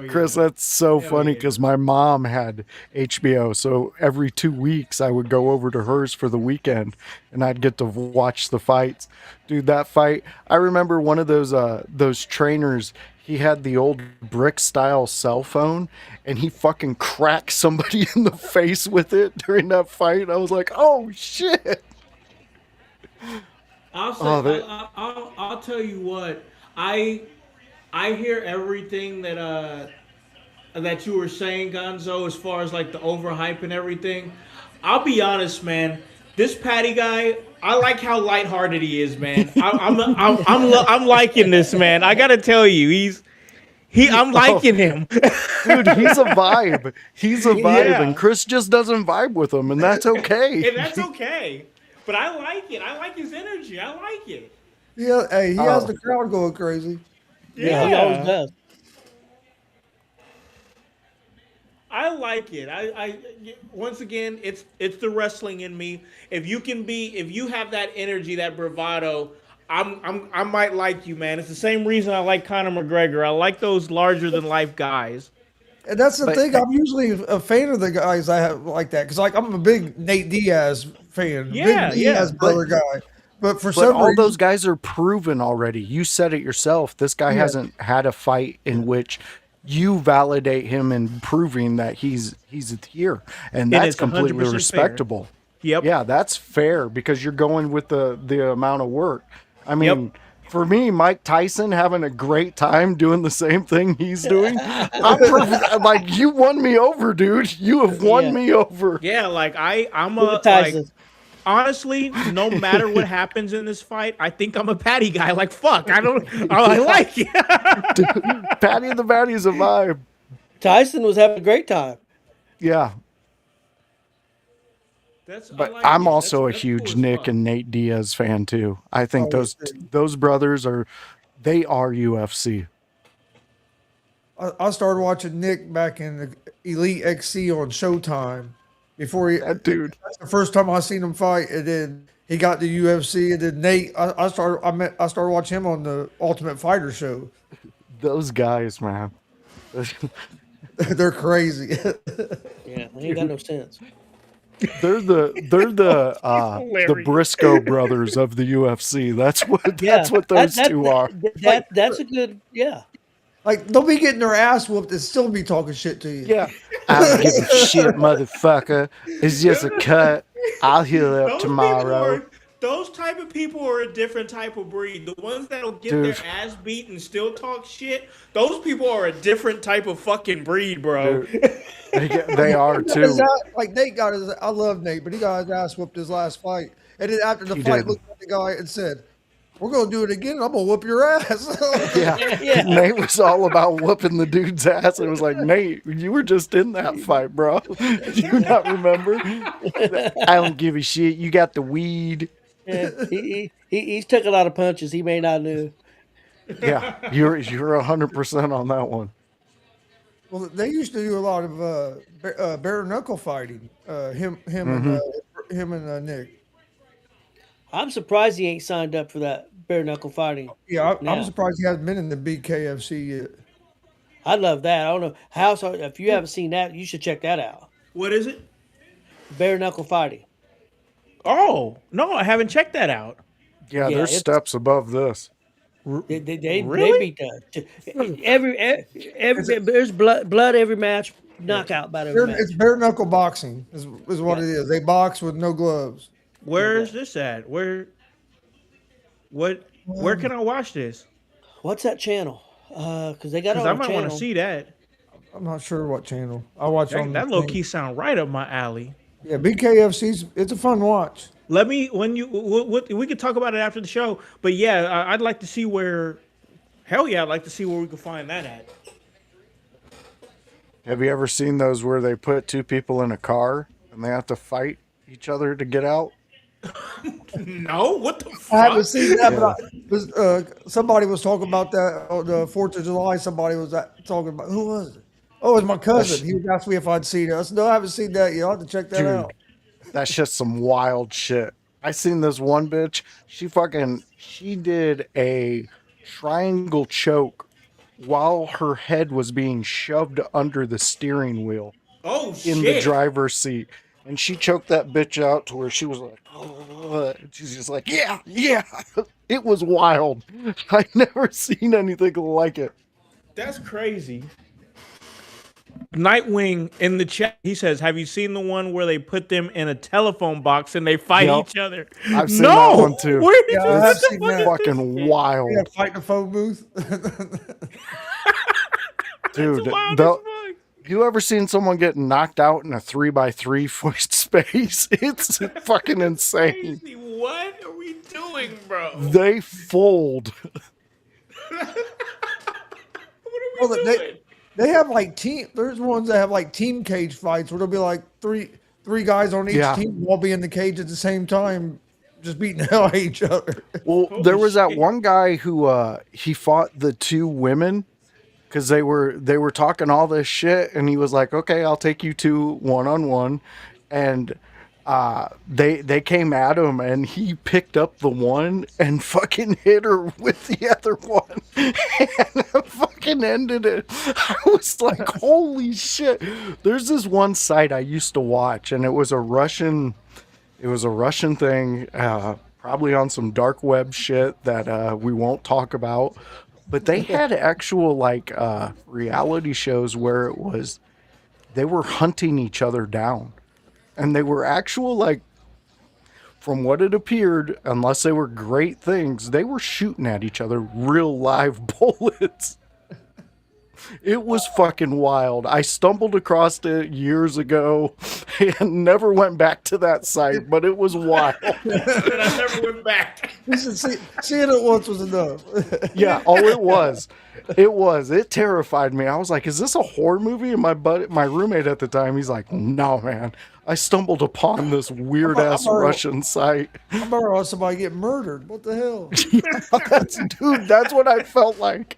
Chris, that's so funny because my mom had HBO, so every 2 weeks I would go over to hers for the weekend, and I'd get to watch the fights. Dude, that fight! I remember one of those trainers. He had the old brick style cell phone, and he fucking cracked somebody in the face with it during that fight. I was like, "Oh shit!" I'll tell you what, I hear everything that you were saying, Gonzo, as far as like the overhype and everything. I'll be honest, man. This Patty guy, I like how lighthearted he is, man. I'm liking this, man. I gotta tell you, I'm liking him. Dude, he's a vibe. He's a vibe, and Chris just doesn't vibe with him, and that's okay. And that's okay. But I like it. I like his energy. I like it. Yeah, hey, he has the crowd going crazy. Yeah, he always does. I like it. I once again, it's the wrestling in me. If you have that energy, that bravado, I might like you, man. It's the same reason I like Conor McGregor. I like those larger than life guys. And that's the thing. I'm usually a fan of the guys I have like that because, like, I'm a big Nate Diaz fan. Big Diaz brother guy. But for some all reason, those guys are proven already. You said it yourself. This guy hasn't had a fight in which you validate him in proving that he's here, and that's completely respectable. Fair. Yep. Yeah, that's fair because you're going with the amount of work. I mean, for me, Mike Tyson having a great time doing the same thing he's doing. I'm like, you won me over, dude. You have won me over. Yeah, like I'm a like, honestly, no matter what happens in this fight, I think I'm a Patty guy. Like, fuck, I like it. Dude, Patty the Batty is a vibe. Tyson was having a great time. Yeah. But like I'm it. also a That's huge cool as Nick fuck. and Nate Diaz fan too. I think Oh, those brothers are UFC. I started watching Nick back in the Elite XC on Showtime. Before he, That dude, that's the first time I seen him fight, and then he got to UFC, and then Nate. I started watching him on the Ultimate Fighter show. those guys, man. They're crazy. Yeah, they ain't got no sense. They're the Briscoe brothers of the UFC. That's Yeah, what those two are. that's a good. Yeah, Like they'll be getting their ass whooped and still be talking shit to you. Yeah. I don't give a shit, motherfucker. It's just a cut. I'll heal up Those tomorrow. people are those type of people are a different type of breed. The ones that'll get Dude. their ass beat and still talk shit. Those people are a different type of fucking breed, bro. Dude, they are too. Like Nate got his. I love Nate, but he got his ass whooped his last fight, and then after the He fight, did. looked at the guy and said, "We're gonna do it again. I'm gonna whoop your ass." Yeah. yeah. Nate was all about whooping the dude's ass. It was like, Nate, you were just in that fight, bro. Do you not remember? I don't give a shit. You got the weed. Yeah, he's took a lot of punches. He may not know. Yeah, you're 100% on that one. Well, they used to do a lot of bare knuckle fighting. Him and Nick. I'm surprised he ain't signed up for that bare knuckle fighting. Yeah, I'm now. surprised he hasn't been in the BKFC yet. I love that. I don't know how. So if you haven't seen that, you should check that out. What is it? Bare knuckle fighting. Oh no, I haven't checked that out. Yeah, Yeah, there's it's- steps above this. They Really? beat that. Every there's blood every match, knockout about every match. It's bare knuckle boxing is what it is. They box with no gloves. Where is this at? Where can I watch this? What's that channel? Because they got it Because I on a might channel. want to see that. I'm not sure what channel. I watch on That the low thing. key sound right up my alley. Yeah, BKFC's it's a fun watch. Let me we could talk about it after the show. But yeah, I'd like to see where. Hell yeah, I'd like to see where we can find that at. Have you ever seen those where they put two people in a car and they have to fight each other to get out? No, what the fuck? I haven't seen that, but somebody was talking about that on the 4th of July. Somebody was talking about who was it? Oh, it was my cousin. He asked me if I'd seen it. I said, no, I haven't seen that yet. I'll have to check that Dude, out. that's just some wild shit. I seen this one bitch. She did a triangle choke while her head was being shoved under the steering wheel Oh shit! in the driver's seat. And she choked that bitch out to where she was like, oh, she's just like, yeah. It was wild. I've never seen anything like it. That's crazy. Nightwing in the chat, he says, "Have you seen the one where they put them in a telephone box and they fight Yep. each other?" I've seen that one too. Where did Yeah, you I get have the seen fuck that. is Fucking wild. Yeah, fight in the phone booth. Dude, wild as fuck. you ever seen someone get knocked out in a 3x3 foot space? It's fucking insane. Crazy. What are we doing, bro? They fold. What are Well, we doing? they have like team. There's ones that have like team cage fights where there'll be like three guys on each Yeah. team all be in the cage at the same time, just beating the hell out of each other. Well, Holy there was that shit. one guy who he fought the two women because they were talking all this shit, and he was like, "Okay, I'll take you two 1-on-1," and they came at him, and he picked up the one and fucking hit her with the other one, and fucking ended it. I was like, "Holy shit!" There's this one site I used to watch, and it was a Russian thing, probably on some dark web shit that we won't talk about. But they had actual like reality shows where they were hunting each other down. And they were actual, like, from what it appeared, unless they were great things, they were shooting at each other real live bullets. It was fucking wild. I stumbled across it years ago and never went back to that site, but it was wild. I never went back. Seeing it once was enough. Yeah, oh, it was. It was. It terrified me. I was like, is this a horror movie? And my roommate at the time, he's like, no, man. I stumbled upon this weird-ass Russian site. I remember I saw somebody get murdered. What the hell? Yeah, that's what I felt like.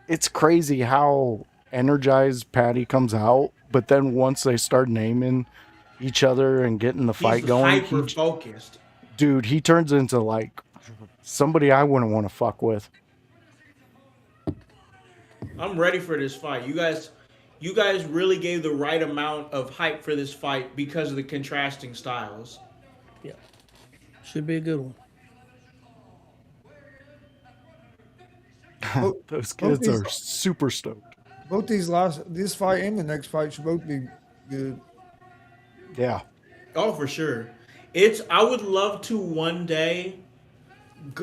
It's crazy how energized Patty comes out, but then once they start naming each other and getting the fight He's going, hyper focused. dude, he turns into like somebody I wouldn't want to fuck with. I'm ready for this fight. You guys really gave the right amount of hype for this fight because of the contrasting styles. Yeah. Should be a good one. Those kids are super stoked. Both this fight and the next fight should both be good. Yeah. Oh, for sure. I would love to one day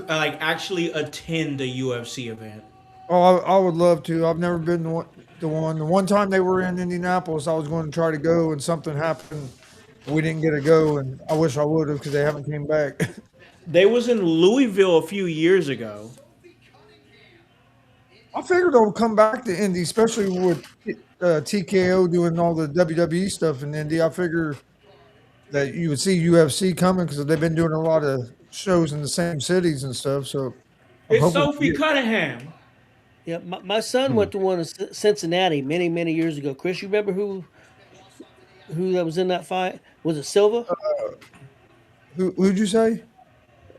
actually attend a UFC event. Oh, I would love to. I've never been the one. The one time they were in Indianapolis, I was going to try to go, and something happened. We didn't get to go, and I wish I would have because they haven't came back. They was in Louisville a few years ago. I figured they'll come back to Indy, especially with TKO doing all the WWE stuff in Indy. I figure that you would see UFC coming because they've been doing a lot of shows in the same cities and stuff. So It's Sophie Cunningham. Yeah, my son went to one in Cincinnati many, many years ago. Chris, you remember who that was in that fight? Was it Silva? Who'd you say?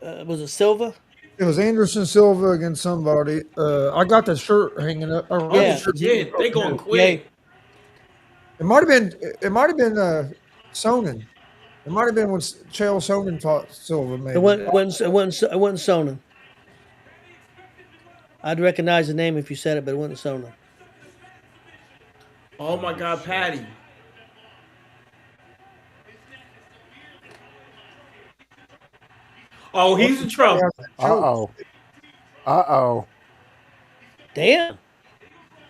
Was it Silva? It was Anderson Silva against somebody. I got the shirt hanging up. Yeah, they going quick. It might have been. Sonnen. It might have been when Chael Sonnen taught Silva. Maybe It wasn't Sonnen. I'd recognize the name if you said it, but it wasn't Sonnen. Oh my God, Patty. Oh, he's in trouble. Uh-oh. Damn.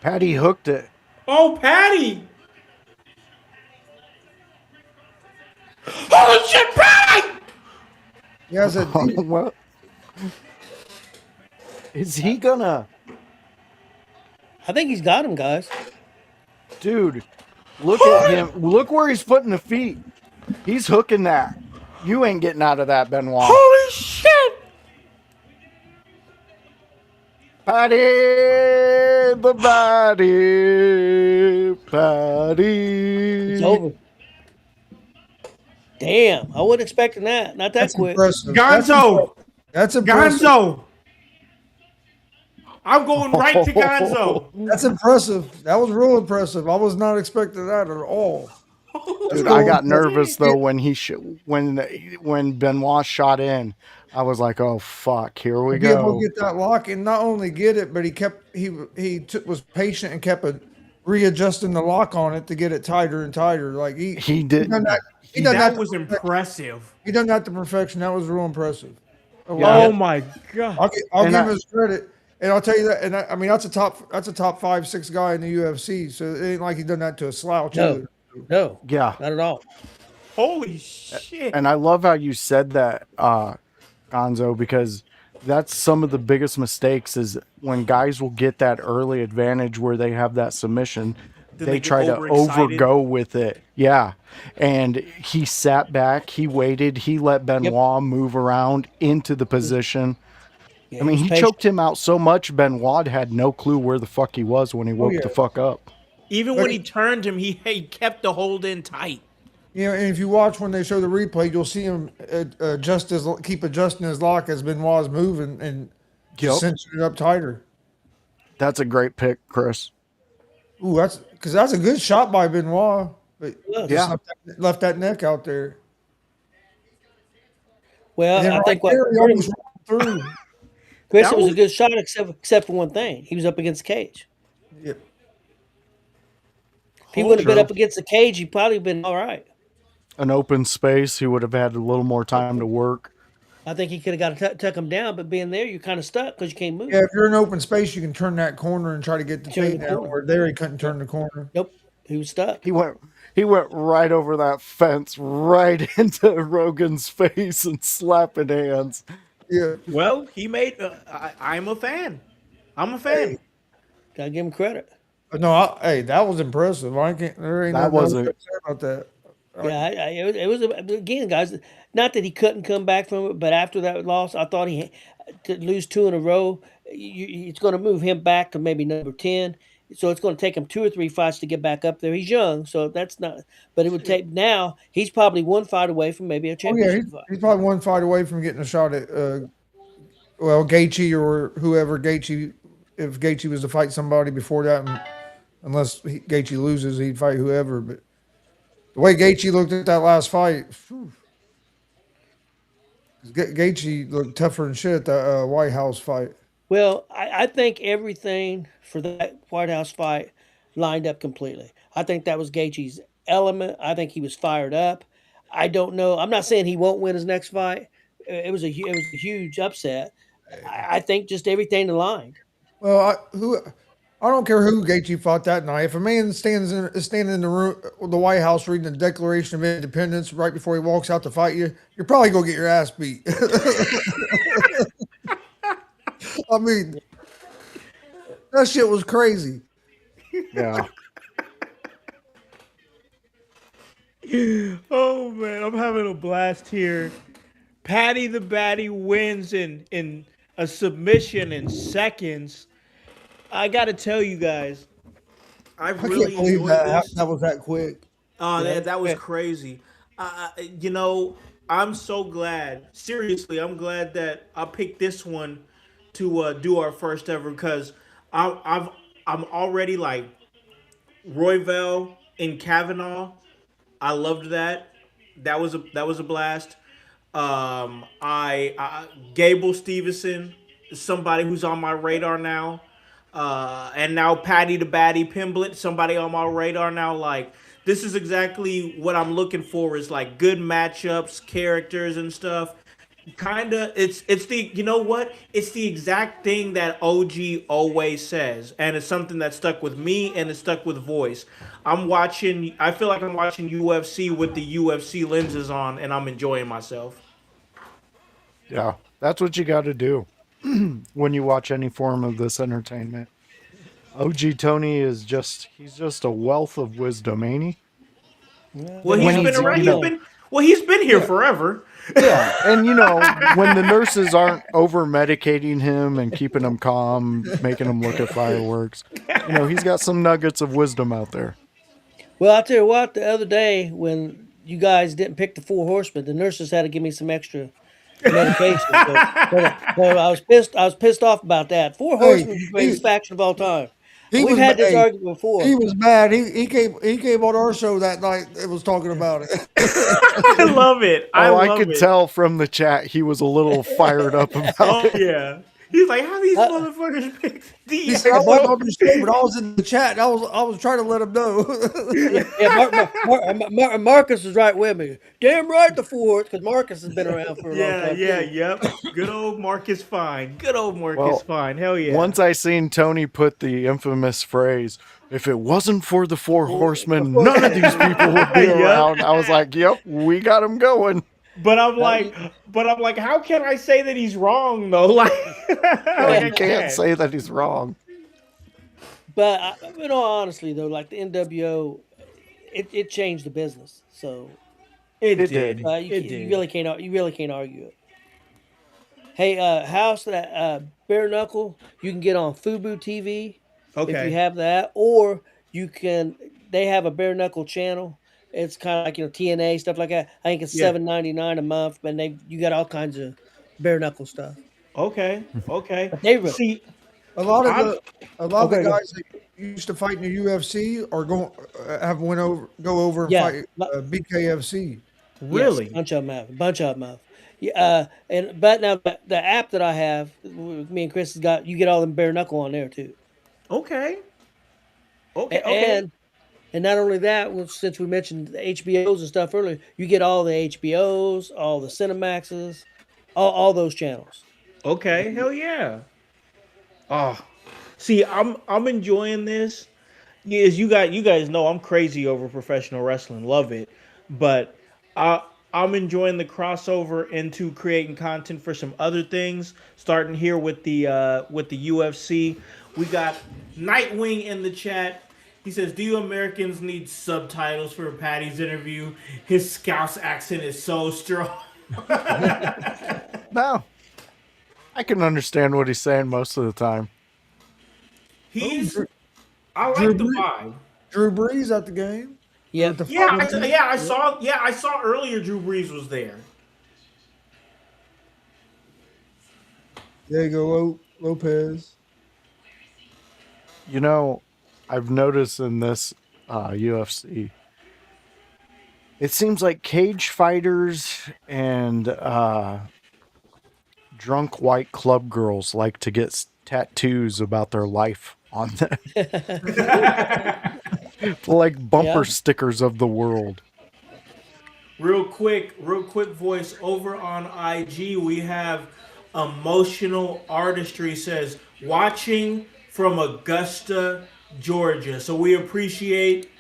Patty hooked it. Oh, Patty. Oh, shit, Patty! Yeah, What? Is he gonna... I think he's got him, guys. Dude, look at him. Look where he's putting the feet. He's hooking that. You ain't getting out of that, Benoit. Holy shit! Patty, the Patty. It's over. Damn, I wasn't expecting that. Not that quick. Impressive. Gonzo! That's impressive. Gonzo! I'm going right to Gonzo. That's impressive. That was real impressive. I was not expecting that at all. Dude, I got nervous though when when Benoit shot in. I was like, "Oh fuck, here we go." Able to get that lock and not only get it, but he was patient and kept readjusting the lock on it to get it tighter and tighter. Like he did. That was impressive. He done that to perfection. That was real impressive. Oh my God! I'll give him his credit, and I'll tell you that. And I mean, that's a top 5-6 guy in the UFC. So it ain't like he done that to a slouch. No. No. Yeah. Not at all. Holy shit! And I love how you said that, Gonzo, because that's some of the biggest mistakes is when guys will get that early advantage where they have that submission, they try to overgo with it. Yeah. And he sat back, he waited, he let Benoit move around into the position. Yeah, I mean, he choked him out so much, Benoit had no clue where the fuck he was when he woke the fuck up. Even when he turned him, he kept the hold in tight. You know, and if you watch when they show the replay, you'll see him keep adjusting his lock as Benoit's moving and cinching it up tighter. That's a great pick, Chris. Ooh, that's a good shot by Benoit, but left that neck out there. Well, I think he almost rolled through. Chris, it was a good shot except for one thing. He was up against the cage. Yep. If he wouldn't have been up against the cage, he'd probably been all right. an open space, he would have had a little more time to work. I think he could have got to tuck him down, but being there, you're kind of stuck because you can't move. Yeah, if you're in open space, you can turn that corner and try to get the Turn the takedown. corner. Where there, he couldn't turn the corner. Nope, he was stuck. He went right over that fence, right into Rogan's face and slapping hands. Yeah. Well, he made. I'm a fan. I'm a fan. Gotta give him credit. No, hey, that was impressive. I can't. There ain't That nothing else wasn't- to say about that. Yeah, it was again, guys. Not that he couldn't come back from it, but after that loss, I thought he to lose 2 in a row. It's going to move him back to maybe number 10. So it's going to take him 2 or 3 fights to get back up there. He's young, so that's not. But it would take now. He's probably 1 fight away from maybe a Oh yeah, championship fight. he's probably 1 fight away from getting a shot at Gaethje or whoever Gaethje. If Gaethje was to fight somebody before that, unless Gaethje loses, he'd fight whoever. But the way Gaethje looked at that last fight, Gaethje looked tougher than shit at the White House fight. Well, I think everything for that White House fight lined up completely. I think that was Gaethje's element. I think he was fired up. I don't know. I'm not saying he won't win his next fight. It was a huge upset. I think just everything aligned. Well, I don't care who Gaethje fought that night. If a man is standing in the room, the White House, reading the Declaration of Independence right before he walks out to fight you, you're probably gonna get your ass beat. I mean, that shit was crazy. Yeah. Oh man, I'm having a blast here. Patty the Batty wins in a submission in seconds. I got to tell you guys, I I really can't believe enjoyed that this. that was that quick. Oh, Yeah. that was crazy. You know, I'm so glad. Seriously, I'm glad that I picked this one to do our first ever because I'm already like Royval and Kavanaugh. I loved that. That was a blast. I Gable Stevenson is somebody who's on my radar now. And now Patty the Batty Pimblett, somebody on my radar now. Like this is exactly what I'm looking for is like good matchups, characters and stuff. Kinda it's the you know what? It's the exact thing that OG always says. And it's something that stuck with me and it stuck with voice. I feel like I'm watching UFC with the UFC lenses on and I'm enjoying myself. Yeah. That's what you got to do when you watch any form of this entertainment. OG Tony he's just a wealth of wisdom, ain't he? Well, When he's been he's, around. you know, He's been here forever. yeah. And when the nurses aren't over medicating him and keeping him calm, making him look at fireworks, he's got some nuggets of wisdom out there. Well, I'll tell you what, the other day when you guys didn't pick the 4 horsemen, the nurses had to give me some extra medication. So I was pissed. I was pissed off about that. 4 Hey, horsemen is the greatest faction of all time. he We've was had this hey, argument before. he was mad. He came on our show that night and was talking about it. I love it. I love could it. tell from the chat he was a little fired up about Oh it. yeah. He's like, how these motherfuckers pick He these? said, I wasn't on the show, but I was in the chat. And I was trying to let him know. Marcus was right with me. Damn right, the 4 because Marcus has been around for a long time. Yep. Good old Marcus Fine. Good old Marcus Well, Fine. Hell yeah. Once I seen Tony put the infamous phrase, "If it wasn't for the 4 horsemen, none of these people would be Yep. around," I was like, "Yep, we got him going." But I'm like, how can I say that he's wrong though? Like, I can't say that he's wrong. But in all honesty, though, like the NWO, it changed the business. So It It did. did. you really can't argue it. Hey, House, that bare knuckle you can get on Fubu TV if Okay. you have that, or they have a bare knuckle channel. It's kind of like TNA stuff like that. I think it's Yeah. $7.99 a month, but you got all kinds of bare knuckle stuff. Okay. They really See, A lot of I'm- the guys that used to fight in the UFC are go over and Yeah. fight BKFC. really? Yes, bunch of them have. Yeah, but now the app that I have, me and Chris has got, you get all them bare knuckle on there too. Okay. Okay. And And not only that, well, since we mentioned the HBOs and stuff earlier, you get all the HBOs, all the Cinemaxes, all those channels. Okay, hell yeah. Oh, see, I'm enjoying this. Yeah, as you guys know, I'm crazy over professional wrestling, love it. But I I'm enjoying the crossover into creating content for some other things. Starting here with the UFC, we got Nightwing in the chat. He says, "Do you Americans need subtitles for Patty's interview? His Scouse accent is so strong." No, I can understand what he's saying most of the time. He's Drew, I Drew like the Brees, vibe. Drew Brees at the game. Or Yep. at the Yeah, final game. I saw earlier Drew Brees was there. There you go, Lopez. You know, I've noticed in this UFC, it seems like cage fighters and drunk white club girls like to get tattoos about their life on them, like bumper Yeah. stickers of the world. Real quick voice over on IG. We have emotional artistry says watching from Augusta, Georgia. So we appreciate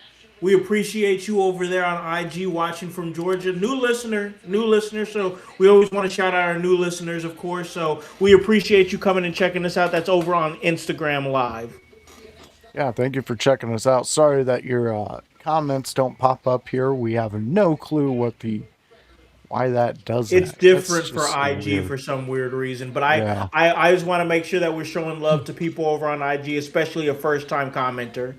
you over there on IG watching from Georgia. New listener. So we always want to shout out our new listeners, of course. So we appreciate you coming and checking us out. That's over on Instagram Live. Yeah, thank you for checking us out. Sorry that your comments don't pop up here. We have no clue why that does that. It's different That's for just IG weird. for some weird reason, but Yeah. I just want to make sure that we're showing love to people over on IG, especially a first time commenter.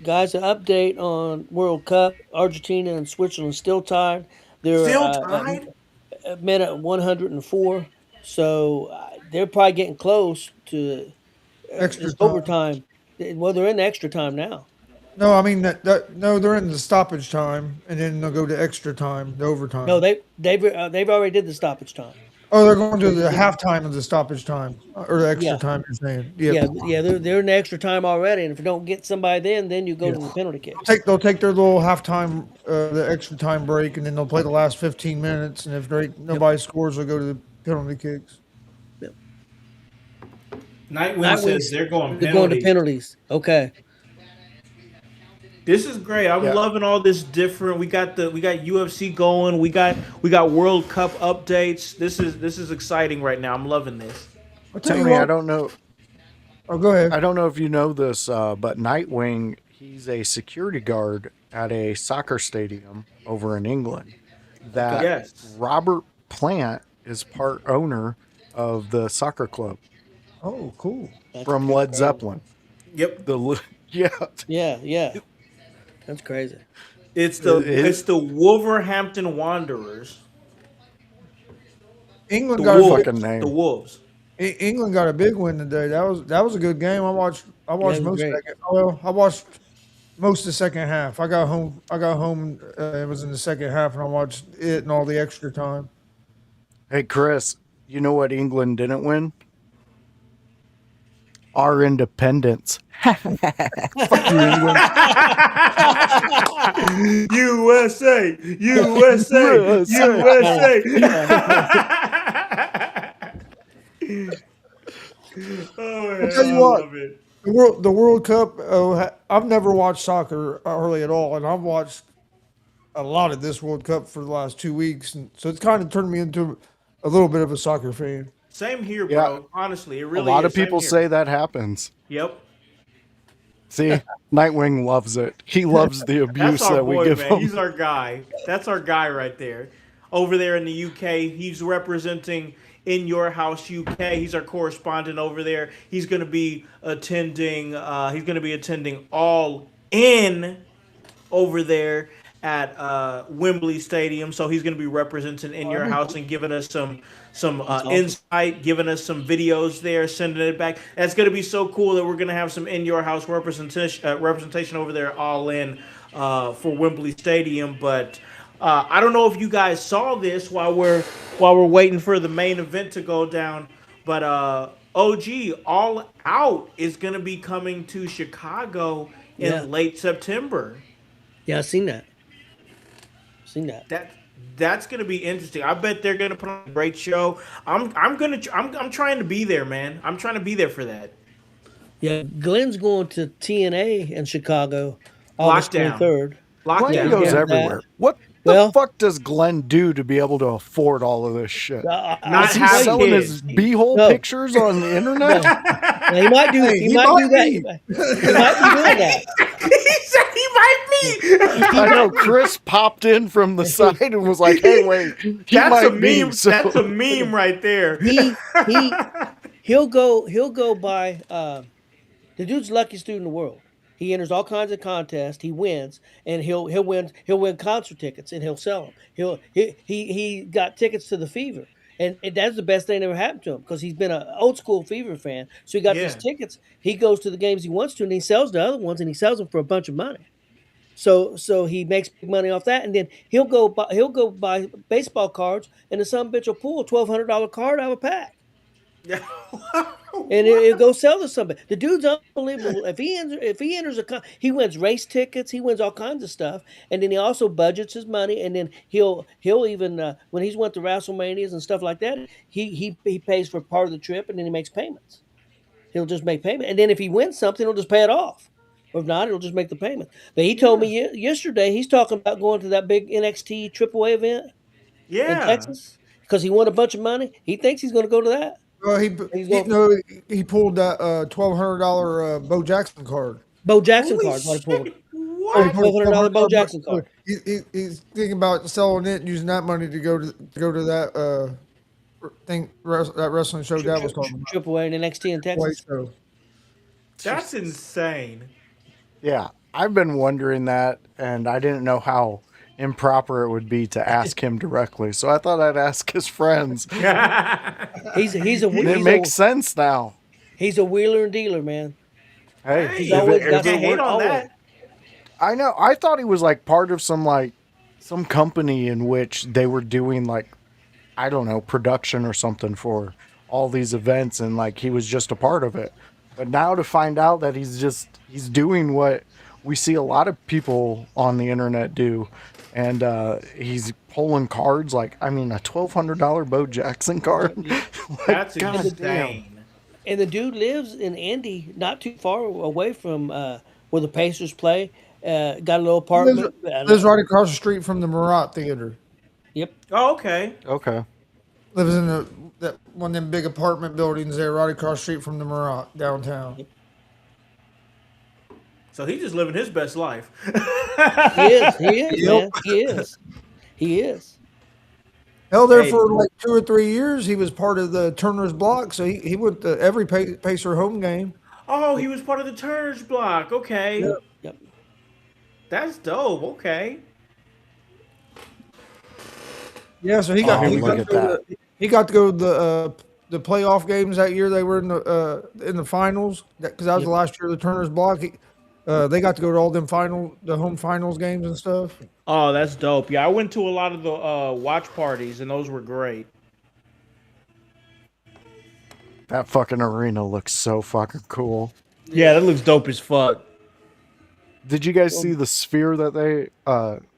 Guys, an update on World Cup. Argentina and Switzerland still tied. They're Still tied? at minute 104. So they're probably getting close to Extra this time. overtime. Well, they're in extra time now. No, I mean that no, they're in the stoppage time, and then they'll go to extra time, the overtime. No, they've already did the stoppage time. Oh, they're going to the halftime of the stoppage time or the extra Yeah. time. You're saying, Yeah, they're in the extra time already. And if you don't get somebody, then you go to the penalty kick. They'll take their little halftime, the extra time break, and then they'll play the last 15 minutes. And if nobody scores, they'll go to the penalty kicks. Nightwing says they're going They're going to penalty. penalties. Okay. This is great. I'm loving all this different. We got UFC going. We got World Cup updates. This is exciting right now. I'm loving this. Tony, I don't know. Oh, go ahead. I don't know if you know this, but Nightwing, he's a security guard at a soccer stadium over in England. That Yes. Robert Plant is part owner of the soccer club Oh, cool. from Led Zeppelin. Yep. Yeah. Yeah. That's crazy. It's the Wolverhampton Wanderers. England The got Wolves. fucking name. The Wolves. England got a big win today. That was a good game. I watched it was most of great. that game. Well, I watched most of the second half. I got home. It was in the second half, and I watched it and all the extra time. Hey, Chris, you know what England didn't win? Our independence. Fuck you, England. USA, USA, Oh, I'll tell you what. The World Cup. I've never watched soccer hardly at all, and I've watched a lot of this World Cup for the last 2 weeks, and so it's kind of turned me into a little bit of a soccer fan. Same here, Yeah. bro. Honestly, it A really lot is. of people Same here. say that happens. Yep. See, Nightwing loves it. He loves the abuse That's our that we boy, give man. him. He's our guy. That's our guy right there. Over there in the UK, he's representing In Your House UK. He's our correspondent over there. He's going to be attending. He's going to be attending All In over there at Wembley Stadium. So he's going to be representing In Your House and giving us some insight, giving us some videos there, sending it back. That's going to be so cool that we're going to have some In Your House representation over there, All In for Wembley Stadium. But I don't know if you guys saw this while we're waiting for the main event to go down. But OG All Out is going to be coming to Chicago Yeah. in late September. Yeah, I seen that. Seen that. That's gonna be interesting. I bet they're gonna put on a great show. I'm trying to be there, man. I'm trying to be there for that. Yeah, Glenn's going to TNA in Chicago, August Lockdown. 23rd. Yeah, Glenn he's Lockdown. goes going Yeah. to that. everywhere. What the Well, fuck does Glenn do to be able to afford all of this shit? I'll Not Is he have tell you. selling kids. his beehole No, pictures on the internet? no. Now, he might do. Hey, He he might do might that. be. He might be doing that. He said he might be. I know Chris popped in from the side and was like, "Hey, wait, he That's a might be." meme. So That's a meme right there. He he'll go by. The dude's the luckiest dude in the world. He enters all kinds of contests. He wins, and he'll win concert tickets, and he'll sell them. He got tickets to the Fever, and that's the best thing that ever happened to him because he's been an old school Fever fan. So he got these Yeah. tickets. He goes to the games he wants to, and he sells the other ones, and he sells them for a bunch of money. So he makes big money off that, and then he'll go buy baseball cards, and the son bitch will pull a $1,200 card out of a pack. And he'll go sell to somebody. The dude's unbelievable. If he enters he wins race tickets. He wins all kinds of stuff, and then he also budgets his money. And then he'll even when he's went to WrestleManias and stuff like that, he pays for part of the trip, and then he makes payments. He'll just make payment, and then if he wins something, he'll just pay it off. Or if not, he'll just make the payment. But he told me yesterday he's talking about going to that big NXT AAA event in Yeah. Texas because he won a bunch of money. He thinks he's going to go to that. Well, He's he going no, he pulled that $1,200 Bo Jackson card. Bo Jackson Holy card. What he pulled. shit. Oh, he What? pulled a $1,200 Bo $1,200 Jackson card. He's thinking about selling it and using that money to go to that that wrestling show Dad was talking about. Triple A and NXT in Texas. Show. That's insane. yeah, I've been wondering that, and I didn't know how improper it would be to ask him directly. So I thought I'd ask his friends. He's a And it he's makes a, sense now. he's a wheeler and dealer, man. Hey, Hey, He's if always it- got can't some hate work. on Always. that. I know. I thought he was like part of some company in which they were doing like, I don't know, production or something for all these events, and like he was just a part of it. But now to find out that he's doing what we see a lot of people on the internet do, and he's pulling cards like, I mean, a $1,200 Bo Jackson card. Like, That's God insane. And the dude lives in Indy, not too far away from where the Pacers play. Got a little apartment. Lives right across the street from the Murat Theater. Yep. Oh, okay. Okay. Lives in that one of them big apartment buildings there, right across the street from the Murat downtown. So he's just living his best life. He is. He is, Yep. man. He is. He is. Held there Hey. for like 2 or 3 years. He was part of the Turner's block, so he went to every Pacer home game. Oh, he was part of the Turner's block. Okay. Yep. Yep. That's dope. Okay. Yeah, so he Oh, got look at that. he got to go to the playoff games that year. They were in the finals because that was the last year of the Turner's block. They got to go to all them the home finals games and stuff. Oh, that's dope. Yeah, I went to a lot of the watch parties, and those were great. That fucking arena looks so fucking cool. Yeah, that looks dope as fuck. Did you guys see the sphere that they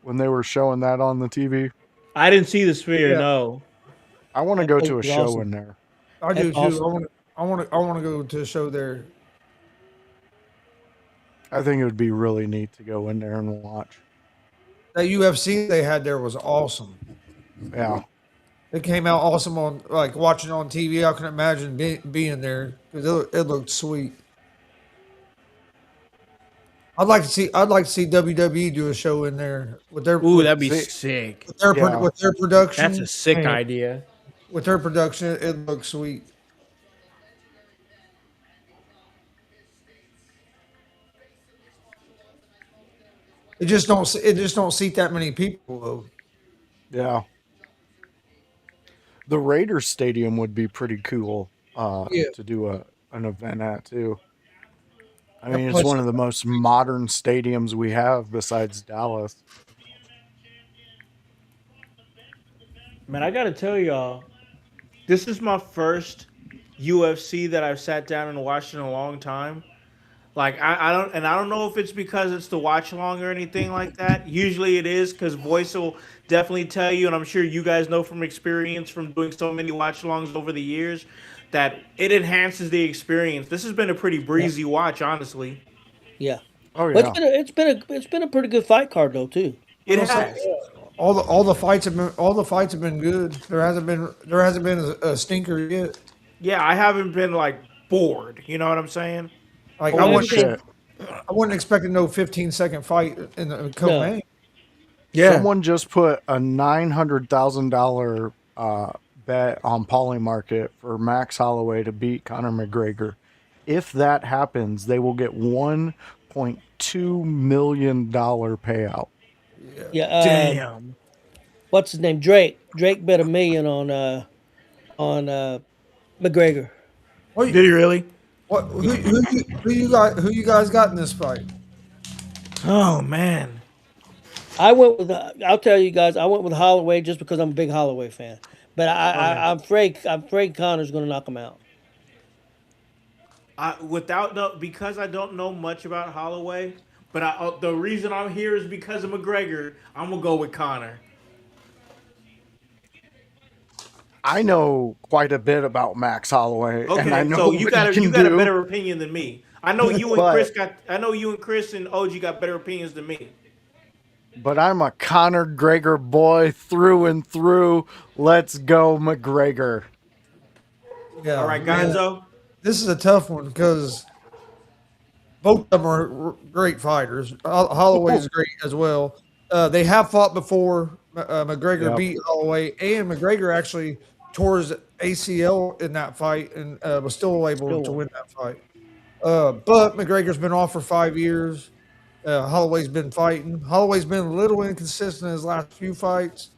when they were showing that on the TV? I didn't see the sphere. Yeah. No. I want to go to a That's show awesome. in there. I do That's too. awesome. I want to go to a show there. I think it would be really neat to go in there and watch. That UFC they had there was awesome. Yeah. It came out awesome on like watching on TV. I can imagine being there because it looked sweet. I'd like to see WWE do a show in there with their Ooh, that'd be See- sick. Yeah. with their production. That's a sick Man, idea. With their production, it looks sweet. It just don't seat that many people though. Yeah. The Raiders Stadium would be pretty cool Yeah. to do an event at too. I Yeah, mean, it's plus- one of the most modern stadiums we have besides Dallas. Man, I gotta tell y'all, this is my first UFC that I've sat down and watched in a long time. Like I don't know if it's because it's the watch along or anything like that. Usually it is because voice will definitely tell you, and I'm sure you guys know from experience from doing so many watch alongs over the years that it enhances the experience. This has been a pretty Yeah. breezy watch, honestly. Yeah. Oh But yeah. it's been a pretty good fight card though too. It Well, so, has. all the fights have been good. There hasn't been a stinker yet. Yeah, I haven't been like bored. You know what I'm saying? Like Oh, everything. Shit. I wasn't expecting no 15-second fight in the No. co-main. Someone just put a $900,000 bet on Polymarket for Max Holloway to beat Conor McGregor. If that happens, they will get $1.2 million payout. Yeah. Damn. What's his name? Drake. Drake bet $1 million on McGregor. What, Did he really? who you guys got in this fight? Oh man. I went with. I'll tell you guys. I went with Holloway just because I'm a big Holloway fan. But Okay. I'm afraid Connor's going to knock him out. Because I don't know much about Holloway, but the reason I'm here is because of McGregor. I'm gonna go with Conor. I know quite a bit about Max Holloway, and I Okay, know so you what got he you can got a do. better opinion than me. I know you and But- Chris got. I know you and Chris and OG got better opinions than me. But I'm a Conor Gregor boy through and through. Let's go, McGregor. Yeah. All right, man, Gonzo. this is a tough one because both of them are great fighters. Holloway's great as well. They have fought before. McGregor Yep. beat Holloway, and McGregor actually tore his ACL in that fight and was still able to win that fight. But McGregor's been off for 5 years. Holloway's been fighting. Holloway's been a little inconsistent in his last few fights.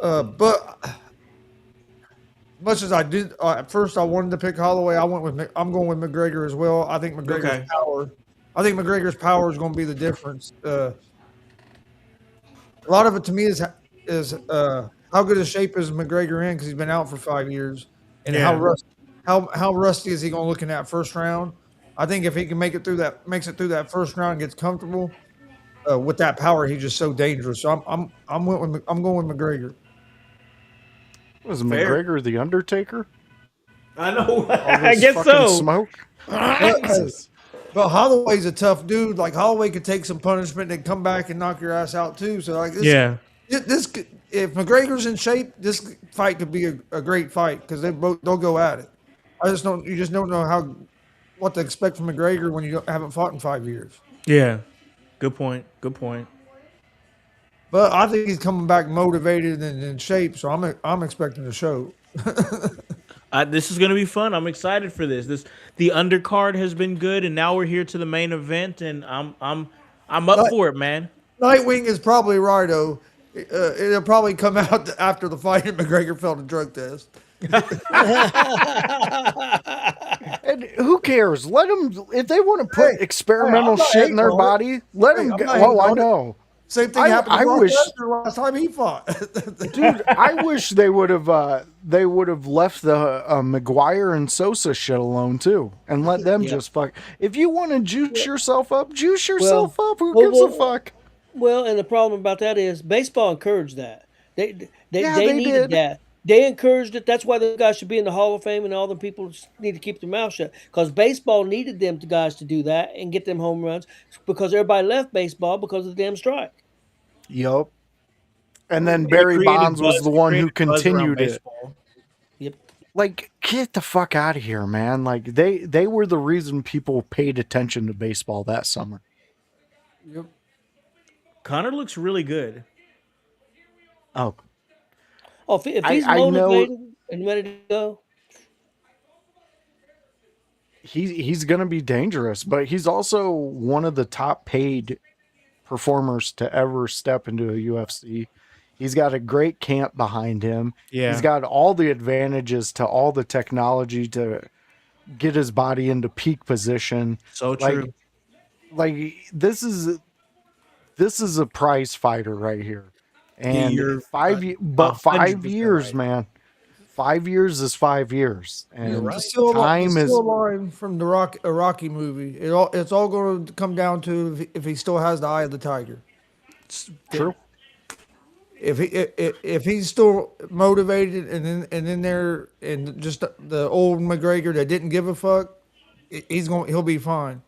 But much as I did at first, I wanted to pick Holloway. I'm going with McGregor as well. I think McGregor's Okay. power. I think McGregor's power is going to be the difference. A lot of it to me is how good a shape is McGregor in because he's been out for 5 years, and Yeah. how rusty is he going to look in that first round? I think if he can makes it through that first round and gets comfortable with that power, he's just so dangerous. So I'm going with McGregor. Was Fair. McGregor the Undertaker? I know. All I this guess fucking so. smoke. Jesus. But Holloway's a tough dude. Like Holloway could take some punishment and come back and knock your ass out too. So like this, Yeah. If McGregor's in shape, this fight could be a great fight because they'll go at it. You just don't know what to expect from McGregor when you haven't fought in 5 years. Yeah. Good point. Good point. But I think he's coming back motivated and in shape, so I'm expecting a show. This is gonna be fun. I'm excited for this. The undercard has been good, and now we're here to the main event, and I'm up for it, man. Nightwing is probably right, though. It'll probably come out after the fight and McGregor failed a drug test. And who cares? Let them, if they want to put experimental I'm not shit in their hating on body, let them I'm go. not hating Oh, I on it. know. Same thing happened to Brock Lesnar last time he fought. Dude, I wish they would have left the McGuire and Sosa shit alone too, and let them just fuck. If you want to juice yourself up, juice yourself up. Who gives a fuck? Well, and the problem about that is baseball encouraged that. They they needed did. that. They encouraged it. That's why those guys should be in the Hall of Fame, and all the people need to keep their mouth shut. Because baseball needed them guys to do that and get them home runs. Because everybody left baseball because of the damn strike. Yup. And then Barry Bonds was the one who continued it. Yep. Like, get the fuck out of here, man. Like they were the reason people paid attention to baseball that summer. Yep. Conor looks really good. Oh, If he's I know- motivated and ready to go, he's gonna be dangerous, but he's also one of the top paid performers to ever step into a UFC. He's got a great camp behind him. Yeah. He's got all the advantages to all the technology to get his body into peak position. So true. Like this is a prize fighter right here. And you're 5 years, 100% man. 5 years is 5 years, and It's still, time it's is still a line from the Rocky movie. It's all going to come down to if he still has the eye of the tiger. true. If he's still motivated and in there and just the old McGregor that didn't give a fuck, he'll be fine.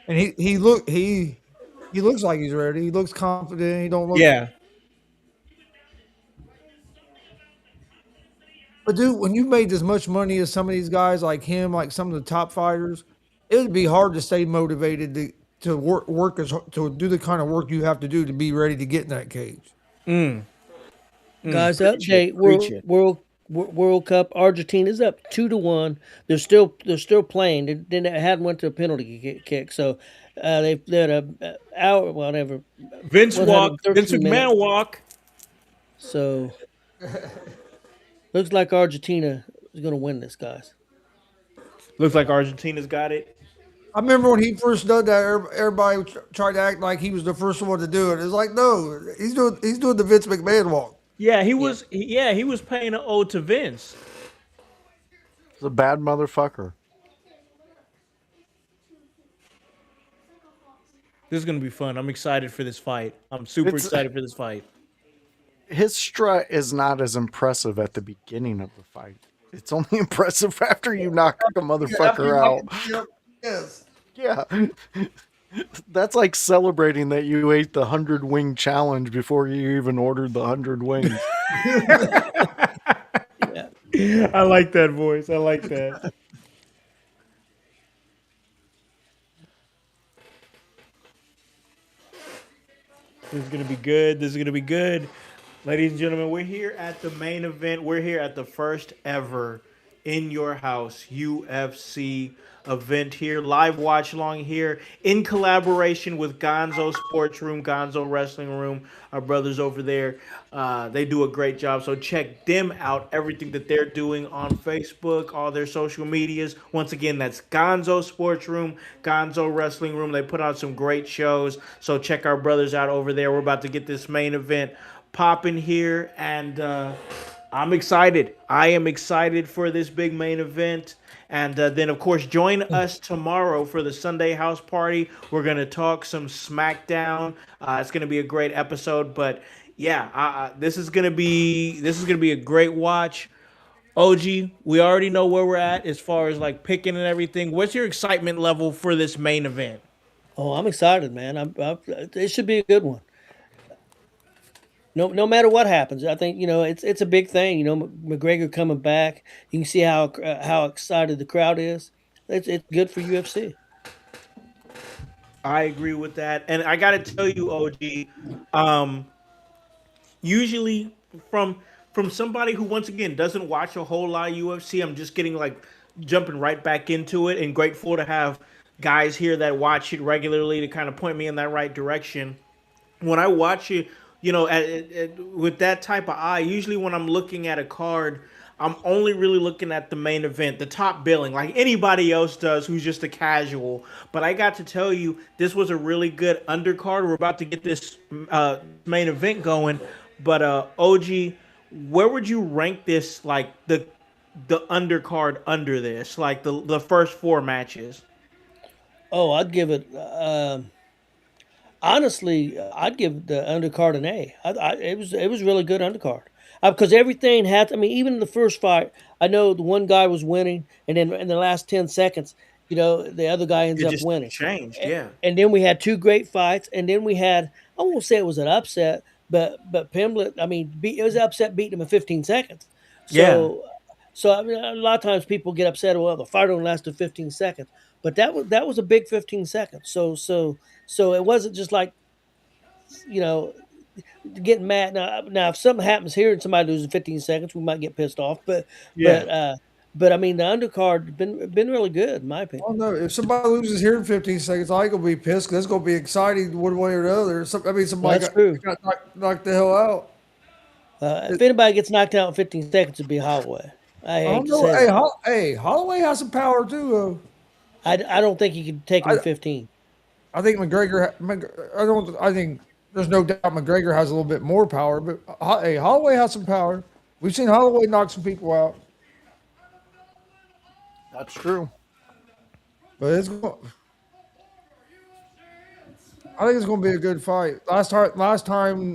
And he looks like he's ready. He looks confident. He don't look. Yeah. But dude, when you made as much money as some of these guys like him, like some of the top fighters, it would be hard to stay motivated to work to do the kind of work you have to do to be ready to get in that cage. Guys, Preach it, update preach it. World Cup. Argentina's up 2-1. They're still playing. They hadn't went to a penalty kick, so they're at a hour, whatever. Vince 113 McMahon minutes. walk. So looks like Argentina is going to win this, guys. Looks like Argentina's got it. I remember when he first did that, everybody tried to act like he was the first one to do it. It's like, no, he's doing the Vince McMahon walk. Yeah, he was. Yeah, he was paying an ode to Vince. He's a bad motherfucker. This is gonna be fun. I'm excited for this fight. I'm super excited for this fight. His strut is not as impressive at the beginning of the fight. It's only impressive after you knock a motherfucker out. Yes. Yeah. That's like celebrating that you ate the 100 wing challenge before you even ordered the 100 wings. I like that voice. I like that. This is gonna be good. This is gonna be good. Ladies and gentlemen, we're here at the main event. We're here at the first ever In Your House UFC event here. Live watch along here in collaboration with Gonzo Sports Room, Gonzo Wrestling Room. Our brothers over there, they do a great job. So check them out. Everything that they're doing on Facebook, all their social medias. Once again, that's Gonzo Sports Room, Gonzo Wrestling Room. They put out some great shows. So check our brothers out over there. We're about to get this main event popping here, and I'm excited. I am excited for this big main event. And then, of course, join us tomorrow for the Sunday house party. We're going to talk some SmackDown. It's going to be a great episode. But, yeah, this is going to be a great watch. OG, we already know where we're at as far as, like, picking and everything. What's your excitement level for this main event? Oh, I'm excited, man. It should be a good one. No matter what happens, I think it's a big thing. McGregor coming back. You can see how excited the crowd is. It's good for UFC. I agree with that, and I got to tell you, OG. Usually from somebody who once again doesn't watch a whole lot of UFC, I'm just getting like jumping right back into it, and grateful to have guys here that watch it regularly to kind of point me in that right direction. When I watch it, with that type of eye, usually when I'm looking at a card, I'm only really looking at the main event, the top billing, like anybody else does who's just a casual. But I got to tell you, this was a really good undercard. We're about to get this main event going. But OG, where would you rank this, like the undercard under this, like the first four matches? Oh, I'd give it. Honestly, I'd give the undercard an A. It was really good undercard because everything had. I mean, even in the first fight, I know the one guy was winning, and then in the last 10 seconds, the other guy ends up winning. Changed, yeah. And then we had two great fights, and then we had. I won't say it was an upset, but Pimblett. I mean, it was an upset beating him in 15 seconds. So, So I mean, a lot of times people get upset. Well, the fight only lasted 15 seconds, but that was a big 15 seconds. So it wasn't just like, getting mad. Now if something happens here and somebody loses 15 seconds, we might get pissed off. But I mean, the undercard been really good in my opinion. Oh no! If somebody loses here in 15 seconds, I ain't gonna be pissed because it's gonna be exciting one way or the other. Somebody got knocked the hell out. If anybody gets knocked out in 15 seconds, it'd be Holloway. I hate to say Holloway has some power too. I don't think he could take him in 15. I think McGregor. I think there's no doubt McGregor has a little bit more power, but hey, Holloway has some power. We've seen Holloway knock some people out, That's true. but I think it's going to be a good fight. Last time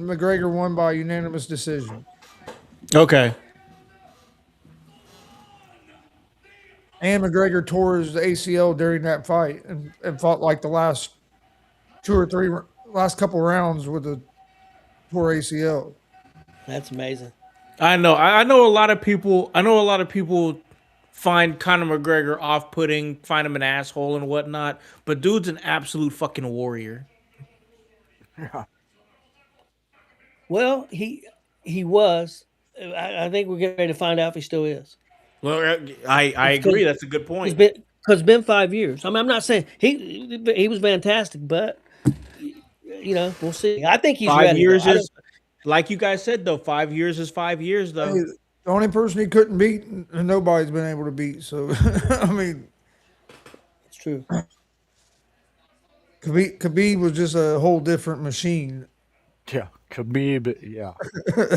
McGregor won by unanimous decision, Okay. and McGregor tore his ACL during that fight and fought like the last last couple rounds with a tore ACL. That's amazing. I know. I know a lot of people. I know a lot of people find Conor McGregor off-putting, find him an asshole and whatnot. But dude's an absolute fucking warrior. Yeah. Well, he was. I think we're getting ready to find out if he still is. Well, I agree. That's a good point. It's been 5 years. I mean, I'm not saying he was fantastic, but we'll see. I think he's 5 ready. years though. is, like you guys said, though. 5 years is 5 years, though. Hey, the only person he couldn't beat, and nobody's been able to beat. So, I mean, It's true. Khabib was just a whole different machine. Yeah. Khabib, yeah.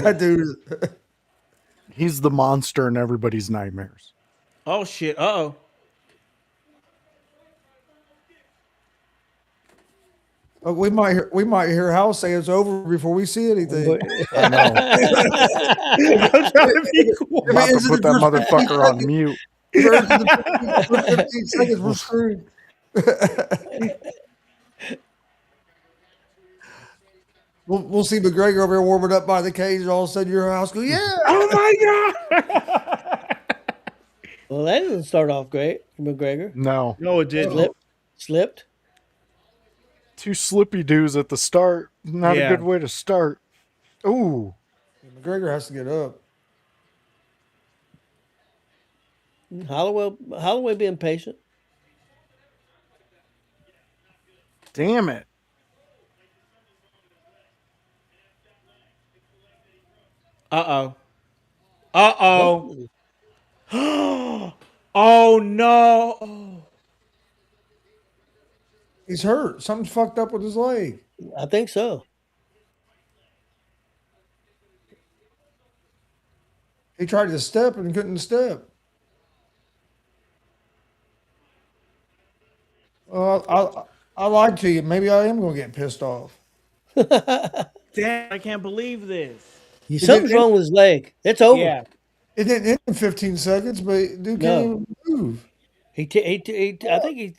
That dude. He's the monster in everybody's nightmares. Oh shit! Uh-oh. We might hear Hal say it's over before we see anything. I know. I'm trying to be cool. I'm about to put that motherfucker on mute. For 15 seconds, we're screwed. We'll see McGregor over here warming up by the cage, and all of a sudden your house goes, yeah. Oh my god! Well, that didn't start off great for McGregor. No. No, it didn't. Slipped. Two slippy dudes at the start. Not a good way to start. Ooh. McGregor has to get up. Holloway being patient. Damn it. Uh-oh. Uh-oh. Oh no. He's hurt. Something's fucked up with his leg. I think so. He tried to step and couldn't step. Well, I lied to you. Maybe I am going to get pissed off. Damn, I can't believe this. Something's wrong with his leg. It's over. Yeah. It didn't end in 15 seconds, but dude can't even move. I think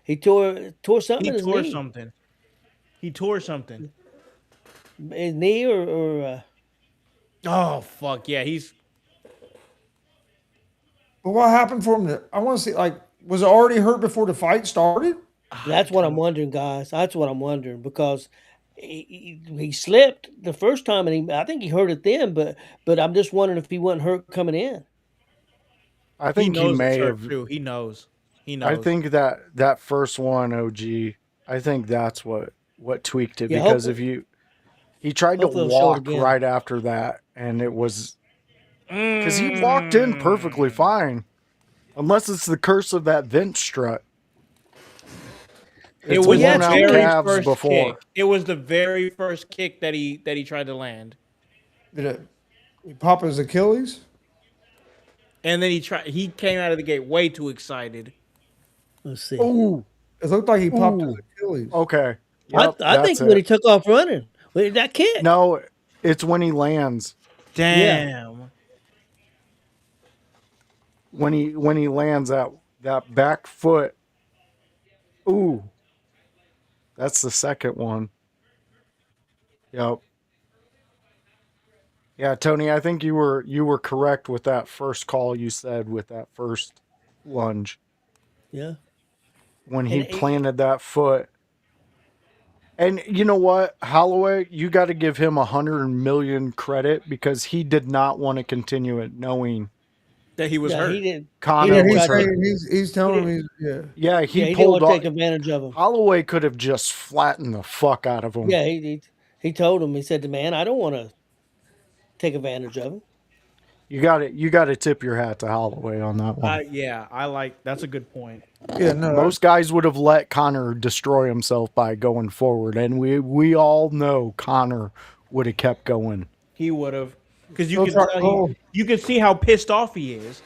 he tore something. He in his tore knee. something. He tore something. His knee or Oh fuck yeah, he's. But what happened for him? I want to see, like, was it already hurt before the fight started? That's what I'm wondering, guys. That's what I'm wondering because he slipped the first time, and I think he hurt it then. But I'm just wondering if he wasn't hurt coming in. I think he may have. True. He knows. He knows. I think that first one, OG. I think that's what tweaked it, Yeah, because he tried to hopefully he'll show it walk again. right after that, and it was because he walked in perfectly fine, unless it's the curse of that vent strut. It It's was worn the out very calves first before. kick. It was the very first kick that he tried to land, Did he pop his Achilles? and then he came out of the gate way too excited. Let's see. Ooh, It looked like he popped his Ooh. Achilles. okay. I Yep, think that's when it. he took off running, that kick. No, it's when he lands. Damn. When he lands that back foot. Ooh. That's the second one. Yep. Yeah, Tony, I think you were correct with that first call you said with that first lunge. Yeah. When he And planted that foot. And you know what, Holloway, you got to give him 100 million credit, because he did not want to continue it, knowing That he was hurt. He didn't. Conor didn't was try to- hurt. He's telling me, yeah. Yeah, he he didn't pulled want to off. take advantage of him. Holloway could have just flattened the fuck out of him. Yeah, he told him. He said, "Man, I don't want to take advantage of him." You got to tip your hat to Holloway on that one. Yeah, I like that's a good point. Yeah, no, Most guys would have let Conor destroy himself by going forward, and we all know Conor would have kept going. He would have, because They'll try- you can see how pissed off he is.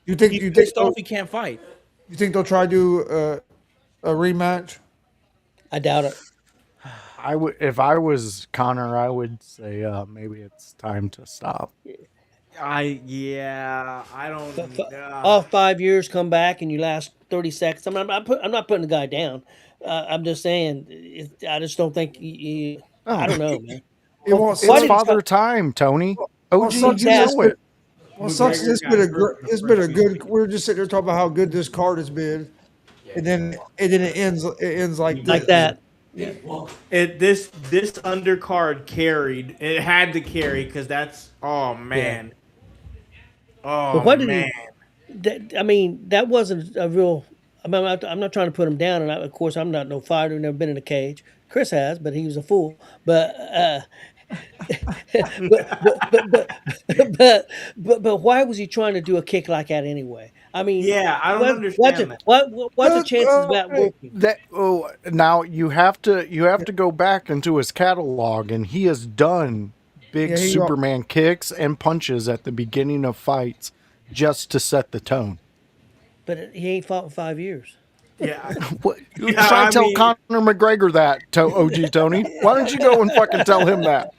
you think He's you think pissed they'll, off. He can't fight. you think they'll try to do a rematch? I doubt it. I would, if I was Conor, I would say maybe it's time to stop. I don't. All 5 years, come back and you last 30 seconds. I'm not putting the guy down. I'm just saying. I just don't think. I don't know, man. It won't. Why It's did- father time, Tony. OG, sucks you is know it. Well, sucks. McGregor It's got been a hurt good. We're just sitting there talking about how good this card has been, and then it ends like like this. that. This undercard carried. It had to carry because that's man. Oh But why did man. I mean, that wasn't a real. I mean, I'm not trying to put him down, and of course, I'm not no fighter. Never been in a cage. Chris has, but he was a fool. But but why was he trying to do a kick like that anyway? I mean, Yeah, I don't what's understand that. the chances of that working? That now you have to go back into his catalog, and he has done big Yeah, Superman kicks and punches at the beginning of fights just to set the tone. But he ain't fought in 5 years. Yeah. What, Yeah, try I tell mean- Conor McGregor that, OG Tony. Why don't you go and fucking tell him that?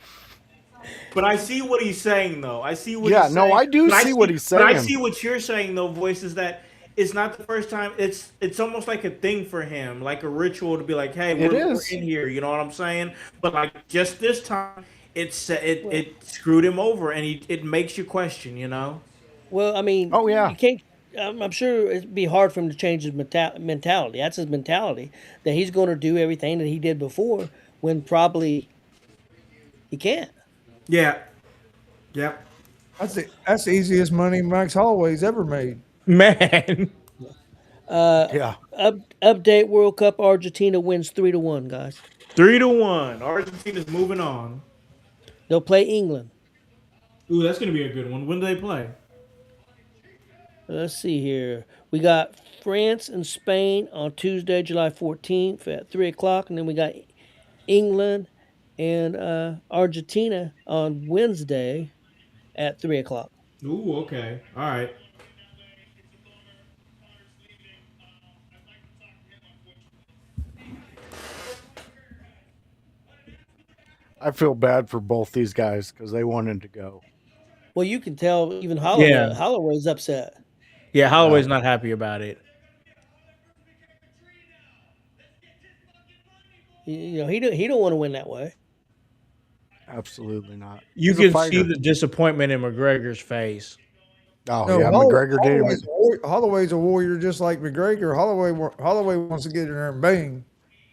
But I see what he's saying, though. I see what Yeah, he's no, saying. I do But see what he's But I saying. see what you're saying, though, Voice, is that it's not the first time. It's almost like a thing for him, like a ritual to be like, hey, we're is. in here. You know what I'm saying? But like just this time, it screwed him over, and it makes you question, you know? Well, I mean, Oh, yeah. you can't. I'm sure it'd be hard for him to change his mentality. That's his mentality, that he's going to do everything that he did before when probably he can't. Yeah. Yep. That's the easiest money Max Holloway's ever made. Man. Yeah. Update: World Cup, Argentina wins 3-1, guys. 3-1. Argentina's moving on. They'll play England. Ooh, that's gonna be a good one. When do they play? Let's see here. We got France and Spain on Tuesday, July 14th at 3 o'clock. And then we got England and Argentina on Wednesday at 3 o'clock. Ooh, okay. All right. I feel bad for both these guys because they wanted to go. Well, you can tell even Holloway, Yeah. Holloway's upset. Yeah, Holloway's not happy about it. You know, he don't want to win that way. Absolutely not. You He's a can see fighter. the disappointment in McGregor's face. Oh No, yeah, McGregor gave him. Holloway's a warrior just like McGregor. Holloway wants to get in there and bang.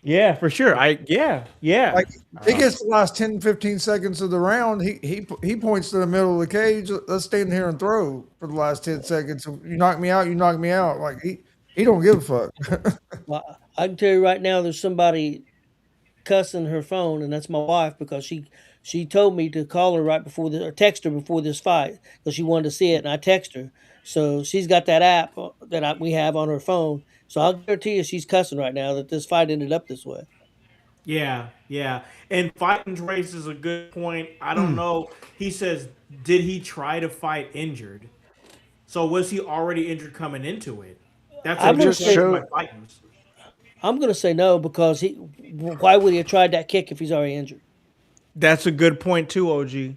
Yeah, for sure. Yeah. Like he gets the last 10, 15 seconds of the round. He points to the middle of the cage. Let's stand here and throw for the last 10 seconds. You knock me out. You knock me out. Like he don't give a fuck. Well, I can tell you right now, there's somebody cussing her phone, and that's my wife because she told me to call her right before or text her before this fight because she wanted to see it, and I text her. So she's got that app that we have on her phone. So I'll guarantee you she's cussing right now that this fight ended up this way. Yeah. And fighting race is a good point. I don't know. He says, did he try to fight injured? So was he already injured coming into it? That's I'm a gonna good say- question by Titans. I'm going to say no because why would he have tried that kick if he's already injured? That's a good point too, OG.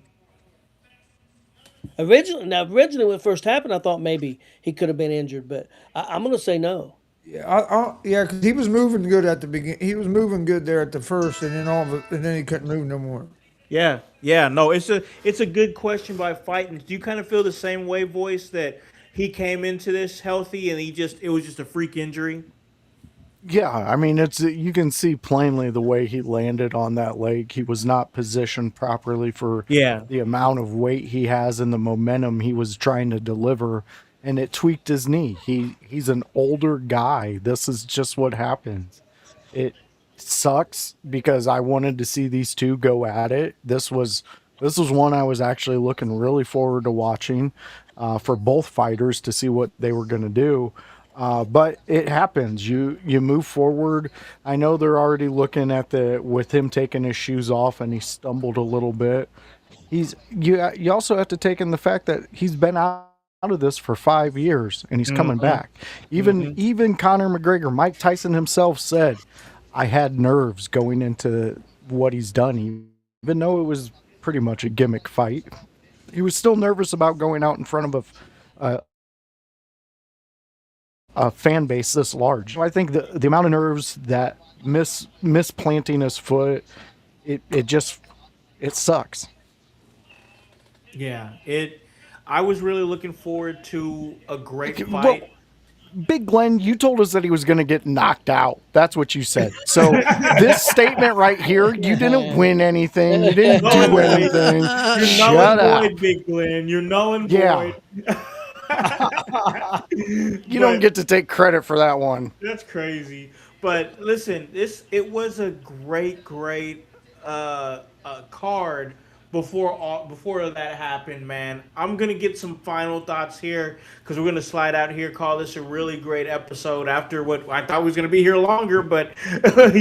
Originally when it first happened, I thought maybe he could have been injured, but I'm going to say no. Yeah, because he was moving good at the beginning. He was moving good there at the first, and then he couldn't move no more. Yeah. No, it's a good question by Fightins. Do you kind of feel the same way, Voice, that he came into this healthy and it was just a freak injury? Yeah, I mean, you can see plainly the way he landed on that leg. He was not positioned properly for the amount of weight he has and the momentum he was trying to deliver, and it tweaked his knee. He's an older guy. This is just what happens. It sucks because I wanted to see these two go at it. This was This was one I was actually looking really forward to watching for both fighters to see what they were going to do. But it happens. You move forward. I know they're already looking at the with him taking his shoes off and he stumbled a little bit. You also have to take in the fact that he's been out of this for 5 years and he's coming Mm-hmm. back. Even Conor McGregor, Mike Tyson himself said, "I had nerves going into what he's done, even though it was pretty much a gimmick fight. He was still nervous about going out in front of a fan base this large." I think the amount of nerves that misplanting his foot, it just it sucks. Yeah, it. I was really looking forward to a great Well, fight. Big Glenn, you told us that he was going to get knocked out. That's what you said. So this statement right here, you didn't win anything. You didn't Null do and void. anything. You're null Shut and up. void, Big Glenn. You're null and Yeah. void. You don't get to take credit for that one. That's crazy. But listen, it was a great card before that happened, man. I'm gonna get some final thoughts here because we're gonna slide out here. Call this a really great episode after what I thought was gonna be here longer, but but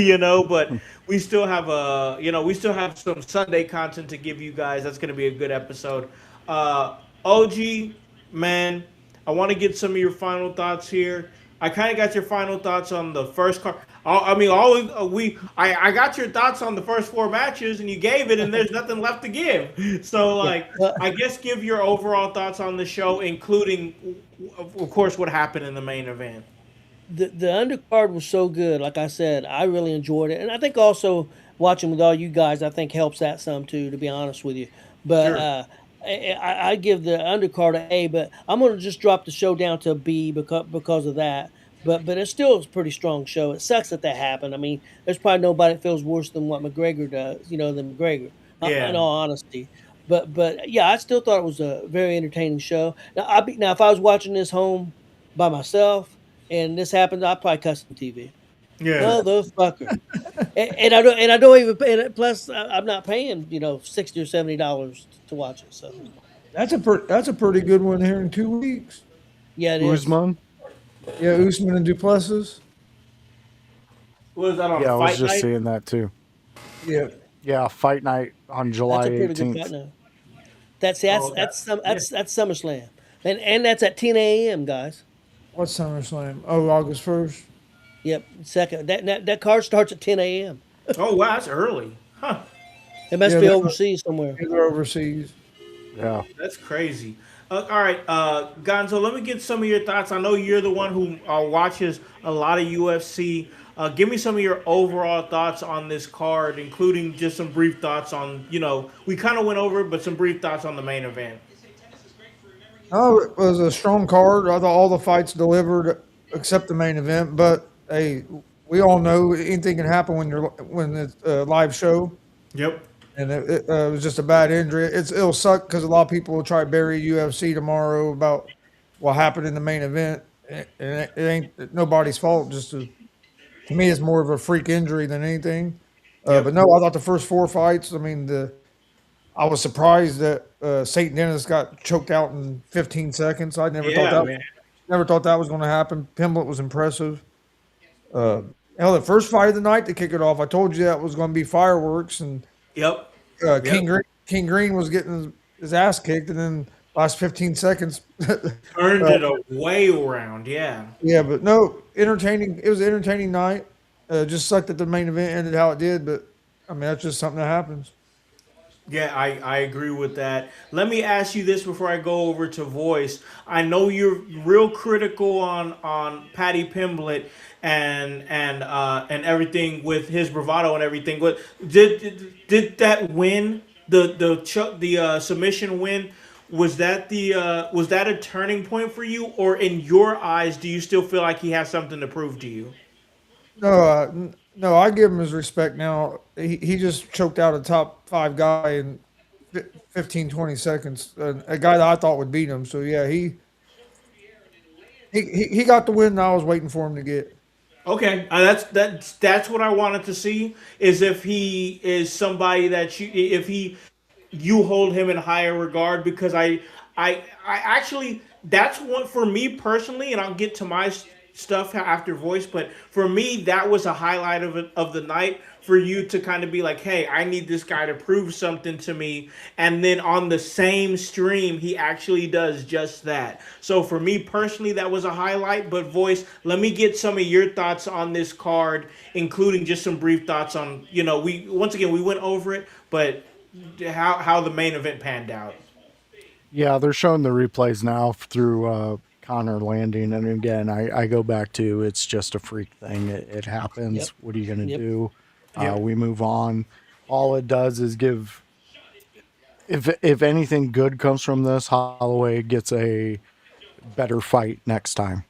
we still have some Sunday content to give you guys. That's gonna be a good episode. OG, man, I want to get some of your final thoughts here. I kind of got your final thoughts on the first card. I mean, always I got your thoughts on the first four matches, and you gave it, and there's nothing left to give. So, like, I guess give your overall thoughts on the show, including, of course, what happened in the main event. The undercard was so good. Like I said, I really enjoyed it, and I think also watching with all you guys, I think helps that some too. To be honest with you, but Sure. I give the undercard an A, but I'm gonna just drop the show down to a B because of that. But it's still a pretty strong show. It sucks that that happened. I mean, there's probably nobody that feels worse than what McGregor does, than McGregor. In Yeah. all honesty, but yeah, I still thought it was a very entertaining show. Now if I was watching this home by myself and this happened, I'd probably cuss the TV. Yeah. Motherfucker. And I don't even pay it. Plus, I'm not paying $60 or $70 to watch it. So That's a pretty good one here in 2 weeks. yeah, it is. Usman? Yeah, Usman and Duplessis. Was that on Yeah, I was Fight just Night? seeing that too. Yeah, Yeah, fight night on That's July a pretty good fight 18th. now. That's SummerSlam, and that's at 10 a.m. guys. what's SummerSlam? Oh, August 1st. Yep, second that card starts at 10 a.m. Oh wow, that's early. Huh. It must Yeah, be they're, overseas somewhere. they're overseas. Yeah. That's crazy. All right, Gonzo, let me get some of your thoughts. I know you're the one who watches a lot of UFC. Give me some of your overall thoughts on this card, including just some brief thoughts on, we kind of went over it, but some brief thoughts on the main event. Oh, it was a strong card. I thought all the fights delivered except the main event. But hey, we all know anything can happen when it's a live show, Yep. and it was just a bad injury. It'll suck because a lot of people will try to bury UFC tomorrow about what happened in the main event, and it ain't nobody's fault. To me, it's more of a freak injury than anything. But no, I thought the first four fights. I mean, I was surprised that Satan Dennis got choked out in 15 seconds. I Yeah, man. never thought that was going to happen. Pimblett was impressive. Hell, the first fight of the night to kick it off, I told you that was going to be fireworks, and Yep. King Green was getting his ass kicked, and then last 15 seconds. Turned it way around. Yeah. Yeah, but no, entertaining. It was an entertaining night. Just sucked that the main event ended how it did, but I mean that's just something that happens. Yeah, I agree with that. Let me ask you this before I go over to voice. I know you're real critical on Patty Pimblett and everything with his bravado and everything. But did that win the submission win? Was that a turning point for you, or in your eyes, do you still feel like he has something to prove to you? No, I give him his respect now. He just choked out a top five guy in 15, 20 seconds. A guy that I thought would beat him. So yeah, he got the win that I was waiting for him to get. Okay, that's what I wanted to see. Is if he is somebody that if he you hold him in higher regard because I actually that's one for me personally, and I'll get to my stuff after voice. But for me, that was a highlight of the night for you to kind of be like, hey, I need this guy to prove something to me, and then on the same stream, he actually does just that. So for me personally, that was a highlight. But voice, let me get some of your thoughts on this card, including just some brief thoughts on we once again we went over it, but how the main event panned out. Yeah, they're showing the replays now through Conor landing, and again, I go back to it's just a freak thing. It happens. Yep. What are you gonna Yep. do? Yep. We move on. All it does is give. If anything good comes from this, Holloway gets a better fight next time.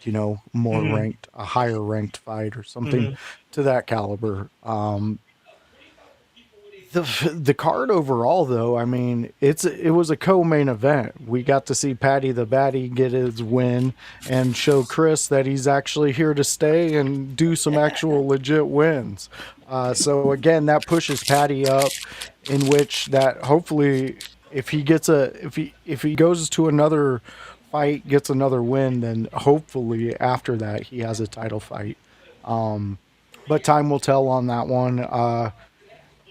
More ranked, a higher ranked fight or something to that caliber. The card overall, though, I mean, it was a co-main event. We got to see Patty the Batty get his win and show Chris that he's actually here to stay and do some actual legit wins. So again, that pushes Patty up, in which that hopefully, if he goes to another fight, gets another win, then hopefully after that he has a title fight. But time will tell on that one.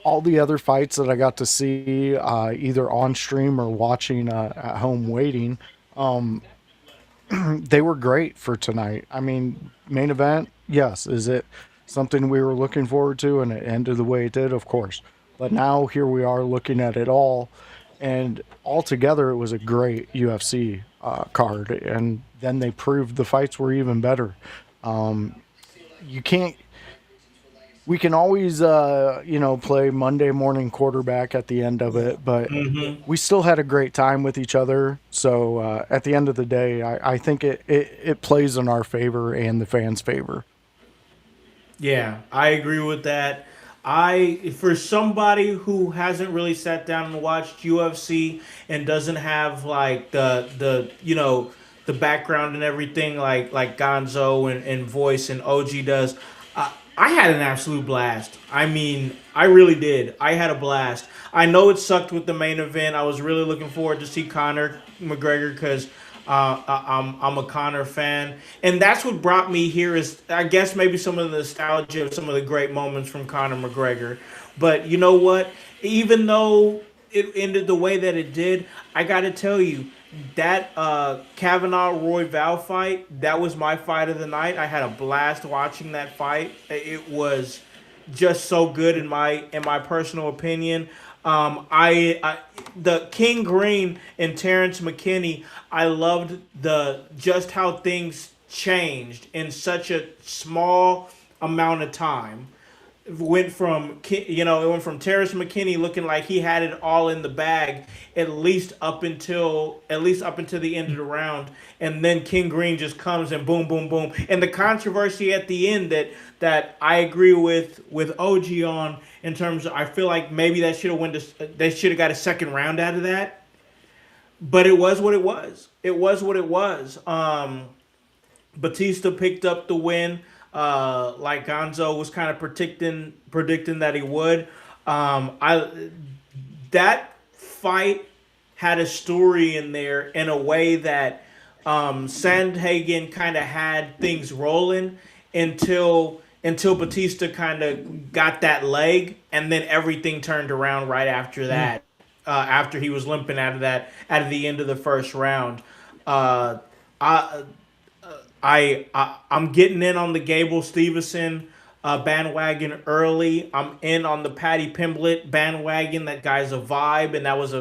All the other fights that I got to see, either on stream or watching at home waiting, they were great for tonight. I mean, main event, yes. Is it something we were looking forward to and it ended the way it did? Of course. But now here we are looking at it all, and altogether it was a great UFC card. And then they proved the fights were even better. You can't. We can always, play Monday morning quarterback at the end of it, but we still had a great time with each other. So at the end of the day, I think it plays in our favor and the fans' favor. Yeah, I agree with that. For somebody who hasn't really sat down and watched UFC and doesn't have like the background and everything like Gonzo and Voice and OG does, I had an absolute blast. I mean, I really did. I had a blast. I know it sucked with the main event. I was really looking forward to see Conor McGregor because I'm a Conor fan, and that's what brought me here. Is I guess maybe some of the nostalgia of some of the great moments from Conor McGregor. But you know what? Even though it ended the way that it did, I got to tell you that Kavanaugh Roy Val fight, that was my fight of the night. I had a blast watching that fight. It was just so good in my personal opinion. The King Green and Terrence McKinney, I loved just how things changed in such a small amount of time. It went from Terrence McKinney looking like he had it all in the bag at least up until the end of the round, and then King Green just comes and boom, boom, boom, and the controversy at the end that I agree with OG on, in terms of I feel like maybe they should have got a second round out of that, but it was what it was. It was what it was. Batista picked up the win. Like Gonzo was kind of predicting that he would. That fight had a story in there in a way that Sandhagen kind of had things rolling until Batista kind of got that leg, and then everything turned around right after that. After he was limping out of the end of the first round. I'm getting in on the Gable Stevenson bandwagon early. I'm in on the Paddy Pimblett bandwagon. That guy's a vibe, and that was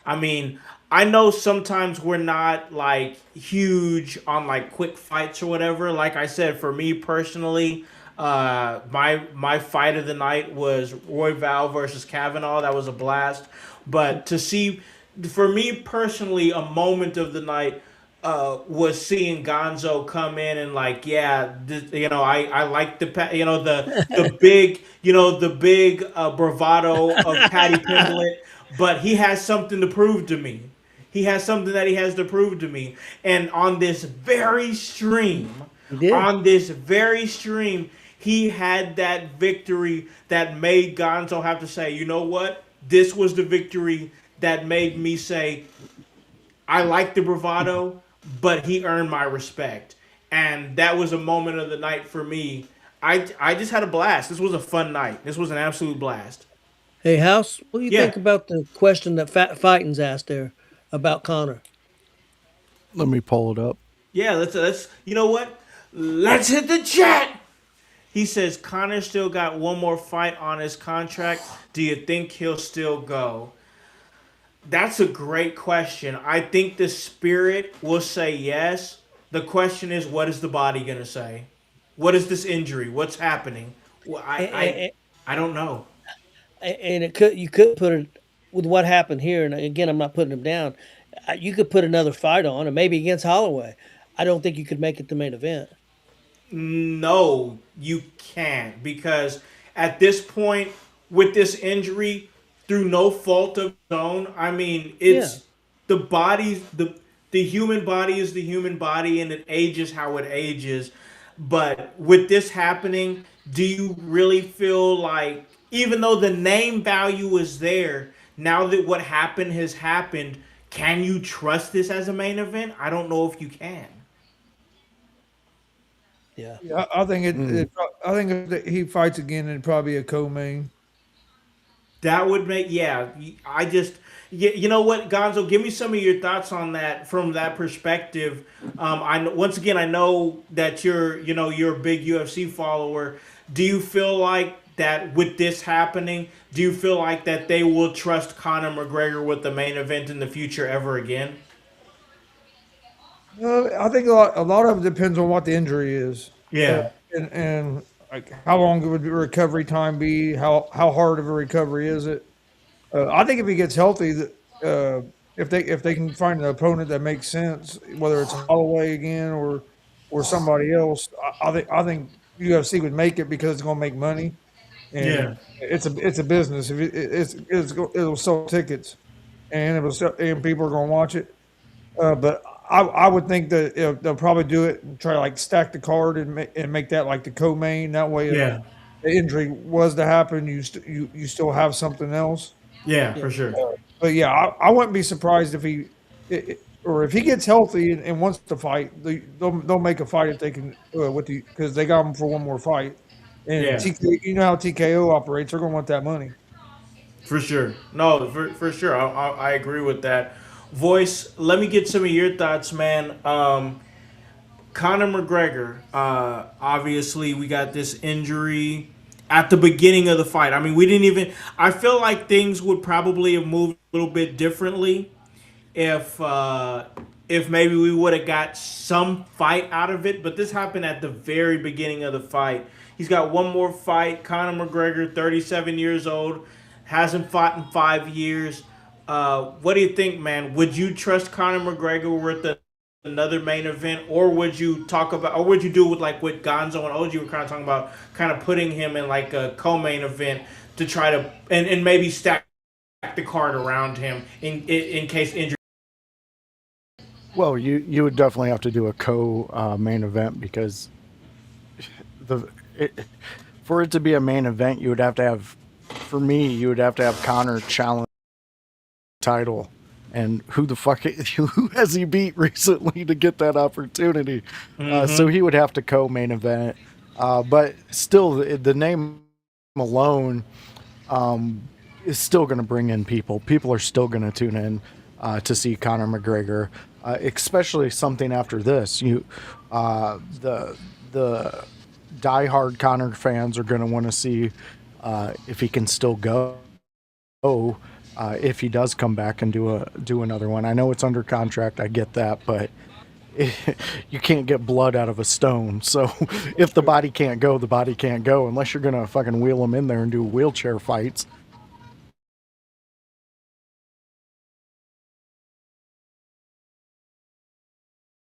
I know sometimes we're not like huge on like quick fights or whatever. Like I said, for me personally, my fight of the night was Roy Val versus Kavanaugh. That was a blast. But to see, for me personally, a moment of the night was seeing Gonzo come in and like, I like the big bravado of Paddy Pimblett, but he has something to prove to me. He has something that he has to prove to me. And on this very stream, he had that victory that made Gonzo have to say, you know what? this was the victory that made me say, I like the bravado, but he earned my respect. And that was a moment of the night for me. I just had a blast. This was a fun night. This was an absolute blast. Hey, House, what do you Yeah. think about the question that Fat Fighting's asked there about Connor? Let me pull it up. Yeah, let's you know what? Let's hit the chat. He says Conor still got one more fight on his contract. Do you think he'll still go? That's a great question. I think the spirit will say yes. The question is, what is the body gonna say? What is this injury? What's happening? Well, And, I don't know. and it could you could put it with what happened here. And again, I'm not putting him down. You could put another fight on, and maybe against Holloway. I don't think you could make it the main event. No, you can't, because at this point, with this injury, through no fault of his own, I mean, Yeah, it's the body, the human body is the human body, and it ages how it ages. But with this happening, do you really feel like, even though the name value is there, now that what happened has happened, can you trust this as a main event? I don't know if you can. yeah. Yeah, I think I think if he fights again, it'd probably be a co-main. That would make, yeah. I just, you know what, Gonzo, give me some of your thoughts on that from that perspective. Once again, I know that you're a big UFC follower. Do you feel like that with this happening? Do you feel like that they will trust Conor McGregor with the main event in the future ever again? I think a lot of it depends on what the injury is, Yeah, and like how long would the recovery time be? How hard of a recovery is it? I think if he gets healthy, if they can find an opponent that makes sense, whether it's Holloway again or somebody else, I think UFC would make it because it's going to make money, and yeah, it's a business. If it'll sell tickets, and and people are going to watch it. But I would think that they'll probably do it and try to like stack the card and make that like the co-main. That way, if yeah, the injury was to happen, you still have something else. yeah, Yeah. for sure. But yeah, I wouldn't be surprised if or if he gets healthy and wants to fight, they'll make a fight if they can with the because they got him for one more fight. And Yeah. TK, you know how TKO operates, they're gonna want that money. For sure. No, for sure. I agree with that. Voice, let me get some of your thoughts, man. Conor McGregor, obviously, we got this injury at the beginning of the fight. I mean, we didn't even. I feel like things would probably have moved a little bit differently if if maybe we would have got some fight out of it. But this happened at the very beginning of the fight. He's got one more fight. Conor McGregor, 37 years old, hasn't fought in 5 years. What do you think, man? Would you trust Conor McGregor with another main event, or would you talk about, or would you do with like what Gonzo and OG were kind of talking about, kind of putting him in like a co-main event to try to and maybe stack the card around him in case injury. Well, you would definitely have to do a main event because the it, for it to be a main event, you would have to have, for me, you would have to have Conor challenge the title, and who the fuck who has he beat recently to get that opportunity? So he would have to main event, but still, the name alone is still going to bring in people. People are still going to tune in to see Conor McGregor, especially something after this. The diehard Conor fans are going to want to see if he can still go. If he does come back and do another one. I know it's under contract. I get that, but you can't get blood out of a stone. So if the body can't go, the body can't go unless you're going to fucking wheel him in there and do wheelchair fights.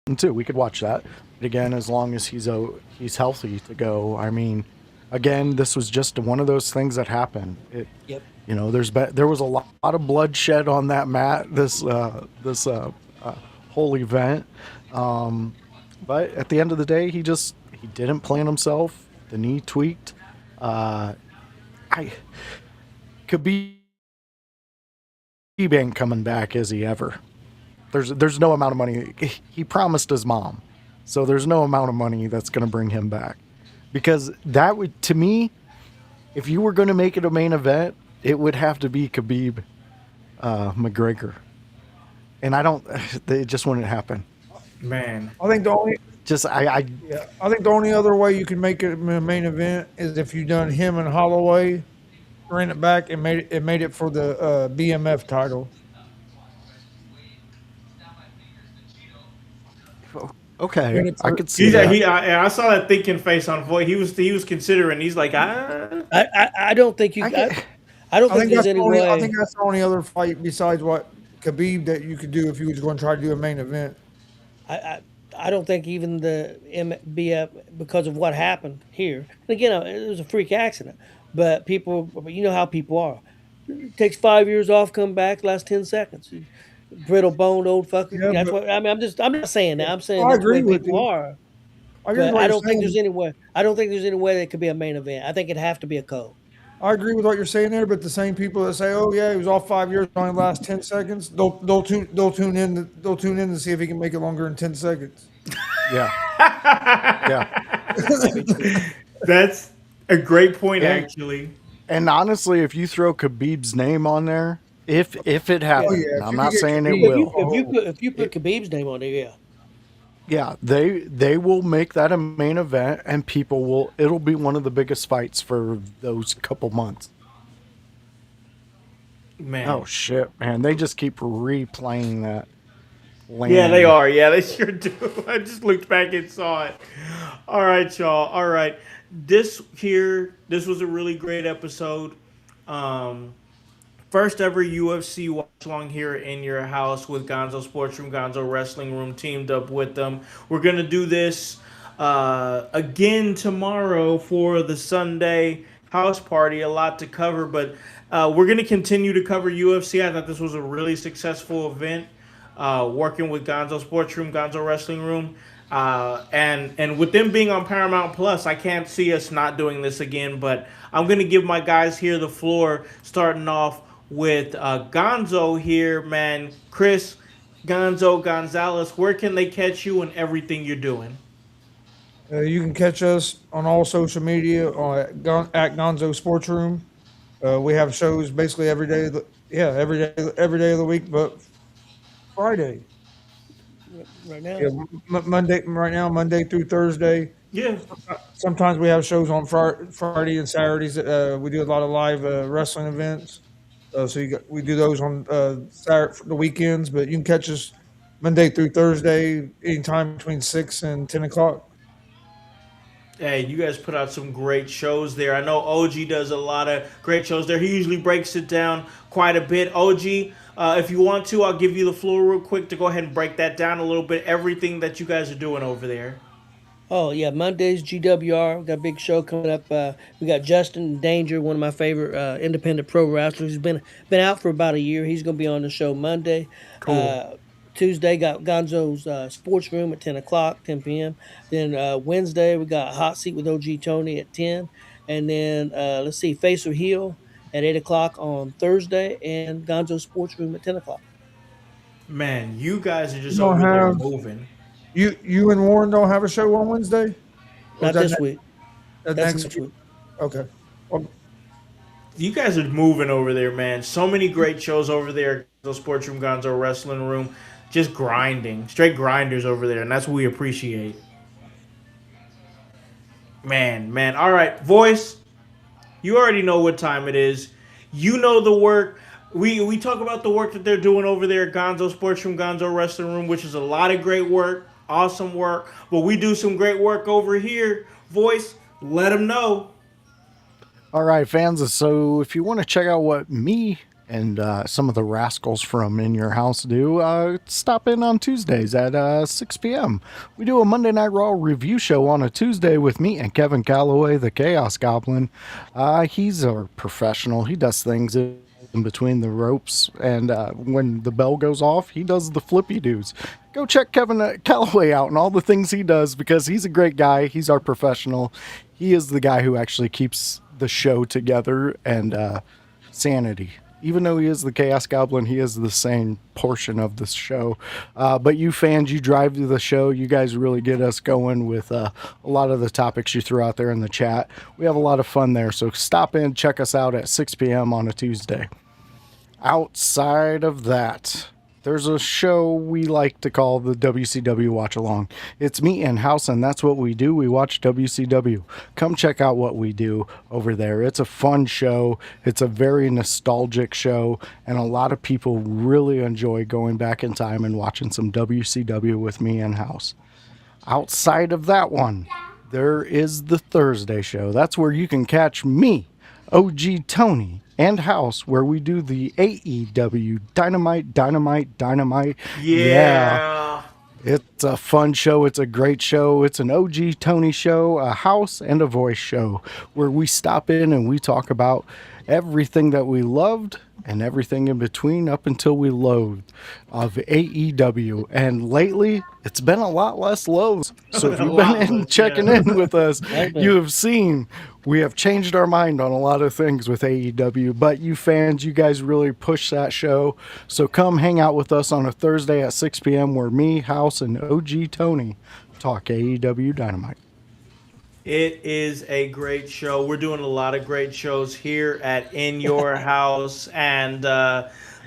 And too, we could watch that. But again, as long as he's healthy to go. I mean, again, this was just one of those things that happened. Yep. You know, there was a lot of bloodshed on that mat this whole event. But at the end of the day, he didn't plan himself. The knee tweaked. I could be ain't coming back, is he ever? There's no amount of money. He promised his mom, so there's no amount of money that's going to bring him back. Because that would, to me, if you were going to make it a main event, it would have to be Khabib McGregor, and it just wouldn't happen. Man, I think the only I think the only other way you can make it a main event is if you done him and Holloway, ran it back and made it for the BMF title. okay, I could see that. I saw that thinking face on Voight. He was considering. He's like, I don't think you. I don't think there's any way. I think that's the only other fight besides what Khabib that you could do if you was going to try to do a main event. I don't think even the MBF, because of what happened here. And again, it was a freak accident, but people, you know how people are. It takes 5 years off, come back, last 10 seconds. Brittle boned old fucker. Yeah, That's what I mean. I'm not saying that. I'm saying I that's the way agree with people you. are. I agree with But what I you're don't think saying. there's any way. I don't think there's any way that it could be a main event. I think it'd have to be a co. I agree with what you're saying there, but the same people that say, "Oh yeah, he was off 5 years, only last 10 seconds," they'll tune in to see if he can make it longer than 10 seconds. Yeah, yeah. that's a great point, actually. And honestly, if you throw Khabib's name on there, if it happens, yeah, if I'm you not get saying it Khabib- will. If you put Khabib's name on there, yeah. Yeah, they will make that a main event, and it'll be one of the biggest fights for those couple months. Man. Oh shit, man! They just keep replaying that. Yeah, they are. Yeah, they sure do. I just looked back and saw it. All right, y'all. All right. This was a really great episode. First ever UFC Watch Along here in your house with Gonzo Sports Room, Gonzo Wrestling Room teamed up with them. We're going to do this again tomorrow for the Sunday house party. A lot to cover, but we're going to continue to cover UFC. I thought this was a really successful event. Working with Gonzo Sports Room, Gonzo Wrestling Room. And with them being on Paramount Plus, I can't see us not doing this again, but I'm going to give my guys here the floor, starting off with Gonzo here, man. Chris, Gonzo, Gonzalez, where can they catch you and everything you're doing? You can catch us on all social media at Gonzo Sports Room. We have shows basically every day. Every day of the week, but Friday. Right now. Yeah, Monday through Thursday. Yeah. Sometimes we have shows on Friday and Saturdays. We do a lot of live wrestling events. We do those on the weekends, but you can catch us Monday through Thursday, anytime between 6 and 10 o'clock. Hey, you guys put out some great shows there. I know OG does a lot of great shows there. He usually breaks it down quite a bit. OG, if you want to, I'll give you the floor real quick to go ahead and break that down a little bit, everything that you guys are doing over there. Oh, yeah, Monday's GWR. We got a big show coming up. We got Justin Danger, one of my favorite independent pro wrestlers. He's been out for about a year. He's going to be on the show Monday. Cool. Tuesday, got Gonzo's Sports Room at 10 o'clock, 10 p.m. Then Wednesday, we got Hot Seat with OG Tony at 10. And then, let's see, Face or Heel at 8 o'clock on Thursday. And Gonzo's Sports Room at 10 o'clock. Man, you guys are just over there moving. You and Warren don't have a show on Wednesday? Not this week. That's next week. Okay. Well, you guys are moving over there, man. So many great shows over there. Gonzo Sports Room, Gonzo Wrestling Room. Just grinding. Straight grinders over there, and that's what we appreciate. Man. All right, Voice, you already know what time it is. You know the work. We talk about the work that they're doing over there at Gonzo Sports Room, Gonzo Wrestling Room, which is a lot of great work, awesome work. But we do some great work over here. Voice, let them know. All right, fans. So if you want to check out what me and some of the rascals from In Your House do, stop in on Tuesdays at 6 p.m. We do a Monday Night Raw review show on a Tuesday with me and Kevin Calloway, the Chaos Goblin. He's a professional. He does things in between the ropes, and when the bell goes off, he does the flippy doos. Go check Kevin Calloway out and all the things he does, because he's a great guy. He's our professional. He is the guy who actually keeps the show together and sanity. Even though he is the Chaos Goblin, he is the same portion of the show. But you fans, you drive to the show. You guys really get us going with a lot of the topics you throw out there in the chat. We have a lot of fun there. So stop in, check us out at 6 p.m. on a Tuesday. Outside of that, there's a show we like to call the WCW Watch Along. It's me and House, and that's what we do. We watch WCW. Come check out what we do over there. It's a fun show. It's a very nostalgic show, and a lot of people really enjoy going back in time and watching some WCW with me and House. Outside of that one, there is the Thursday show. That's where you can catch me, OG Tony, and House, where we do the AEW Dynamite. Yeah. It's a fun show. It's a great show. It's an OG Tony show, a House, and a voice show where we stop in and we talk about everything that we loved and everything in between up until we loathed of AEW. And lately, it's been a lot less lows. So if you've been checking in with us, you have seen we have changed our mind on a lot of things with AEW. But you fans, you guys really push that show. So come hang out with us on a Thursday at 6 p.m. where me, House, and OG Tony talk AEW Dynamite. It is a great show. We're doing a lot of great shows here at In Your House. And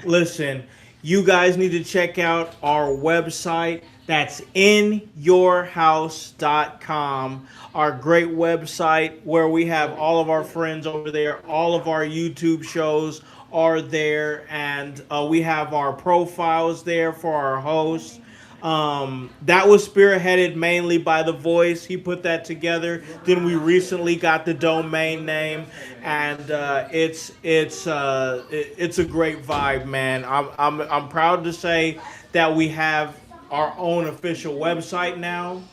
listen, you guys need to check out our website. That's inyourhouse.com. Our great website where we have all of our friends over there. All of our YouTube shows are there. And we have our profiles there for our hosts. That was spearheaded mainly by The Voice. He put that together. Then we recently got the domain name, and it's a great vibe, man. I'm proud to say that we have our own official website now,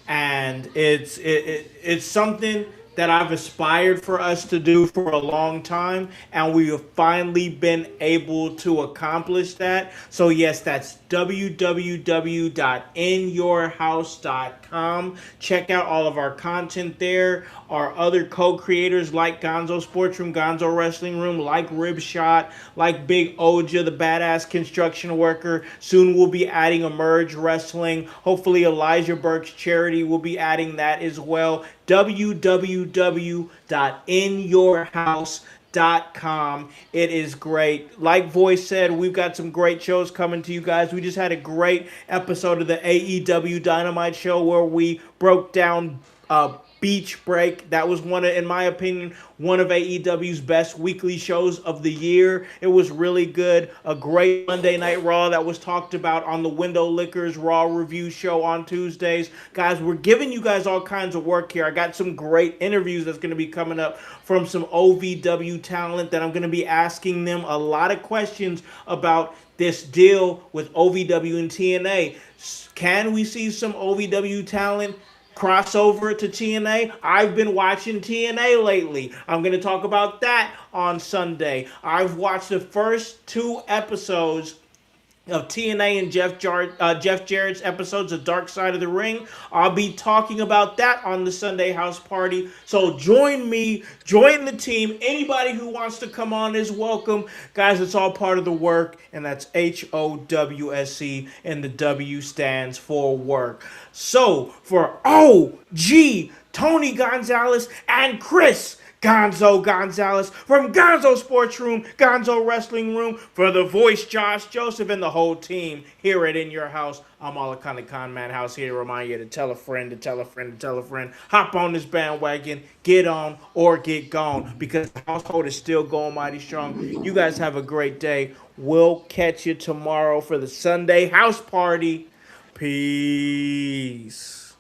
and it's something that I've aspired for us to do for a long time, and we have finally been able to accomplish that. So yes, that's www.inyourhouse.com. Check out all of our content there. Our other co-creators like Gonzo Sports Room, Gonzo Wrestling Room, like Rib Shot, like Big Oja, the badass construction worker. Soon we'll be adding Emerge Wrestling. Hopefully Elijah Burke's charity will be adding that as well. www.inyourhouse.com. It is great. Like Voice said, we've got some great shows coming to you guys. We just had a great episode of the AEW Dynamite show where we broke down Beach Break. That was in my opinion, one of AEW's best weekly shows of the year. It was really good. A great Monday Night Raw that was talked about on the Window Liquors Raw review show on Tuesdays. Guys, we're giving you guys all kinds of work here. I got some great interviews that's going to be coming up from some OVW talent that I'm going to be asking them a lot of questions about this deal with OVW and TNA. Can we see some OVW talent crossover to TNA? I've been watching TNA lately. I'm going to talk about that on Sunday. I've watched the first 2 episodes of TNA and Jeff Jarrett's episodes of Dark Side of the Ring. I'll be talking about that on the Sunday House Party. So join me, join the team. Anybody who wants to come on is welcome. Guys, it's all part of the work, and that's HOWSC, and the W stands for work. So for OG Tony Gonzalez and Chris Gonzo Gonzalez from Gonzo Sports Room, Gonzo Wrestling Room, for The Voice, Josh Joseph, and the whole team here at In Your House, I'm Alakana Con Man House, here to remind you to tell a friend, to tell a friend, to tell a friend. Hop on this bandwagon, get on or get gone, because the household is still going mighty strong. You guys have a great day. We'll catch you tomorrow for the Sunday House Party. Peace.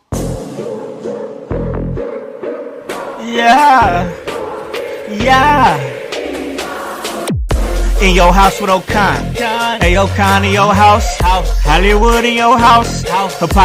Yeah. In your house with O'Con. Hey, O'Con in your house. Hollywood in your house.